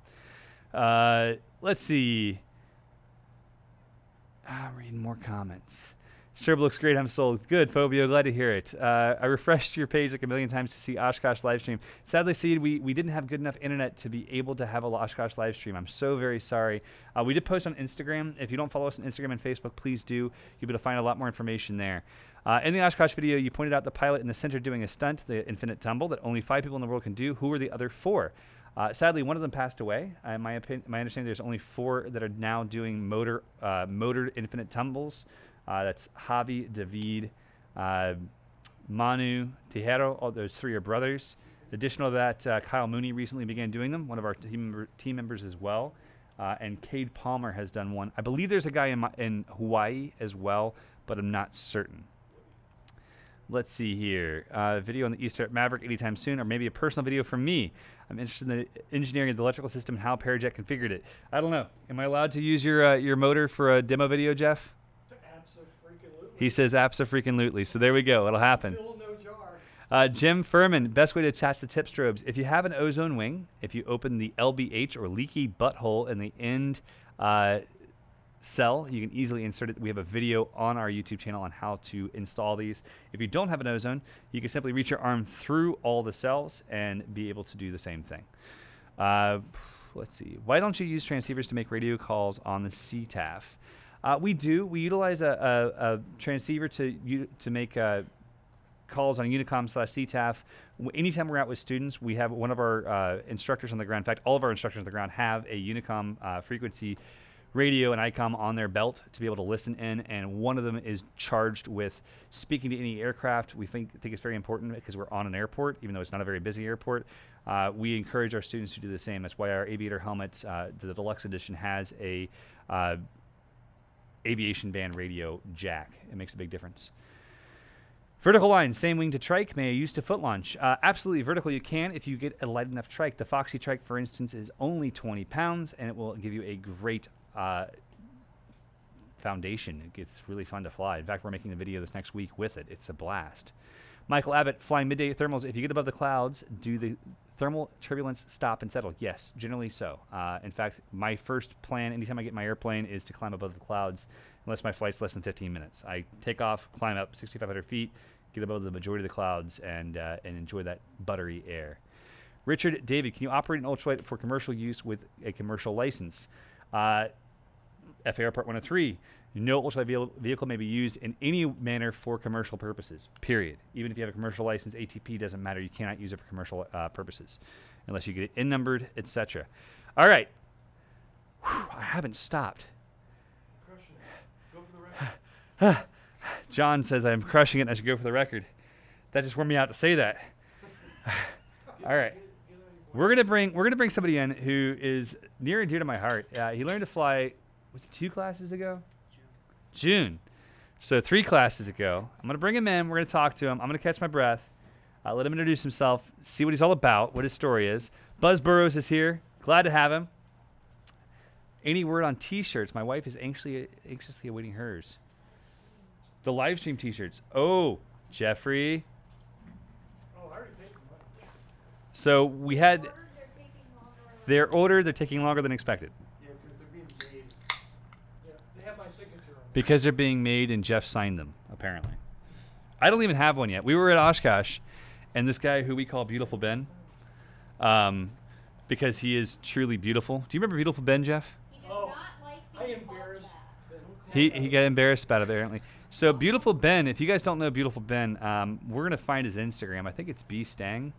Let's see. I'm reading more comments. Strobe looks great. I'm sold. Good, Phobio. Glad to hear it. I refreshed your page like a million times to see Oshkosh live stream. Sadly, Seed, we didn't have good enough internet to be able to have a Oshkosh live stream. I'm so very sorry. We did post on Instagram. If you don't follow us on Instagram and Facebook, please do. You'll be able to find a lot more information there. In the Oshkosh video, you pointed out the pilot in the center doing a stunt, the infinite tumble, that only 5 people in the world can do. Who were the other 4? Sadly, one of them passed away. My understanding, there's only 4 that are now doing motored infinite tumbles. That's Javi, David, Manu, Tejero. All those 3 are brothers. Additional to that, Kyle Mooney recently began doing them, one of our team members as well. And Cade Palmer has done one. I believe there's a guy in Hawaii as well, but I'm not certain. Let's see here. Video on the Easter Maverick anytime soon, or maybe a personal video from me. I'm interested in the engineering of the electrical system and how Parajet configured it. I don't know. Am I allowed to use your motor for a demo video, Jeff? Absolutely. He says abso-freaking-lutely. So there we go. It'll happen. Still no jar. Jim Furman, best way to attach the tip strobes. If you have an ozone wing, if you open the LBH or leaky butthole in the end cell, you can easily insert it. We have a video on our YouTube channel on how to install these. If you don't have an ozone, you can simply reach your arm through all the cells and be able to do the same thing. Let's see. Why don't you use transceivers to make radio calls on the CTAF? We do. We utilize a transceiver to make calls on Unicom/CTAF. Anytime we're out with students, we have one of our instructors on the ground. In fact, all of our instructors on the ground have a Unicom frequency radio and ICOM on their belt to be able to listen in, and one of them is charged with speaking to any aircraft. We think it's very important because we're on an airport, even though it's not a very busy airport. We encourage our students to do the same. That's why our Aviator helmet, the deluxe edition, has a aviation band radio jack. It makes a big difference. Vertical line, same wing to trike, may I use to foot launch? Absolutely vertical you can if you get a light enough trike. The Foxy trike, for instance, is only 20 pounds, and it will give you a great foundation. It gets really fun to fly. In fact, we're making a video this next week with it. It's a blast. Michael Abbott, flying midday thermals. If you get above the clouds, do the thermal turbulence stop and settle? Yes, generally so. In fact, my first plan, anytime I get my airplane, is to climb above the clouds, unless my flight's less than 15 minutes. I take off, climb up 6,500 feet, get above the majority of the clouds, and enjoy that buttery air. Richard David, can you operate an ultralight for commercial use with a commercial license? FAR Part 103. No ultralight vehicle may be used in any manner for commercial purposes, period. Even if you have a commercial license, ATP doesn't matter. You cannot use it for commercial purposes unless you get it in-numbered, etc. All right. Whew, I haven't stopped. Crushing it. Go for the record. John says I'm crushing it and I should go for the record. That just wore me out to say that. All right. We're gonna bring somebody in who is near and dear to my heart. He learned to fly, was it 2 classes ago? June. So 3 classes ago. I'm going to bring him in. We're going to talk to him. I'm going to catch my breath. Let him introduce himself, see what he's all about, what his story is. Buzz Burrows is here. Glad to have him. Any word on T-shirts? My wife is anxiously awaiting hers. The live stream T-shirts. Oh, Jeffrey. Oh, I already paid for mine. So we had... They're taking longer. They're ordered. They're taking longer than expected. Yeah, because they're being made. Yeah, they have my signature on them. Because they're being made and Jeff signed them, apparently. I don't even have one yet. We were at Oshkosh, and this guy who we call Beautiful Ben, because he is truly beautiful. Do you remember Beautiful Ben, Jeff? He does Oh, not like I being called embarrassed that. them. He got embarrassed about it, apparently. So Beautiful Ben, if you guys don't know Beautiful Ben, we're going to find his Instagram. I think it's B Stang,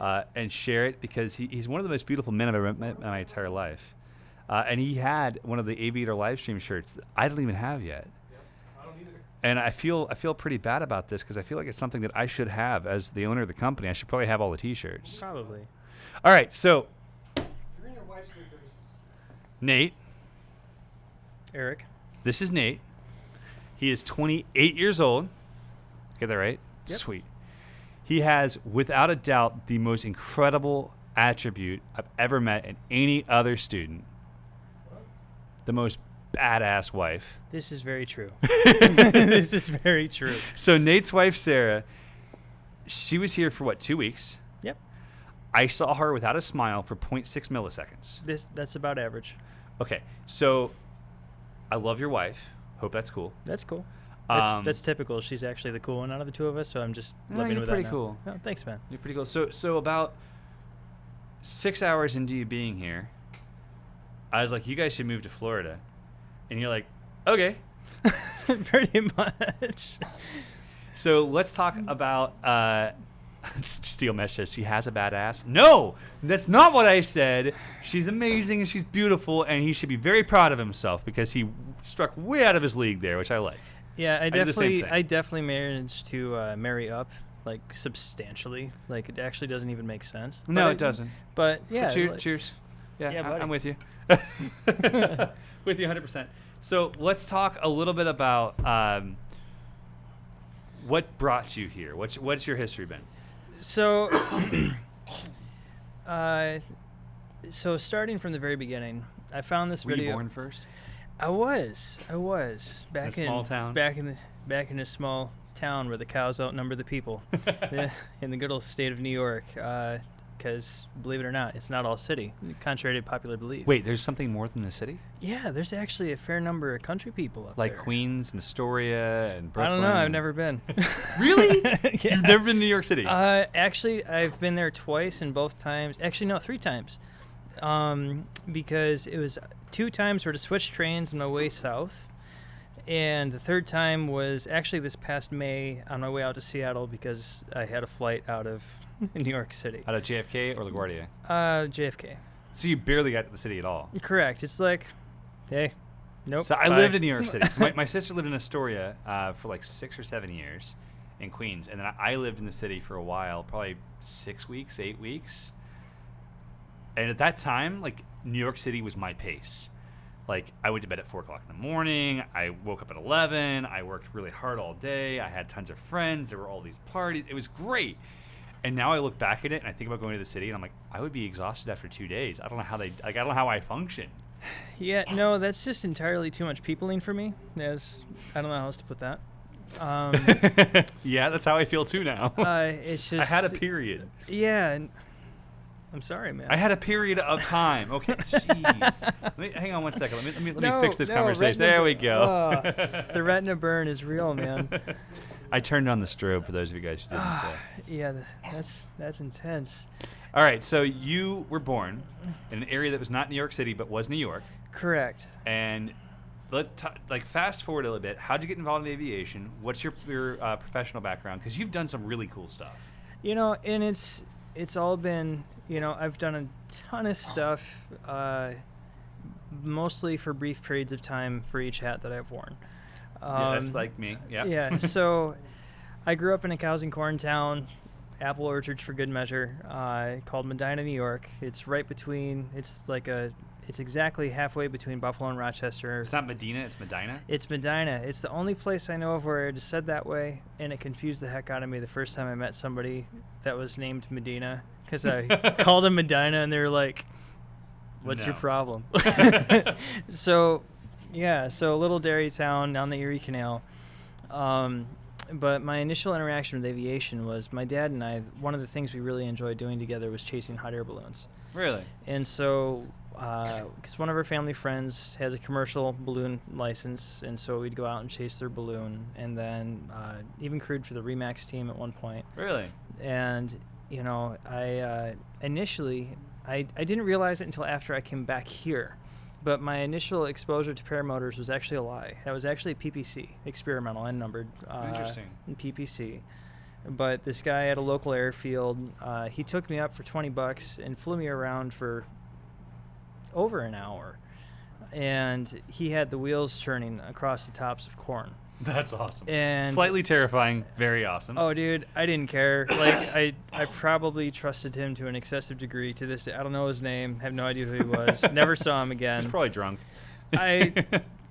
and share it because he's one of the most beautiful men I've ever met in my entire life. And he had one of the Aviator live stream shirts that I don't even have yet. I don't either. And I feel pretty bad about this because I feel like it's something that I should have as the owner of the company. I should probably have all the T-shirts. Probably. All right, so You're in your wife's good graces. Nate, Eric. this is Nate. He is 28 years old. Get that right? Yep. Sweet. He has, without a doubt, the most incredible attribute I've ever met in any other student. The most badass wife. This is very true. This is very true. So Nate's wife, Sarah, she was here for, 2 weeks? Yep. I saw her without a smile for 0.6 milliseconds. That's about average. Okay, so I love your wife. Hope that's cool. That's cool. Um, That's typical. She's actually the cool one out of the two of us, so I'm just No, living you're with pretty that now. cool. Oh, thanks, man. You're pretty cool. So about 6 hours into you being here, I was like, you guys should move to Florida. And you're like, okay. Pretty much. So let's talk about Steel Mesh says she has a badass. No, that's not what I said. She's amazing and she's beautiful, and he should be very proud of himself because he struck way out of his league there, which I like. Yeah, I did the same thing. definitely managed to marry up like substantially. Like it actually doesn't even make sense. No, But it doesn't. But yeah, Cheers. Cheers. Yeah, Yeah, buddy. I'm with you. With you 100%. So let's talk a little bit about what brought you here. What's your history been? So, so starting from the very beginning, I found this Were video. you born first? I was back In a small town? back in a small town where the cows outnumber the people, yeah, in the good old state of New York. Because believe it or not, it's not all city, contrary to popular belief. Wait, there's something more than the city? Yeah, there's actually a fair number of country people up Like there. Queens and Astoria and I Brooklyn? don't know. I've never been. Really? Yeah. You've never been to New York City? Actually, I've been there twice, and both times, actually no, 3 times, because it was 2 times were to switch trains on my way south, and the 3rd time was actually this past May on my way out to Seattle because I had a flight out of New York City. Out of JFK or LaGuardia? JFK. So you barely got to the city at all? Correct. It's like, hey, nope. So I bye. lived in New York City. So my sister lived in Astoria for like 6 or 7 years in Queens. And then I lived in the city for a while, probably 6 weeks, 8 weeks. And at that time, like, New York City was my pace. Like, I went to bed at 4 o'clock in the morning. I woke up at 11. I worked really hard all day. I had tons of friends. There were all these parties. It was great. And now I look back at it and I think about going to the city and I'm like, I would be exhausted after 2 days. I don't know how I don't know how I function. Yeah, no, that's just entirely too much peopling for me. I don't know how else to put that. Yeah, that's how I feel too now. It's just I had a period. Yeah, and I'm sorry, man. I had a period of time. Okay, jeez. Hang on one second. Let me No, fix this no, conversation. retina- There we go. The retina burn is real, man. I turned on the strobe for those of you guys who didn't. Yeah, that's intense. All right, so you were born in an area that was not New York City but was New York, Correct. and fast forward a little bit. How'd you get involved in aviation? What's your professional background? Because you've done some really cool stuff. You know, and it's all been, you know, I've done a ton of stuff, mostly for brief periods of time for each hat that I've worn. Yeah, that's like me. Yeah. Yeah, so I grew up in a cows and corn town, apple orchards for good measure, called Medina, New York. It's right between, it's exactly halfway between Buffalo and Rochester. It's not Medina, it's Medina. It's Medina. It's the only place I know of where it is said that way, and it confused the heck out of me the first time I met somebody that was named Medina, because I called him Medina, and they were like, what's your No. problem? So, yeah, so a little dairy town on the Erie Canal. But my initial interaction with aviation was my dad and I, one of the things we really enjoyed doing together was chasing hot air balloons. Really? And so, because one of our family friends has a commercial balloon license, and so we'd go out and chase their balloon, and then even crewed for the Remax team at one point. Really? And, you know, I didn't realize it until after I came back here. But my initial exposure to paramotors was actually a lie. That was actually PPC, experimental and numbered. Interesting. PPC. But this guy at a local airfield, he took me up for $20 and flew me around for over an hour. And he had the wheels turning across the tops of corn. That's awesome. And slightly terrifying, very awesome. oh, dude, I didn't care. Like, I probably trusted him to an excessive degree. To this day, I don't know his name, have no idea who he was. Never saw him again. He's probably drunk.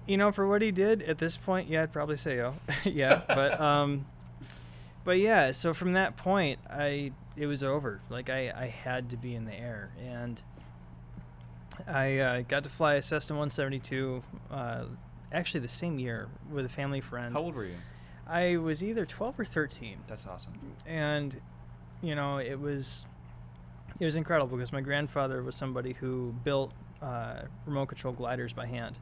You know, for what he did at this point, yeah, I'd probably say, oh, yeah. But yeah, so from that point, it was over. Like, I had to be in the air, and I got to fly a Cessna 172. Actually, the same year with a family friend. How old were you? I was either 12 or 13. That's awesome. And, you know, it was incredible because my grandfather was somebody who built remote control gliders by hand.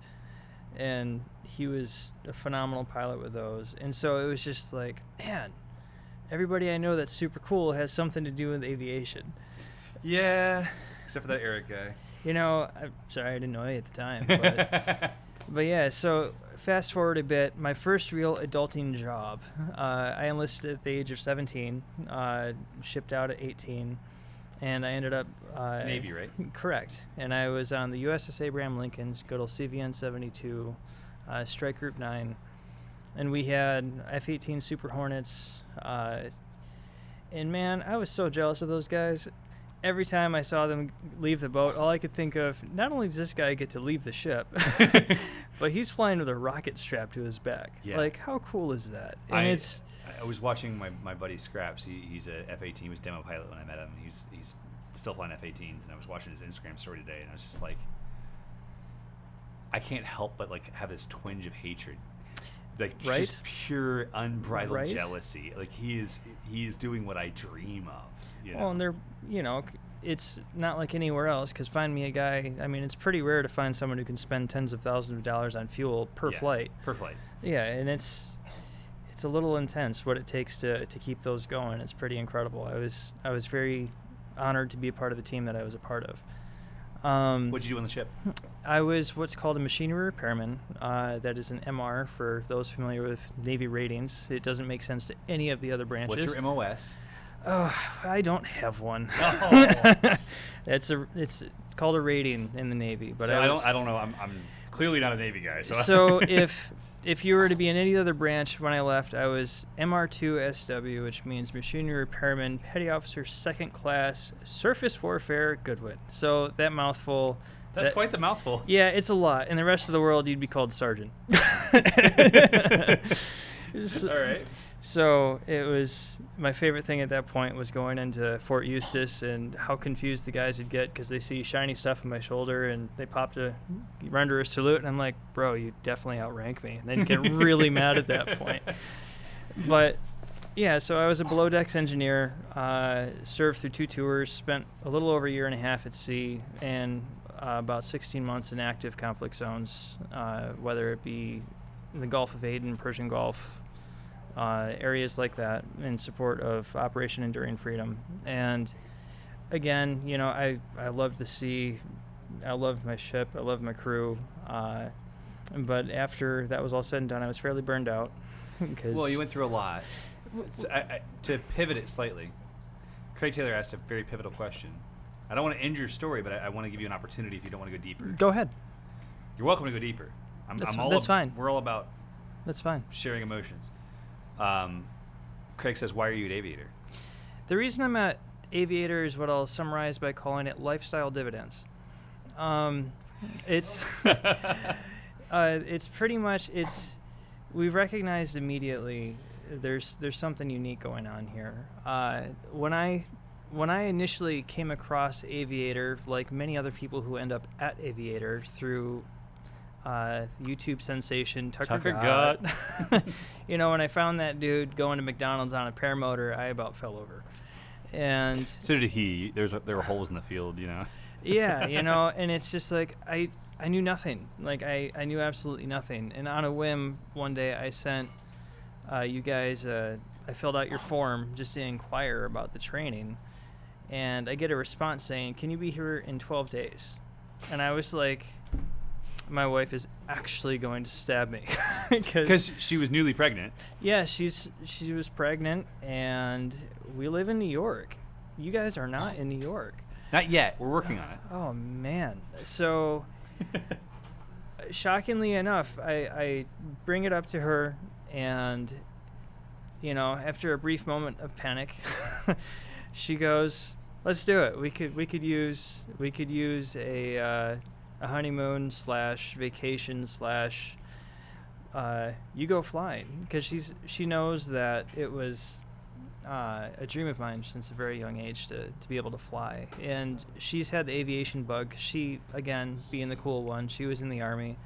And he was a phenomenal pilot with those. And so it was just like, man, everybody I know that's super cool has something to do with aviation. Yeah, except for that Eric guy. You know, I'm sorry I didn't know you at the time. But, but yeah, so fast forward a bit. My first real adulting job, I enlisted at the age of 17, shipped out at 18, and I ended up... Navy, right? Correct. And I was on the USS Abraham Lincoln, good old CVN 72, Strike Group 9, and we had F-18 Super Hornets, and man, I was so jealous of those guys. Every time I saw them leave the boat, all I could think of, not only does this guy get to leave the ship, but he's flying with a rocket strapped to his back. Yeah. Like, how cool is that? And I was watching my buddy Scraps. He's a F-18. He was demo pilot when I met him. He's still flying F-18s, and I was watching his Instagram story today, and I was just like, I can't help but like have this twinge of hatred, like Right? just pure unbridled Right? jealousy. Like he is doing what I dream of. You know? Well, and they're, it's not like anywhere else, because find me a guy, I mean, it's pretty rare to find someone who can spend tens of thousands of dollars on fuel per Yeah, flight. Per flight. Yeah, and it's a little intense what it takes to keep those going. It's pretty incredible. I was very honored to be a part of the team that I was a part of. What'd you do on the ship? I was what's called a machinery repairman. That is an MR for those familiar with Navy ratings. It doesn't make sense to any of the other branches. What's your MOS? Oh, I don't have one. Oh. It's called a rating in the Navy, but So I don't know. I'm clearly not a Navy guy. So if you were to be in any other branch when I left, I was MR2 SW, which means Machinery Repairman, Petty Officer, Second Class, Surface Warfare, Goodwin. So that mouthful. That's quite the mouthful. Yeah, it's a lot. In the rest of the world, you'd be called Sergeant. All right. So it was my favorite thing at that point was going into Fort Eustis and how confused the guys would get because they see shiny stuff on my shoulder and they pop to render a salute and I'm like, bro, you definitely outrank me. And they'd get really mad at that point. But yeah, so I was a below decks engineer, served through 2 tours, spent a little over a year and a half at sea and about 16 months in active conflict zones, whether it be in the Gulf of Aden, Persian Gulf, areas like that in support of Operation Enduring Freedom. And again, I loved the sea. I loved my ship. I loved my crew. But after that was all said and done, I was fairly burned out. Well, you went through a lot. To pivot it slightly, Craig Taylor asked a very pivotal question. I don't want to end your story, but I want to give you an opportunity if you don't want to go deeper. Go ahead. You're welcome to go deeper. That's fine. We're all about That's fine. sharing emotions. Craig says, why are you at Aviator? The reason I'm at Aviator is what I'll summarize by calling it lifestyle dividends. It's pretty much we've recognized immediately there's something unique going on here. When I initially came across Aviator, like many other people who end up at Aviator through YouTube sensation Tucker Gott. When I found that dude going to McDonald's on a paramotor, I about fell over. And So did he. There were holes in the field, yeah, and it's just like I knew nothing. Like I knew absolutely nothing. And on a whim, one day I sent you guys. I filled out your form just to inquire about the training, and I get a response saying, "Can you be here in 12 days?" And I was like, my wife is actually going to stab me because she was newly pregnant. Yeah, she was pregnant, and we live in New York. You guys are not in New York. Not yet. We're working on it. Oh man. So shockingly enough, I bring it up to her, and after a brief moment of panic, she goes, "Let's do it. We could use a honeymoon / vacation / you go flying," because she knows that it was a dream of mine since a very young age to be able to fly, and she's had the aviation bug. She, again, being the cool one, she was in the Army,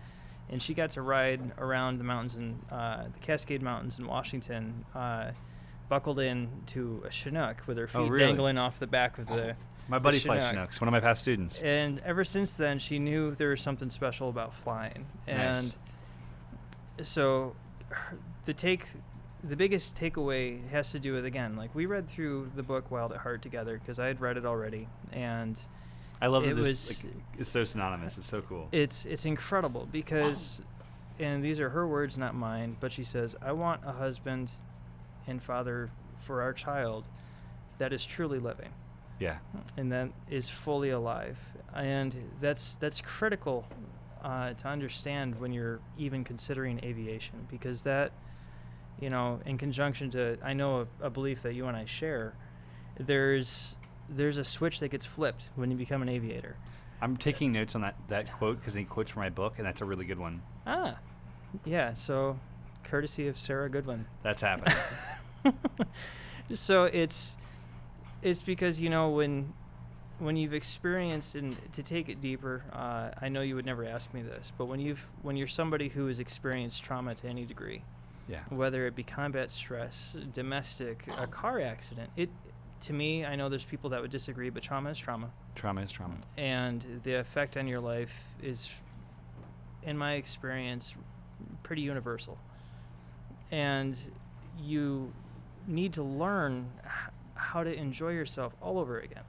and she got to ride around the mountains in the Cascade Mountains in Washington, buckled in to a Chinook with her feet dangling off the back of the My buddy flies Chinooks, one of my past students. And ever since then, she knew there was something special about flying. And so the biggest takeaway has to do with, again, like we read through the book Wild at Heart together because I had read it already. And I love that it's so synonymous. It's so cool. It's incredible because, and these are her words, not mine, but she says, "I want a husband and father for our child that is truly living." Yeah. And that is fully alive. And that's critical to understand when you're even considering aviation, because that, in conjunction to, I know a belief that you and I share, there's a switch that gets flipped when you become an aviator. I'm taking notes on that quote because he quotes from my book, and that's a really good one. Ah, yeah. So, courtesy of Sarah Goodwin. That's happening. So it's because when when you've experienced, and to take it deeper, I know you would never ask me this, but when you're somebody who has experienced trauma to any degree, Yeah. whether it be combat stress, domestic, a car accident, to me, I know there's people that would disagree, but trauma is trauma. Trauma is trauma. And the effect on your life is, in my experience, pretty universal. And you need to learn how to enjoy yourself all over again,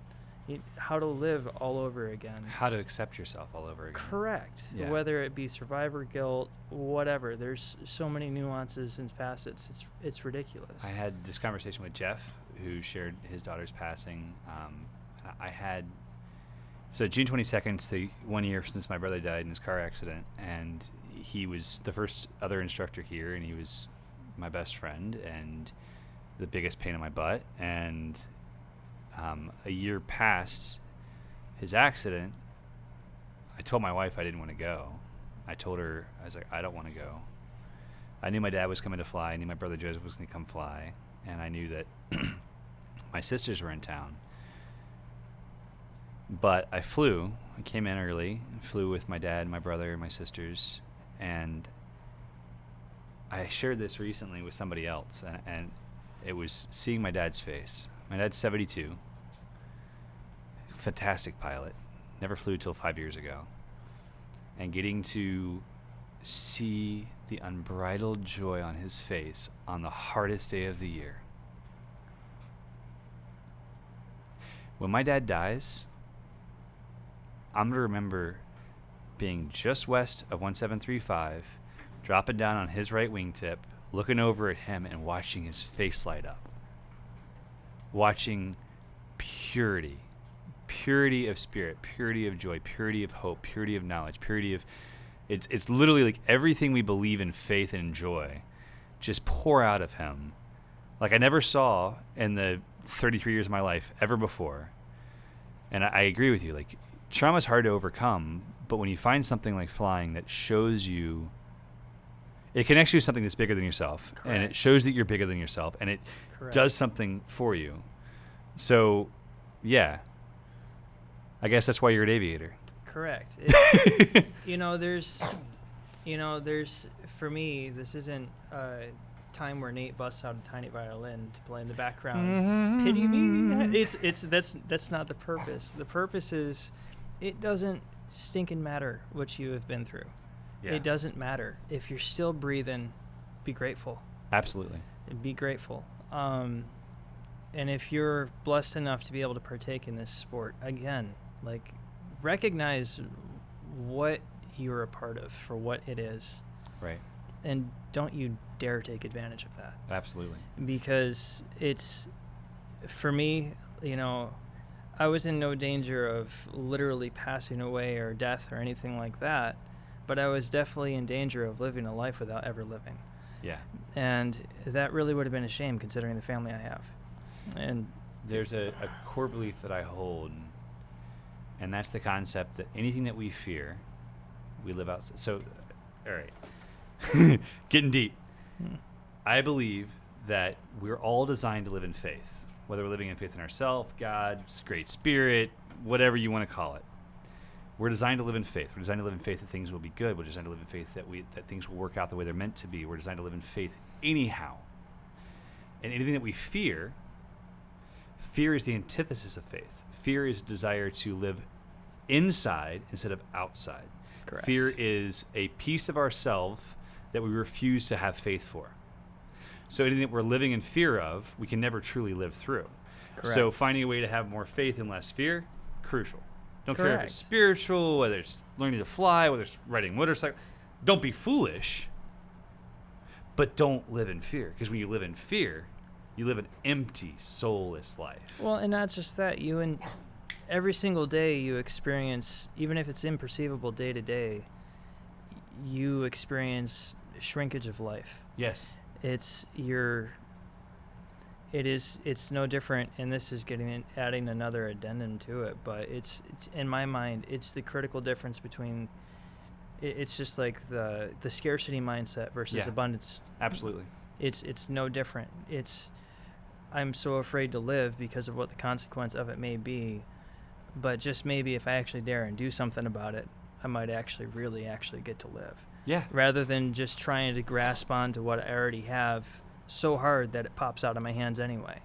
how to live all over again. How to accept yourself all over again. Correct. Yeah. Whether it be survivor guilt, whatever. There's so many nuances and facets. It's ridiculous. I had this conversation with Jeff, who shared his daughter's passing. So June 22nd is the 1 year since my brother died in his car accident, and he was the first other instructor here, and he was my best friend and the biggest pain in my butt. And a year past his accident, I told my wife I didn't want to go. I told her, I was like, I don't want to go. I knew my dad was coming to fly. I knew my brother Joseph was going to come fly. And I knew that my sisters were in town. But I flew. I came in early and flew with my dad, my brother, and my sisters. And I shared this recently with somebody else. And it was seeing my dad's face. My dad's 72. Fantastic pilot. Never flew till 5 years ago. And getting to see the unbridled joy on his face on the hardest day of the year. When my dad dies, I'm going to remember being just west of 1735, dropping down on his right wingtip, looking over at him and watching his face light up. Watching purity of spirit, purity of joy, purity of hope, purity of knowledge, purity of... It's literally like everything we believe in, faith and joy, just pour out of him. Like I never saw in the 33 years of my life ever before. And I agree with you. Like trauma is hard to overcome, but when you find something like flying that shows you, it connects you to something that's bigger than yourself. Correct. And it shows that you're bigger than yourself, and it Correct. does something for you. So, yeah. I guess that's why you're an aviator. Correct. There's for me, this isn't a time where Nate busts out a tiny violin to play in the background. Pity me. That's not the purpose. The purpose is, it doesn't stinking matter what you have been through. Yeah. It doesn't matter. If you're still breathing, be grateful. Absolutely. Be grateful. And if you're blessed enough to be able to partake in this sport, again, like, recognize what you're a part of for what it is. Right. And don't you dare take advantage of that. Absolutely. Because it's, for me, I was in no danger of literally passing away or death or anything like that, but I was definitely in danger of living a life without ever living. Yeah. And that really would have been a shame considering the family I have. And there's a core belief that I hold, and that's the concept that anything that we fear, we live outside. So, all right, getting deep. I believe that we're all designed to live in faith, whether we're living in faith in ourselves, God's great spirit, whatever you want to call it. We're designed to live in faith. We're designed to live in faith that things will be good. We're designed to live in faith that things will work out the way they're meant to be. We're designed to live in faith anyhow. And anything that we fear is the antithesis of faith. Fear is a desire to live inside instead of outside. Correct. Fear is a piece of ourselves that we refuse to have faith for. So anything that we're living in fear of, we can never truly live through. Correct. So finding a way to have more faith and less fear, crucial. Don't care if Correct. it's spiritual, whether it's learning to fly, whether it's riding motorcycle. Don't be foolish, but don't live in fear. Because when you live in fear, you live an empty, soulless life. well, and not just that, every single day you experience, even if it's imperceivable day to day, you experience shrinkage of life. Yes. It's no different, and this is adding another addendum to it, but it's in my mind, it's the critical difference between, it's just like the scarcity mindset versus Yeah. abundance. Absolutely. It's no different. I'm so afraid to live because of what the consequence of it may be, but just maybe if I actually dare and do something about it, I might actually get to live. Yeah. Rather than just trying to grasp onto what I already have so hard that it pops out of my hands anyway.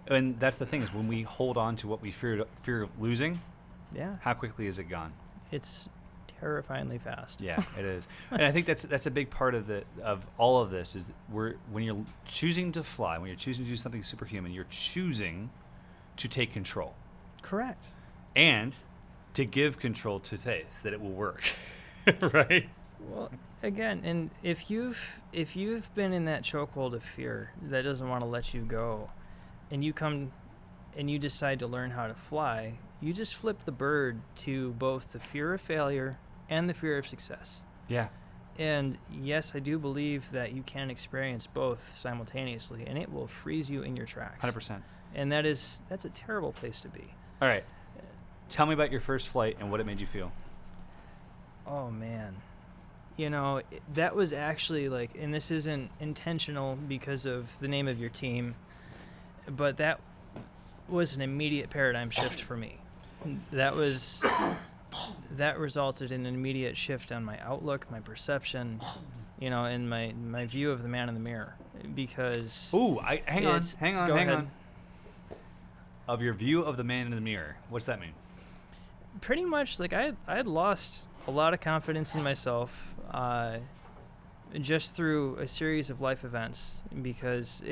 And that's the thing, is when we hold on to what we fear of losing, Yeah. how quickly is it gone? It's terrifyingly fast. Yeah, it is. And I think that's a big part of all of this is when you're choosing to fly, when you're choosing to do something superhuman, you're choosing to take control. Correct. And to give control to faith that it will work. Right? Well, again, and if you've been in that chokehold of fear that doesn't want to let you go, and you come and you decide to learn how to fly, you just flip the bird to both the fear of failure and the fear of success. Yeah. And yes, I do believe that you can experience both simultaneously, and it will freeze you in your tracks. 100%. And that's a terrible place to be. All right. Tell me about your first flight and what it made you feel. Oh, man. That was actually and this isn't intentional because of the name of your team, but that was an immediate paradigm shift for me. That resulted in an immediate shift on my outlook, my perception, and my view of the man in the mirror. Because hang Go ahead. on. Of your view of the man in the mirror, what's that mean? Pretty much, I had lost a lot of confidence in myself, just through a series of life events, because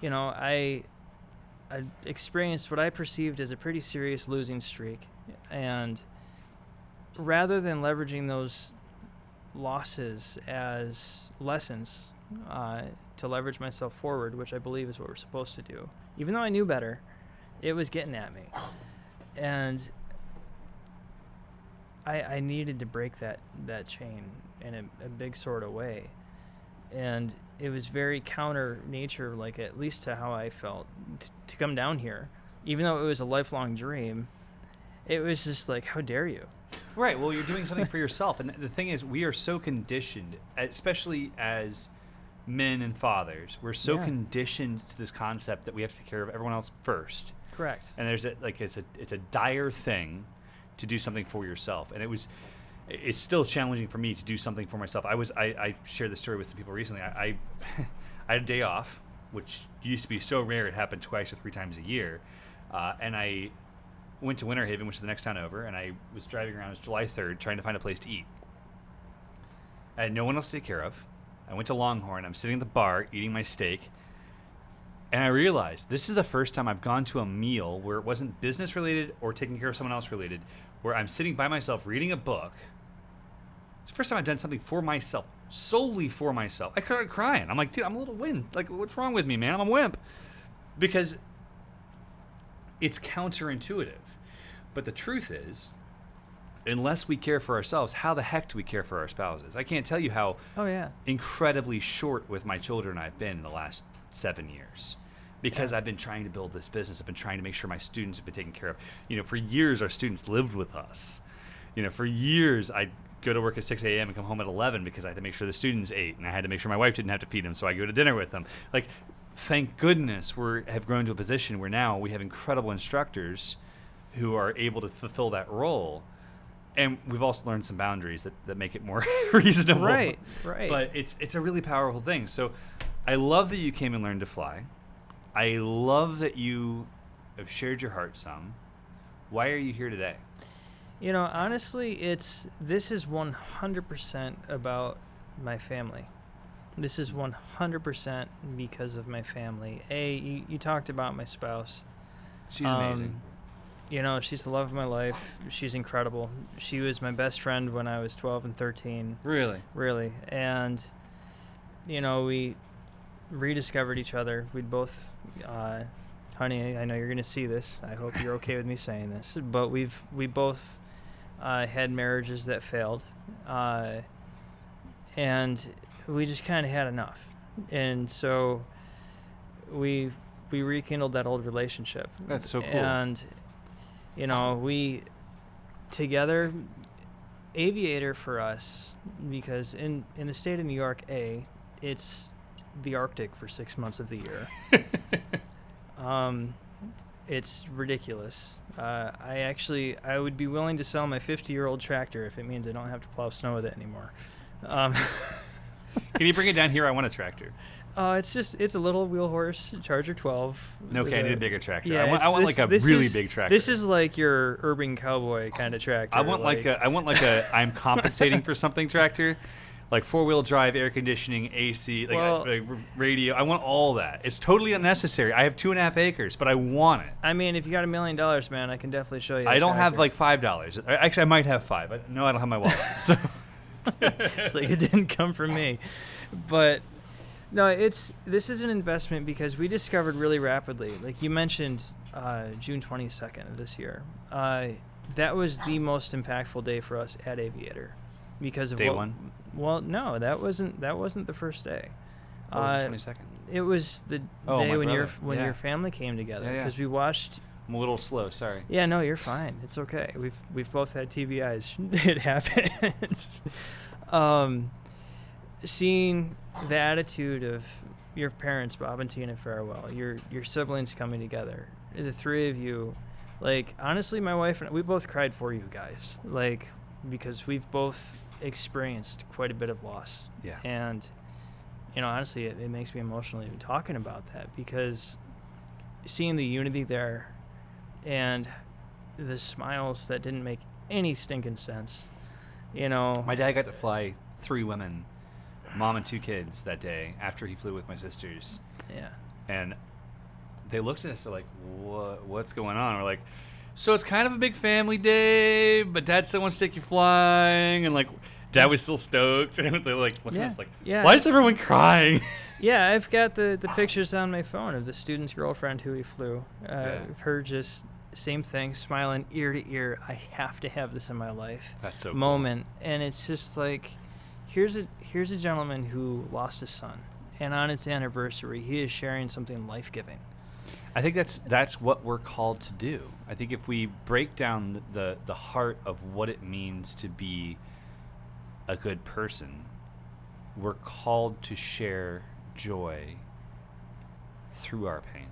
I experienced what I perceived as a pretty serious losing streak, and rather than leveraging those losses as lessons to leverage myself forward, which I believe is what we're supposed to do, even though I knew better, it was getting at me. And I needed to break that chain in a big sort of way. And it was very counter nature, at least to how I felt, to come down here. Even though it was a lifelong dream, it was just how dare you? Right. Well, you're doing something for yourself. And the thing is, we are so conditioned, especially as men and fathers, we're so conditioned to this concept that we have to take care of everyone else first. Correct. And there's it's a dire thing to do something for yourself. And it's still challenging for me to do something for myself. I shared this story with some people recently. I had a day off, which used to be so rare. It happened twice or three times a year. And I went to Winter Haven, which is the next town over, and I was driving around. It was July 3rd, trying to find a place to eat. I had no one else to take care of. I went to Longhorn. I'm sitting at the bar eating my steak. And I realized this is the first time I've gone to a meal where it wasn't business related or taking care of someone else related, where I'm sitting by myself reading a book. It's the first time I've done something for myself, solely for myself. I started crying. I'm like, dude, I'm a little wimp. What's wrong with me, man? I'm a wimp. Because it's counterintuitive. But the truth is, unless we care for ourselves, how the heck do we care for our spouses? I can't tell you how incredibly short with my children I've been in the last 7 years, because I've been trying to build this business. I've been trying to make sure my students have been taken care of. For years, our students lived with us. For years, I'd go to work at 6 a.m. and come home at 11 because I had to make sure the students ate, and I had to make sure my wife didn't have to feed them, so I go to dinner with them. Thank goodness have grown to a position where now we have incredible instructors who are able to fulfill that role. And we've also learned some boundaries that make it more reasonable. Right. But it's a really powerful thing. So I love that you came and learned to fly. I love that you have shared your heart some. Why are you here today? Honestly, this is 100% about my family. This is 100% because of my family. You talked about my spouse. She's amazing. She's the love of my life. She's incredible. She was my best friend when I was 12 and 13. Really? Really. And, we rediscovered each other. We'd both, honey, I know you're going to see this. I hope you're okay with me saying this. But we both had marriages that failed. And we just kind of had enough. And so we rekindled that old relationship. That's so cool. And we together, Aviator for us, because in the state of New York, it's the Arctic for 6 months of the year. It's ridiculous. I would be willing to sell my 50-year-old tractor if it means I don't have to plow snow with it anymore. Can you bring it down here? I want a tractor. It's a little wheel horse Charger 12. Okay, I need a bigger tractor. Yeah, I want like a really big tractor. This is like your urban cowboy kind of tractor. I want like a I'm compensating for something tractor, like 4-wheel drive, air conditioning, AC, like radio. I want all that. It's totally unnecessary. I have 2.5 acres, but I want it. I mean, if you got $1 million, man, I can definitely show you. I don't have like $5. Actually, I might have 5. No, I don't have my wallet. So it's like it didn't come from me, but. No, this is an investment because we discovered really rapidly, like you mentioned, June 22nd of this year. That was the most impactful day for us at Aviator, because of day one. Well, no, that wasn't the first day. What was the 22nd? It was the day when your family came together, because we watched. I'm a little slow. Sorry. Yeah, no, you're fine. It's okay. We've both had TBIs. It happens. Seeing the attitude of your parents, Bob and Tina Farewell, your siblings coming together, the three of you, like, honestly, my wife and I, we both cried for you guys, like, because we've both experienced quite a bit of loss. Yeah. And, honestly, it makes me emotional even talking about that, because seeing the unity there and the smiles that didn't make any stinking sense, My dad got to fly 3 women, mom and 2 kids, that day after he flew with my sisters. Yeah. And they looked at us, they're like, what's going on? We're like, so it's kind of a big family day, but Dad still wants to take you flying. And like, Dad was still stoked. And they're like, looking at us like, why is everyone crying? Yeah, I've got the pictures on my phone of the student's girlfriend who he flew. Her just same thing, smiling ear to ear. I have to have this in my life. That's so moment. Cool. And it's just like, here's a gentleman who lost his son, and on its anniversary, he is sharing something life-giving. I think that's what we're called to do. I think if we break down the heart of what it means to be a good person, we're called to share joy through our pain.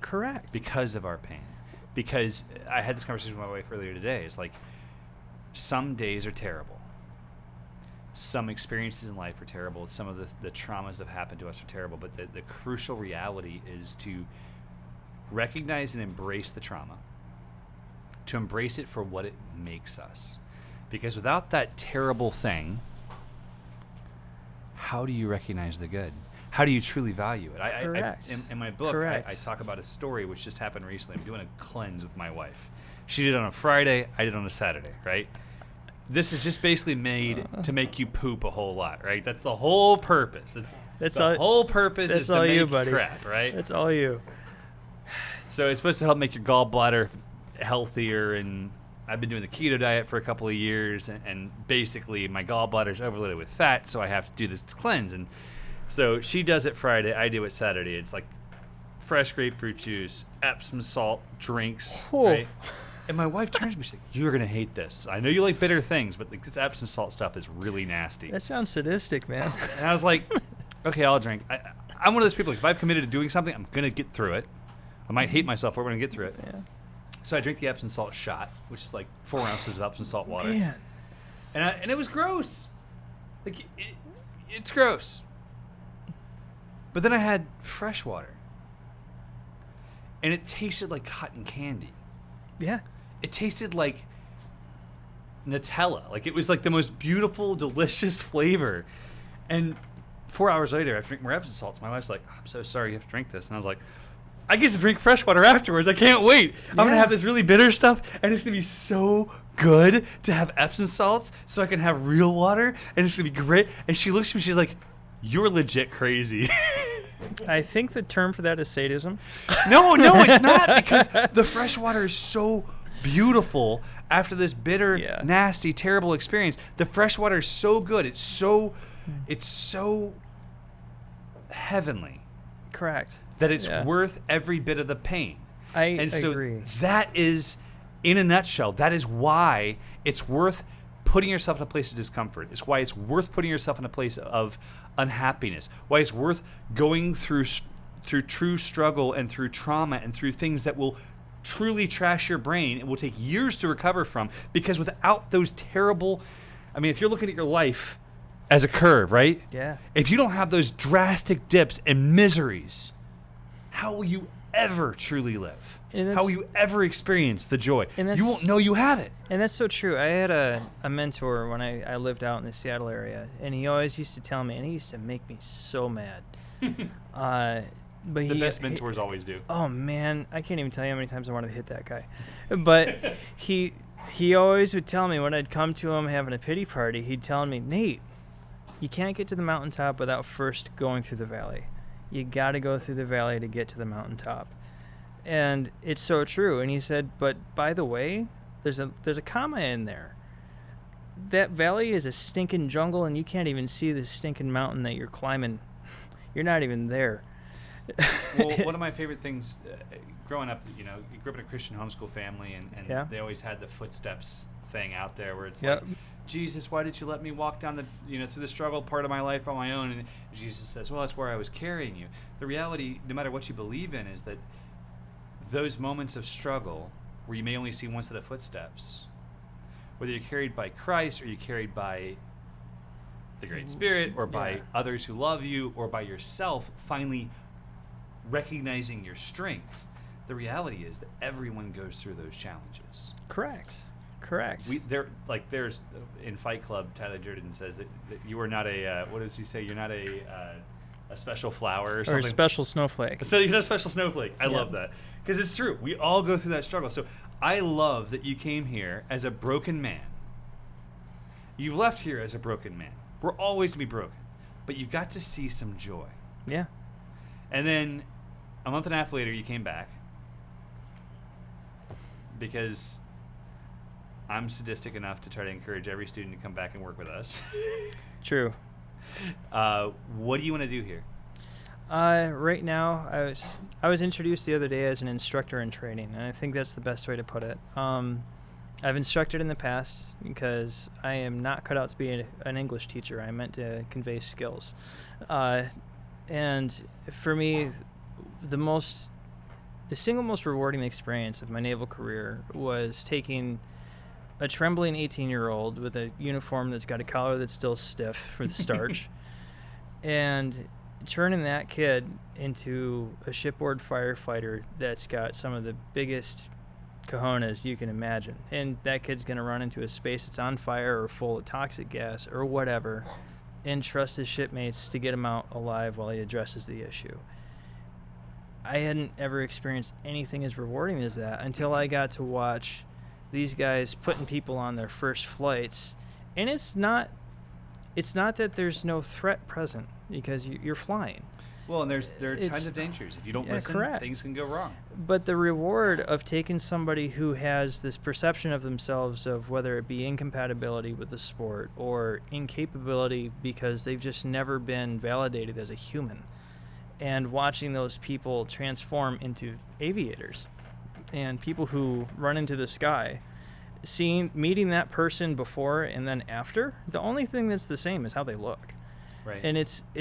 Correct. Because of our pain. Because I had this conversation with my wife earlier today. It's like, some days are terrible. Some experiences in life are terrible. Some of the traumas that have happened to us are terrible. But the crucial reality is to recognize and embrace the trauma, to embrace it for what it makes us. Because without that terrible thing, how do you recognize the good? How do you truly value it? Correct. In my book, I talk about a story which just happened recently. I'm doing a cleanse with my wife. She did it on a Friday, I did it on a Saturday, right? This is just basically made to make you poop a whole lot, right? That's the whole purpose. That's the whole purpose is to make buddy. crap, right? That's all you. So it's supposed to help make your gallbladder healthier, and I've been doing the keto diet for a couple of years, and basically my gallbladder's overloaded with fat, so I have to do this cleanse. And so she does it Friday, I do it Saturday. It's like fresh grapefruit juice, Epsom salt drinks, right? And my wife turns to me, she's like, "You're gonna hate this. I know you like bitter things, but like this Epsom salt stuff is really nasty." That sounds sadistic, man. And I was like, "Okay, I'll drink." I'm one of those people. Like, if I've committed to doing something, I'm gonna get through it. I might hate myself, but we're gonna get through it. Yeah. So I drink the Epsom salt shot, which is like 4 ounces of Epsom salt water. Man. And it was gross. Like it's gross. But then I had fresh water, and it tasted like cotton candy. Yeah. It tasted like Nutella. Like, it was like the most beautiful, delicious flavor. And 4 hours later, after drinking more Epsom salts, my wife's like, "I'm so sorry you have to drink this." And I was like, I get to drink fresh water afterwards. I can't wait. I'm going to have this really bitter stuff, and it's going to be so good to have Epsom salts so I can have real water, and it's going to be great. And she looks at me, she's like, "You're legit crazy." I think the term for that is sadism. No, it's not, because the fresh water is so beautiful after this bitter, nasty, terrible experience. The fresh water is so good. It's so heavenly. Correct. That it's worth every bit of the pain. I So agree. that is, in a nutshell, that is why it's worth putting yourself in a place of discomfort. It's why it's worth putting yourself in a place of unhappiness. Why it's worth going through true struggle and through trauma and through things that will truly trash your brain. It will take years to recover from, because without those terrible, I mean, if you're looking at your life as a curve, right? Yeah. If you don't have those drastic dips and miseries, how will you ever truly live? How will you ever experience the joy? You won't know you have it. And that's so true. I had a mentor when I lived out in the Seattle area, and he always used to tell me, and he used to make me so mad. But the best mentors always do. Oh man, I can't even tell you how many times I wanted to hit that guy. But he always would tell me when I'd come to him having a pity party, he'd tell me, Nate, you can't get to the mountaintop without first going through the valley. You got to go through the valley to get to the mountaintop. And it's so true. And he said, but by the way, there's a comma in there. That valley is a stinking jungle, and you can't even see the stinking mountain that you're climbing. You're not even there. Well, one of my favorite things growing up, you grew up in a Christian homeschool family, and they always had the footsteps thing out there where it's like, Jesus, why did you let me walk down through the struggle part of my life on my own? And Jesus says, well, that's where I was carrying you. The reality, no matter what you believe in, is that those moments of struggle where you may only see one set of footsteps, whether you're carried by Christ or you're carried by the Great Spirit or by others who love you or by yourself finally recognizing your strength, the reality is that everyone goes through those challenges. Correct. There's in Fight Club, Tyler Durden says that you are not a what does he say? You're not a special flower or something. Or a special snowflake. So you're not a special snowflake. I love that, because it's true. We all go through that struggle. So I love that you came here as a broken man. You left here as a broken man. We're always to be broken, but you got to see some joy. Yeah. And then a month and a half later, you came back because I'm sadistic enough to try to encourage every student to come back and work with us. True. What do you want to do here? Right now, I was introduced the other day as an instructor in training, and I think that's the best way to put it. I've instructed in the past because I am not cut out to be an English teacher. I meant to convey skills. And for me, the single most rewarding experience of my naval career was taking a trembling 18-year-old with a uniform that's got a collar that's still stiff with starch and turning that kid into a shipboard firefighter that's got some of the biggest cojones you can imagine. And that kid's going to run into a space that's on fire or full of toxic gas or whatever and trust his shipmates to get him out alive while he addresses the issue. I hadn't ever experienced anything as rewarding as that until I got to watch these guys putting people on their first flights. And it's not that there's no threat present because you're flying. Well, and there are tons of dangers. If you don't listen, things can go wrong. But the reward of taking somebody who has this perception of themselves of whether it be incompatibility with the sport or incapability because they've just never been validated as a human, and watching those people transform into aviators and people who run into the sky, meeting that person before and then after, the only thing that's the same is how they look. Right. And it's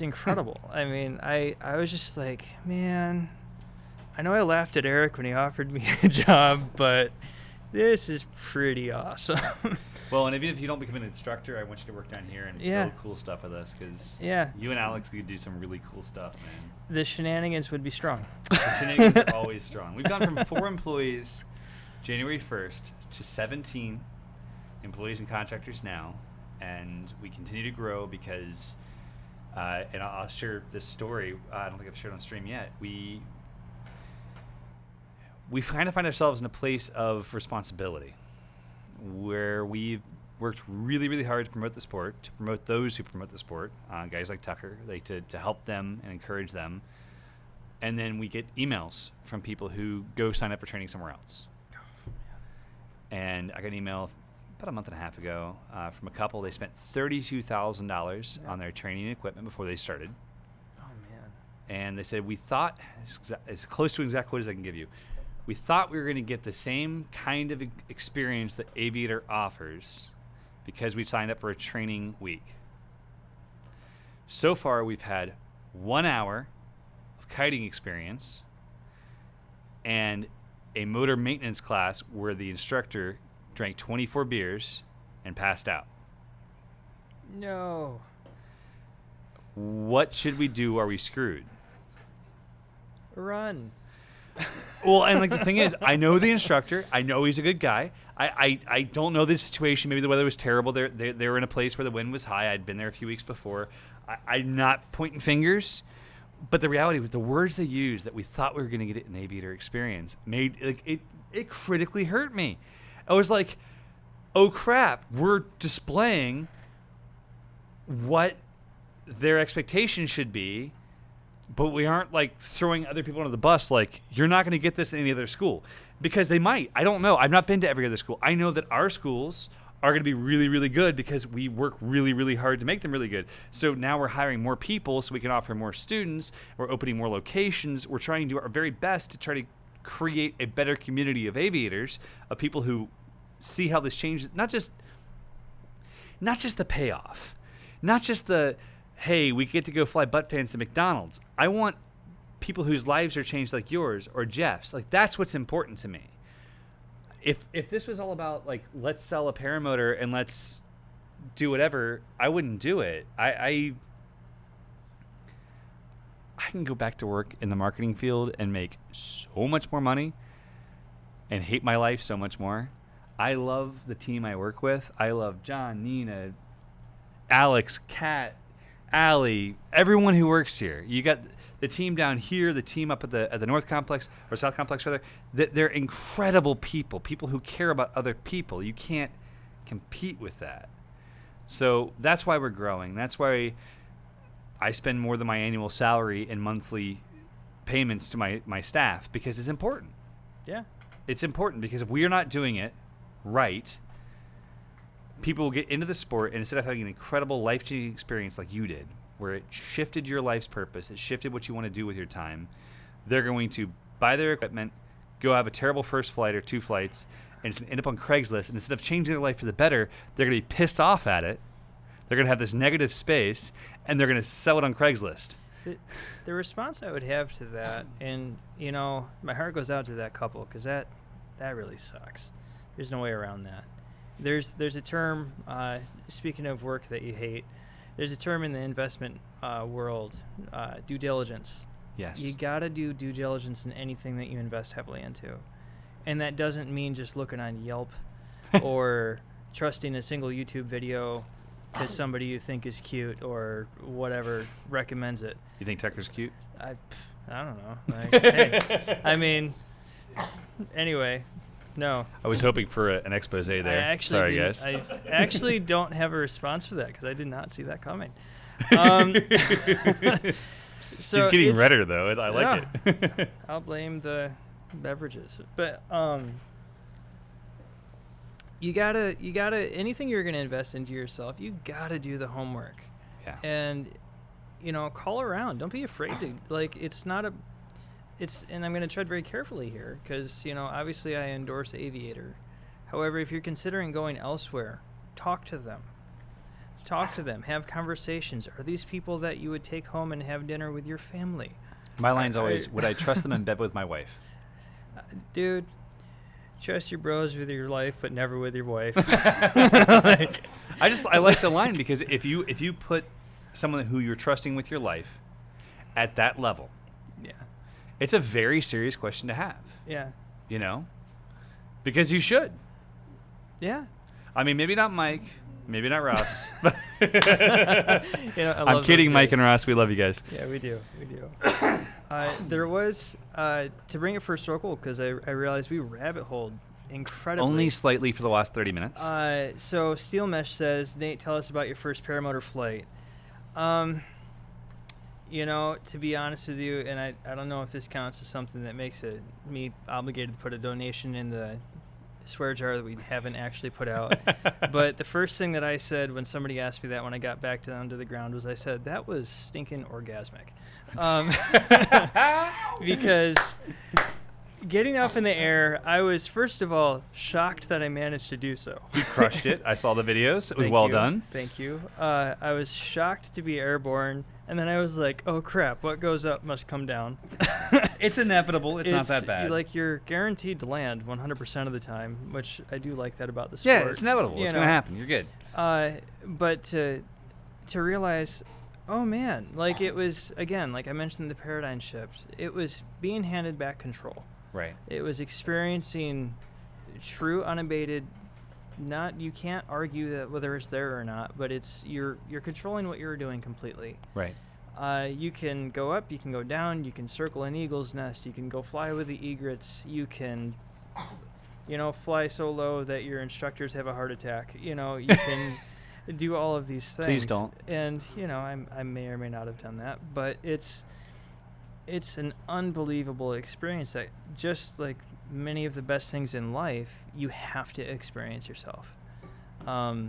incredible. I mean, I was just like, man, I know I laughed at Eric when he offered me a job, but this is pretty awesome. Well, and even if you don't become an instructor, I want you to work down here and build cool stuff with us, because you and Alex could do some really cool stuff, man. The shenanigans would be strong. The shenanigans are always strong. We've gone from 4 employees January 1st to 17 employees and contractors now, and we continue to grow because, and I'll share this story, I don't think I've shared on stream yet, we kind of find ourselves in a place of responsibility where we've worked really, really hard to promote the sport, to promote those who promote the sport, guys like Tucker, to help them and encourage them. And then we get emails from people who go sign up for training somewhere else. And I got an email about a month and a half ago from a couple. They spent $32,000 on their training equipment before they started. Oh, man. And they said, we thought, it's close to exact quote as I can give you, we thought we were going to get the same kind of experience that Aviator offers because we signed up for a training week. So far, we've had 1 hour of kiting experience, and a motor maintenance class where the instructor drank 24 beers and passed out. No. What should we do? Are we screwed? Run. Well, and like the thing is, I know the instructor. I know he's a good guy. I don't know the situation. Maybe the weather was terrible. They were in a place where the wind was high. I'd been there a few weeks before. I'm not pointing fingers, but the reality was the words they used that we thought we were going to get an Aviator experience made like it critically hurt me. I was like, oh crap, we're displaying what their expectations should be, but we aren't like throwing other people under the bus. Like, you're not going to get this in any other school, because they might. I don't know. I've not been to every other school. I know that our schools are going to be really, really good because we work really, really hard to make them really good. So now we're hiring more people so we can offer more students. We're opening more locations. We're trying to do our very best to try to create a better community of aviators, of people who see how this changes, not just the payoff, not just the, hey, we get to go fly butt fans to McDonald's. I want people whose lives are changed like yours or Jeff's. Like, that's what's important to me. If this was all about, like, let's sell a paramotor and let's do whatever, I wouldn't do it. I can go back to work in the marketing field and make so much more money and hate my life so much more. I love the team I work with. I love John, Nina, Alex, Kat, Allie, everyone who works here. You got the team down here, the team up at the North Complex, or South Complex rather. They're incredible people who care about other people. You can't compete with that. So that's why we're growing. That's why I spend more than my annual salary in monthly payments to my staff, because it's important. Yeah. It's important because if we are not doing it right, people will get into the sport, and instead of having an incredible life-changing experience like you did, where it shifted your life's purpose, it shifted what you want to do with your time, they're going to buy their equipment, go have a terrible first flight or 2 flights, and it's going to end up on Craigslist. And instead of changing their life for the better, they're going to be pissed off at it. They're going to have this negative space, and they're going to sell it on Craigslist. The response I would have to that, and, you know, my heart goes out to that couple, because that really sucks. There's no way around that. There's a term, speaking of work that you hate, there's a term in the investment world, due diligence. Yes. You got to do due diligence in anything that you invest heavily into. And that doesn't mean just looking on Yelp or trusting a single YouTube video because somebody you think is cute or whatever recommends it. You think Tucker's cute? I don't know. Like, hey, I mean, anyway. No. I was hoping for an expose there. Sorry, guys. I actually don't have a response for that because I did not see that coming. So he's getting redder, though. I like it. I'll blame the beverages. But you gotta anything you're gonna invest into yourself, you gotta do the homework. Yeah. And call around. Don't be afraid to, like, and I'm going to tread very carefully here because, obviously I endorse Aviator. However, if you're considering going elsewhere, talk to them. Have conversations. Are these people that you would take home and have dinner with your family? My line's always, would I trust them in bed with my wife? Dude, trust your bros with your life, but never with your wife. I like the line because if you put someone who you're trusting with your life at that level, yeah, it's a very serious question to have. Yeah. Because you should. Yeah. I mean, maybe not Mike, maybe not Ross. But I'm kidding, Mike and Ross. We love you guys. Yeah, we do. There was, to bring it full circle, because I realized we rabbit holed incredibly. Only slightly for the last 30 minutes. So Steel Mesh says, Nate, tell us about your first paramotor flight. To be honest with you, and I don't know if this counts as something that makes me obligated to put a donation in the swear jar that we haven't actually put out. But the first thing that I said when somebody asked me that when I got back down to the ground was I said, that was stinking orgasmic. Because getting up in the air, I was, first of all, shocked that I managed to do so. You crushed it. I saw the videos. It was well done. Thank you. I was shocked to be airborne. And then I was like, oh crap, what goes up must come down. It's inevitable. It's not that bad. Like, you're guaranteed to land 100% of the time, which I do like that about the sport. Yeah, it's inevitable. It's going to happen. You're good. But to realize, oh man, like, it was, again, like I mentioned, the paradigm shift. It was being handed back control. Right. It was experiencing true, unabated. You can't argue that whether it's there or not, but it's you're controlling what you're doing completely. Right. You can go up, you can go down, you can circle an eagle's nest, you can go fly with the egrets, you can, fly so low that your instructors have a heart attack. You can do all of these things. Please don't. And I may or may not have done that, but it's an unbelievable experience that, just like many of the best things in life, you have to experience yourself. But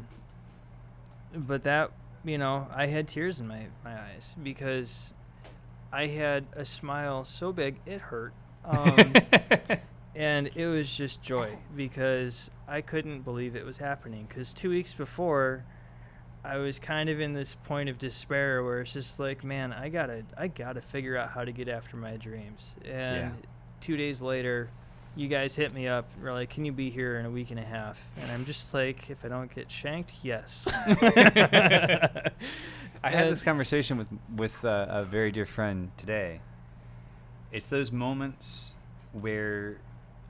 that, I had tears in my eyes because I had a smile so big it hurt. And it was just joy because I couldn't believe it was happening, because 2 weeks before I was kind of in this point of despair where it's just like, man, I gotta figure out how to get after my dreams. And 2 days later, you guys hit me up. We're like, can you be here in a week and a half? And I'm just like, if I don't get shanked, yes. I had this conversation with a very dear friend today. It's those moments where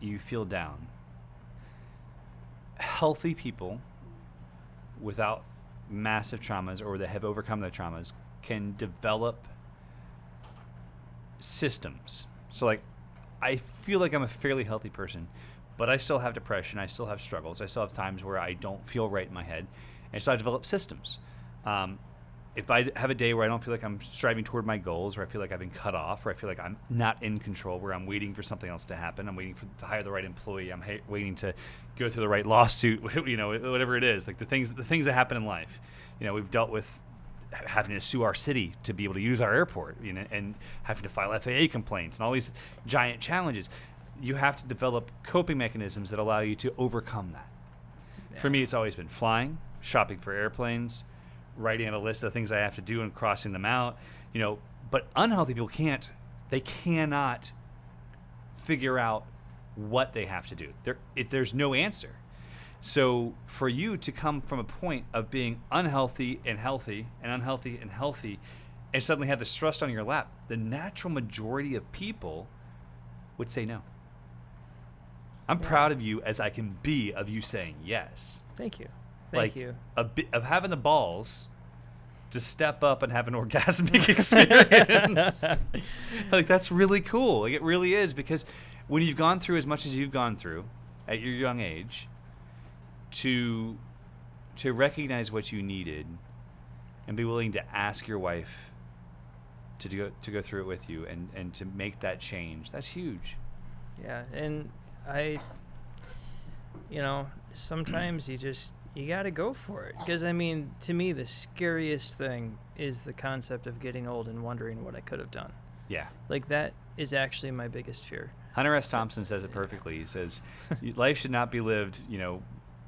you feel down. Healthy people without massive traumas, or that have overcome their traumas, can develop systems. So, like, I feel like I'm a fairly healthy person, but I still have depression. I still have struggles. I still have times where I don't feel right in my head. And so I develop systems. If I have a day where I don't feel like I'm striving toward my goals, or I feel like I've been cut off, or I feel like I'm not in control, where I'm waiting for something else to happen, I'm waiting to hire the right employee, I'm waiting to go through the right lawsuit, whatever it is, like the things that happen in life. We've dealt with having to sue our city to be able to use our airport, and having to file FAA complaints and all these giant challenges. You have to develop coping mechanisms that allow you to overcome that. Yeah. For me, it's always been flying, shopping for airplanes, writing out a list of the things I have to do and crossing them out. But unhealthy people cannot figure out what they have to do. There's no answer. So for you to come from a point of being unhealthy and healthy and unhealthy and healthy, and suddenly have this thrust on your lap, the natural majority of people would say no. I'm proud of you as I can be of you saying yes. Thank you. Thank you. A bit of having the balls to step up and have an orgasmic experience. Like, that's really cool. Like, it really is, because when you've gone through as much as you've gone through at your young age, to recognize what you needed and be willing to ask your wife to go through it with you and to make that change, that's huge. Yeah, and sometimes you got to go for it. Because, to me, the scariest thing is the concept of getting old and wondering what I could have done. Yeah. Like, that is actually my biggest fear. Hunter S. Thompson says it perfectly. He says, life should not be lived,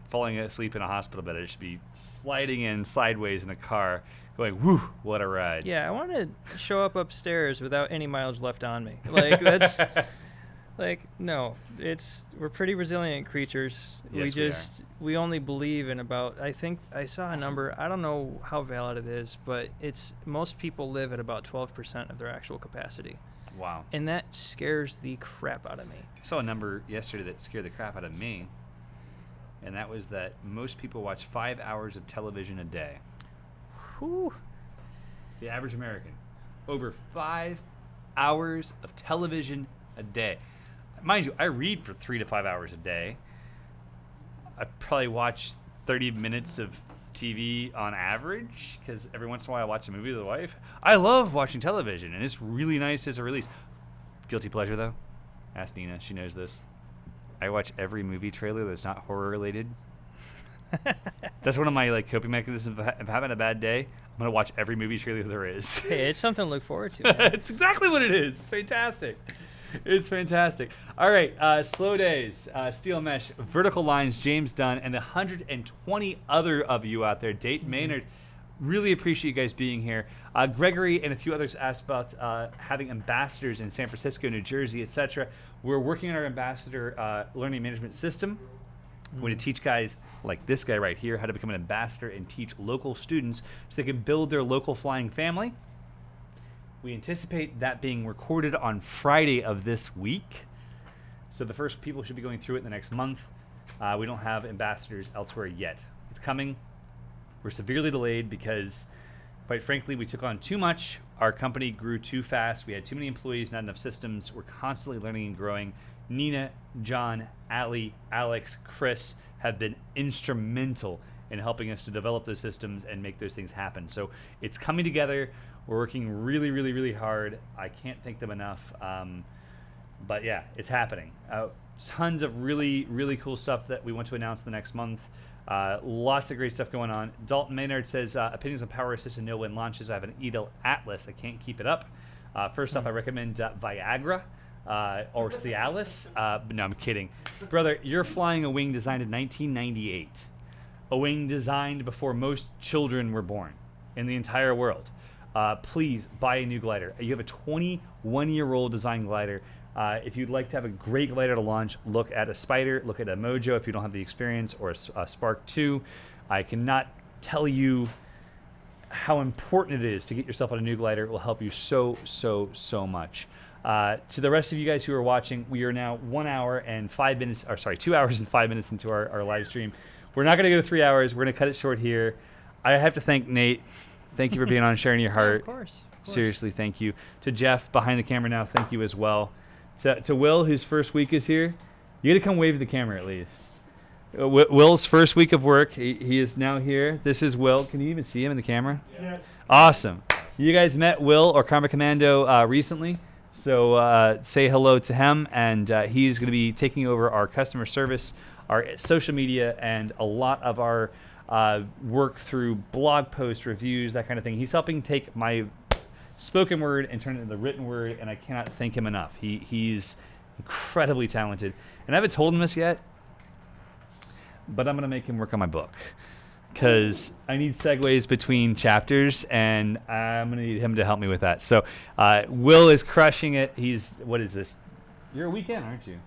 falling asleep in a hospital bed. It should be sliding in sideways in a car, going, whoo, what a ride. Yeah, I want to show up upstairs without any mileage left on me. Like, that's... Like, no, we're pretty resilient creatures. Yes, we only believe in about, I think I saw a number, I don't know how valid it is, but most people live at about 12% of their actual capacity. Wow. And that scares the crap out of me. I saw a number yesterday that scared the crap out of me, and that was that most people watch 5 hours of television a day. Whew. The average American. Over 5 hours of television a day. Mind you, I read for 3 to 5 hours a day. I probably watch 30 minutes of TV on average, because every once in a while I watch a movie with the wife. I love watching television, and it's really nice as a release. Guilty pleasure, though. Ask Nina. She knows this. I watch every movie trailer that's not horror-related. That's one of my coping mechanisms of having a bad day. I'm going to watch every movie trailer there is. Hey, it's something to look forward to, man. It's exactly what it is. It's fantastic. It's fantastic. All right, Slow Days, Steel Mesh, Vertical Lines, James Dunn, and the 120 other of you out there. Dayton Maynard, really appreciate you guys being here. Gregory and a few others asked about having ambassadors in San Francisco, New Jersey, etc. We're working on our ambassador learning management system. We're going to teach guys like this guy right here how to become an ambassador and teach local students so they can build their local flying family. We anticipate that being recorded on Friday of this week. So the first people should be going through it in the next month. We don't have ambassadors elsewhere yet. It's coming. We're severely delayed because, quite frankly, we took on too much. Our company grew too fast. We had too many employees, not enough systems. We're constantly learning and growing. Nina, John, Allie, Alex, Chris have been instrumental in helping us to develop those systems and make those things happen. So it's coming together. We're working really, really, really hard. I can't thank them enough. But yeah, it's happening. Tons of really, really cool stuff that we want to announce the next month. Lots of great stuff going on. Dalton Maynard says, opinions on power assist and no-win launches. I have an Edel Atlas. I can't keep it up. First off, I recommend Viagra or Cialis. No, I'm kidding. Brother, you're flying a wing designed in 1998. A wing designed before most children were born in the entire world. Please buy a new glider. You have a 21-year-old design glider. If you'd like to have a great glider to launch, look at a Spider, look at a Mojo if you don't have the experience, or a Spark 2. I cannot tell you how important it is to get yourself on a new glider. It will help you so, so, so much. To the rest of you guys who are watching, we are now 2 hours and 5 minutes into our live stream. We're not going to go to 3 hours. We're going to cut it short here. I have to thank Nate. Thank you for being on, sharing your heart. Of course. Seriously, thank you. To Jeff, behind the camera now, thank you as well. To Will, whose first week is here, you got to come wave to the camera at least. Will's first week of work, he is now here. This is Will. Can you even see him in the camera? Yes. Awesome. You guys met Will or Karma Commando recently, so say hello to him, and he's going to be taking over our customer service, our social media, and a lot of our work through blog posts, reviews, that kind of thing. He's helping take my spoken word and turn it into written word, and I cannot thank him enough. He's incredibly talented, and I haven't told him this yet, but I'm going to make him work on my book because I need segues between chapters, and I'm going to need him to help me with that. So Will is crushing it. What is this? You're a weekend, aren't you?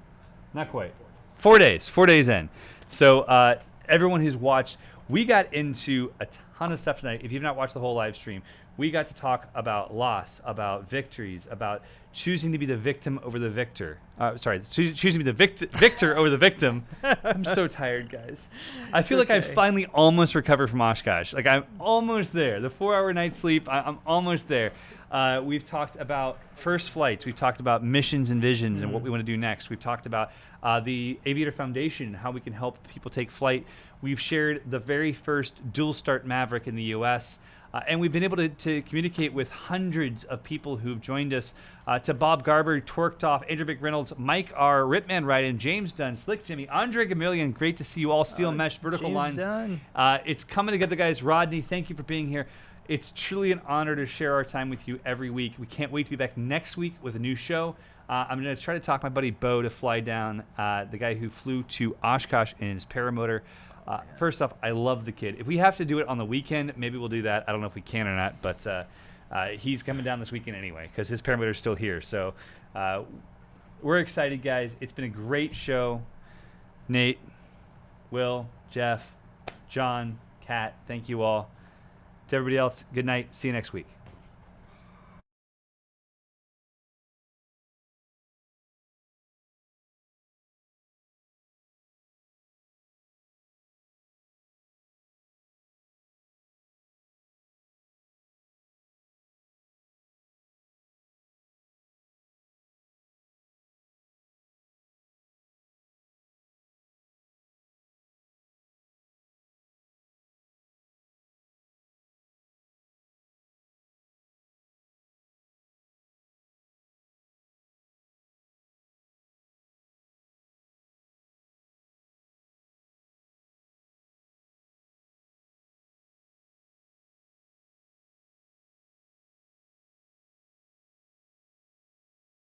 Not quite. 4 days. 4 days in. So everyone who's watched, we got into a ton of stuff tonight. If you've not watched the whole live stream, we got to talk about loss, about victories, about choosing to be the victim over the victor. Choosing to be the victor over the victim. I'm so tired, guys. I feel like I've finally almost recovered from Oshkosh. Like, I'm almost there. The 4-hour night sleep, I'm almost there. We've talked about first flights. We've talked about missions and visions and what we want to do next. We've talked about the Aviator Foundation, how we can help people take flight. We've shared the very first dual start Maverick in the U.S., and we've been able to communicate with hundreds of people who've joined us. To Bob Garber, Twerked Off, Andrew McReynolds, Mike R., Ripman Ryden, James Dunn, Slick Jimmy, Andre Gamillion. Great to see you all. Steel Mesh, Vertical James Lines. Dunn. It's coming together, guys. Rodney, thank you for being here. It's truly an honor to share our time with you every week. We can't wait to be back next week with a new show. I'm going to try to talk my buddy Bo to fly down, the guy who flew to Oshkosh in his paramotor. First off, I love the kid. If we have to do it on the weekend, maybe we'll do that. I don't know if we can or not, but he's coming down this weekend anyway because his paramotor is still here. So we're excited, guys. It's been a great show. Nate, Will, Jeff, John, Kat, thank you all. To everybody else, good night. See you next week.